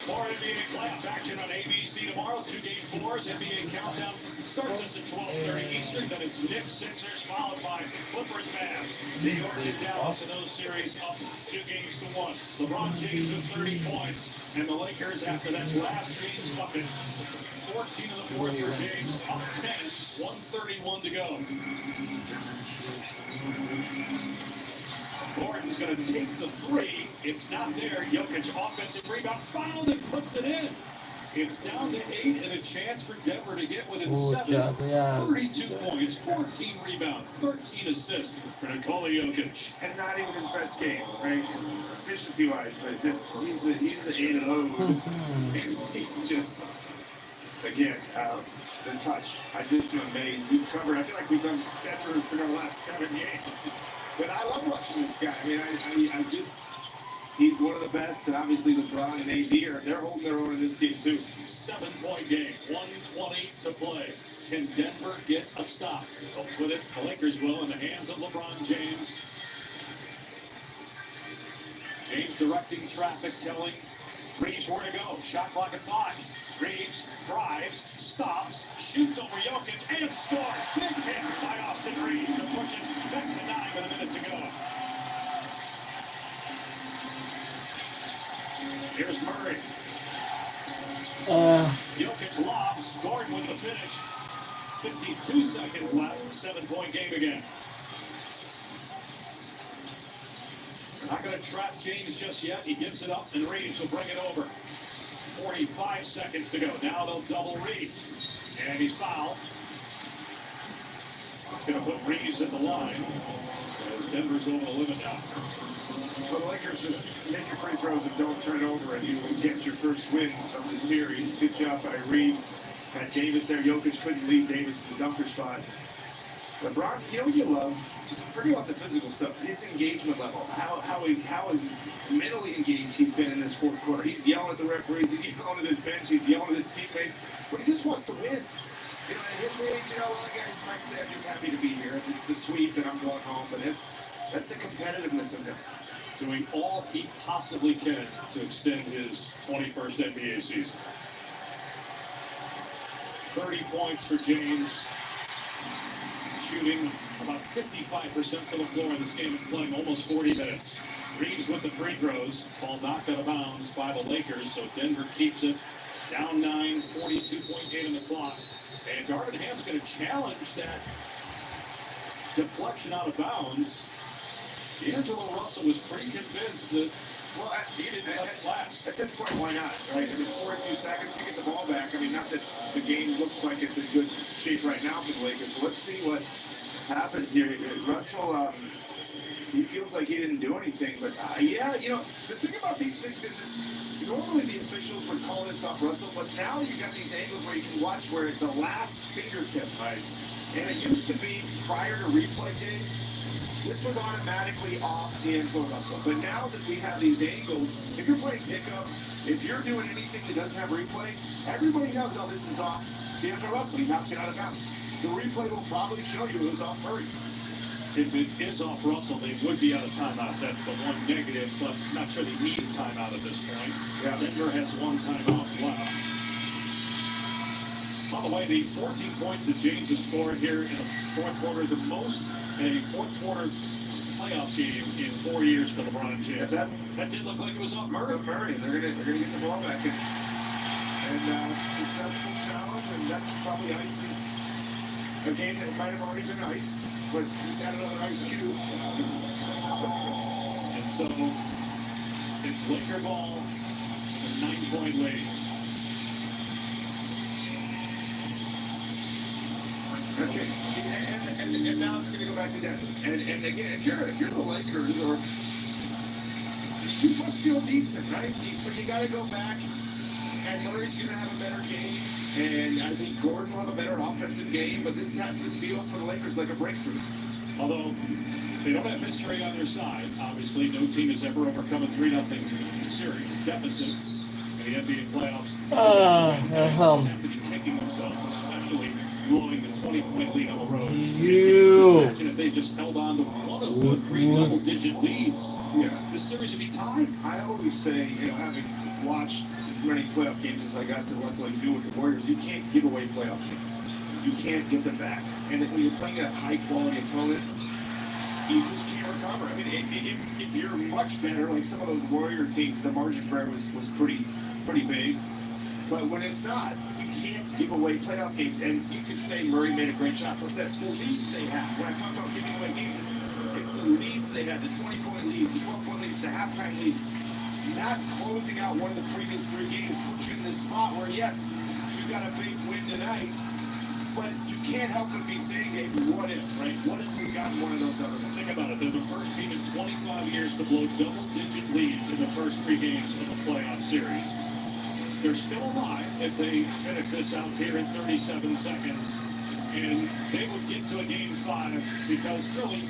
More NBA playoff action on ABC tomorrow. 2 Game 4s. NBA countdown starts us at 12:30 Eastern. Then it's Knicks, Sixers, followed by Clippers, Mavs. New York and Dallas in those series up 2-1. LeBron James with 30 points. And the Lakers, after that last James bucket, 14 in the fourth for James, up 10, 1:31 to go. Gordon's going to take the three. It's not there. Jokic, offensive rebound, fouled and puts it in. It's down to 8 and a chance for Denver to get within 7. 32 points, 14 rebounds, 13 assists for Nikola Jokic. And not even his best game, right? Efficiency-wise, but just he's an 8 and 0. He's just, again, the touch. I just am amazed. We've covered. I feel like we've done Denver for the last 7 games. But I love watching this guy. I mean, I just, he's one of the best, and obviously LeBron and AD they're holding their own in this game too. 7-point game, 1:20 to play. Can Denver get a stop? They'll put it, the Lakers will, in the hands of LeBron James. James directing traffic, telling Reeves where to go. Shot clock at 5. Reeves drives, stops, shoots over Jokic, and scores. Big hit by Austin Reeves to push it back to 9 with a minute to go. Here's Murray. Jokic lobs. Gordon with the finish. 52 seconds left. 7-point game again. They're not going to trap James just yet. He gives it up, and Reeves will bring it over. 45 seconds to go. Now they'll double Reeves. And he's fouled. It's going to put Reeves at the line as Denver's over the limit now. Well, the Lakers just make your free throws and don't turn over, and you will get your first win of the series. Good job by Reeves. Had Davis there. Jokic couldn't leave Davis to the dunker spot. LeBron, you know what you love? Forget about the physical stuff. His engagement level. How is mentally engaged he's been in this fourth quarter. He's yelling at the referees. He's yelling at his bench. He's yelling at his teammates. But he just wants to win. You know, at his age, a lot of guys might say, I'm just happy to be here. It's the sweep and I'm going home. But that's the competitiveness of him. Doing all he possibly can to extend his 21st NBA season. 30 points for James. Shooting about 55% from the floor in this game and playing almost 40 minutes. Reeves with the free throws. Ball knocked out of bounds by the Lakers, so Denver keeps it down 9, 42-point game in the clock. And Darvin Ham's going to challenge that deflection out of bounds. D'Angelo Russell was pretty convinced that he didn't touch it last. At this point, why not? Right? I mean, 42 seconds, you get the ball back. I mean, not that the game looks like it's in good shape right now for the Lakers, but let's see what happens here. Russell, he feels like he didn't do anything, but yeah, you know, the thing about these things is normally the officials would call this off Russell, but now you got these angles where you can watch where the last fingertip, right? And it used to be prior to replay day, this was automatically off D'Angelo Russell. But now that we have these angles, if you're playing pickup, if you're doing anything that doesn't have replay, everybody knows, oh, this is off D'Angelo Russell. He knocked it out of bounds. The replay will probably show you it was off Murray. If it is off Russell, they would be out of timeout. That's the one negative, but I'm not sure they need a timeout at this point. Yeah. Denver has one timeout left. By the way, the 14 points that James has scored here in the fourth quarter, the most in a fourth quarter playoff game in 4 years for LeBron James. That did look like it was off Murray. Murray, they're gonna get the ball back and successful challenge, and that probably ices a game that might have already been iced, but he's had another ice cube. And so it's Laker ball, a 9-point lead. Okay, and now it's going to go back to Denver. And again, if you're the Lakers, or you must feel decent, right? But you got to go back, and Murray's going to have a better game, and I think Gordon will have a better offensive game. But this has to feel for the Lakers like a breakthrough. Although they don't have history on their side, obviously, no team has ever overcome a 3-0 series deficit. in the NBA playoffs. Uh, um. Have to be kicking themselves, especially blowing the 20-point lead on the road. You. Imagine if they just held on to one of the 3 double-digit leads. Yeah. This series would be tied. I always say, having watched as many playoff games as I got to luckily do with the Warriors, you can't give away playoff games. You can't get them back. And when you're playing a high-quality opponent, you just can't recover. I mean, if you're much better, like some of those Warrior teams, the margin for error was pretty big. But when it's not, you can't give away playoff games. And you could say Murray made a great shot. But that's the leads they have. When I talk about giving away games, it's the leads they have, the 20-point leads, the 12-point leads, the halftime leads. Not closing out one of the previous 3 games puts you in this spot where, yes, you got a big win tonight, but you can't help but be saying, hey, what if, right? What if we got one of those other ones? Think about it. They're the first team in 25 years to blow double-digit leads in the first 3 games of the playoff series. They're still alive if they finish this out here in 37 seconds. And they would get to a game 5 because really,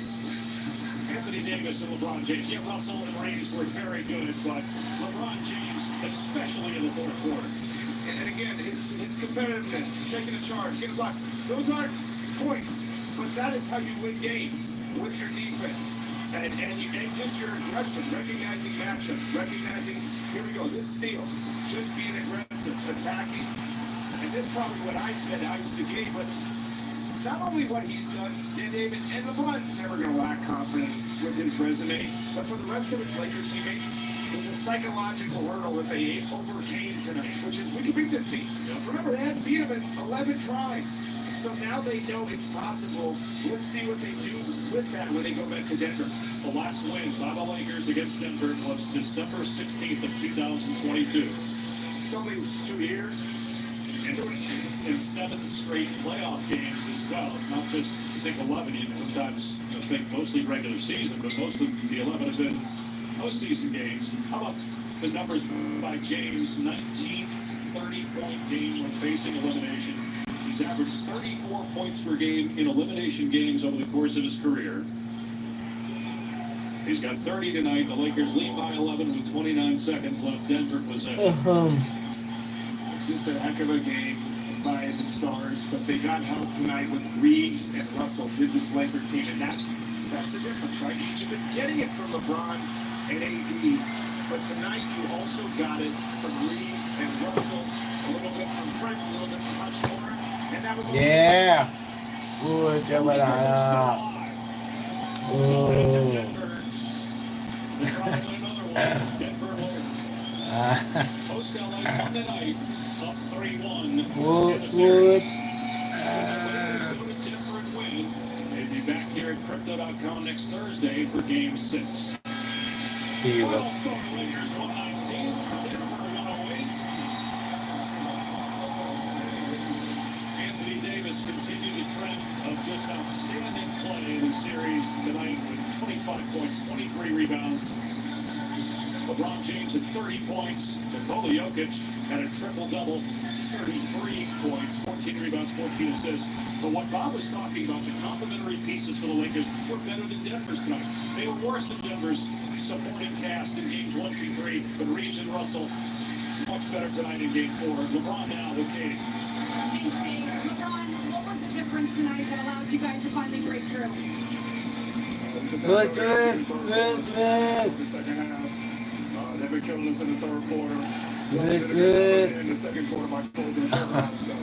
Anthony Davis and LeBron James, yeah, Russell and Reeves were very good, but LeBron James, especially in the fourth quarter. And again, his competitiveness, taking a charge, getting blocks, those aren't points, but that is how you win games with your defense. And just your aggression, recognizing matchups, recognizing, here we go, this steal, just being aggressive, attacking. And this is probably what I said, ice the game, but not only what he's done, and David, and LeBron's never going to lack confidence with his resume, but for the rest of his Lakers teammates, it was a psychological hurdle that they overcame tonight, which is, we can beat this team. Remember, they hadn't beat them in 11 tries. So now they know it's possible. Let's see what they do with that when they go back to Denver. The last win by the Lakers against Denver was December 16th of 2022. It's only 2 years. And 7 straight playoff games as well. It's not just, I think, 11. You sometimes think mostly regular season, but most of the 11 have been postseason games. How about the numbers by James? 19 30-point game when facing elimination. He's averaged 34 points per game in elimination games over the course of his career. He's got 30 tonight. The Lakers lead by 11 with 29 seconds left. Denver possession. Just a heck of a game by the Stars, but they got help tonight with Reeves and Russell did this Laker team, and that's the difference, right? You've been getting it from LeBron and AD, but tonight you also got it from Reeves and Russell, a little bit from Prince, a little bit from Hutchinson, and that was yeah. Good, Post LA on the night, up 3-1. Good. They'll be back here at Crypto.com next Thursday for Game 6. Here you go. All-Star Lakers 119, Denver 108. Anthony Davis continued the trend of just outstanding play in the series tonight with 25 points, 23 rebounds. LeBron James at 30 points. Nikola Jokic had a triple-double, 33 points, 14 rebounds, 14 assists. But what Bob was talking about, the complementary pieces for the Lakers were better than Denver's tonight. They were worse than Denver's supporting cast in games 1, 2, 3. But Reeves and Russell, much better tonight in game 4. LeBron now with Katie. Thanks, Dave. LeBron, what was the difference tonight that allowed you guys to finally break through? Good. The second half. They've been killing us in the third quarter. Good. In the second quarter, my fold didn't come out. So,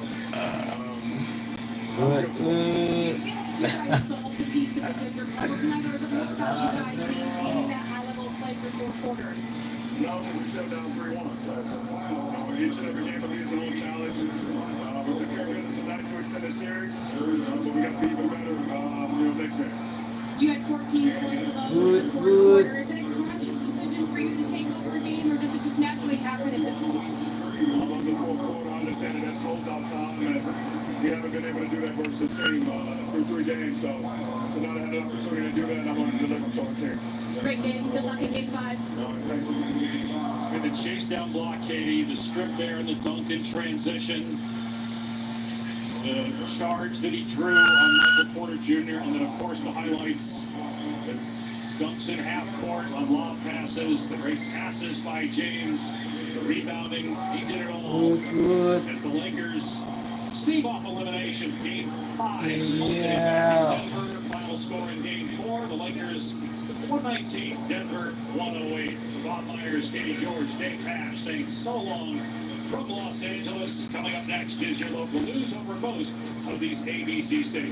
Good. You guys solved the piece of the Denver puzzle tonight, or is it more about you guys maintaining that high level of play for 4 quarters? No, we still down 3-1. So, each and every game of these is a little challenge. We took care of business tonight to extend the series, but we got to be even better next game. You had 14 points alone in the fourth quarter. Is it a conscious decision for you to take over a game, or does it just naturally happen at this point? I love the fourth quarter. I understand that that's closeout time, and we haven't been able to do that versus this team through 3 games. So tonight I had an opportunity to do that, and I wanted to deliver to our team. Great game. Good luck in game 5. And the chase down block, Katie, the strip there and the dunk in transition. The charge that he drew on Michael Porter Jr. and then, of course, the highlights. dunks in half court on lob passes, the great passes by James, the rebounding, he did it all. As the Lakers stave off elimination, game 5. Yeah. Denver, final score in game 4, the Lakers 119, Denver 108. Bob Myers, Katie George, Dave Pash saying so long from Los Angeles. Coming up next is your local news over most of these ABC stations.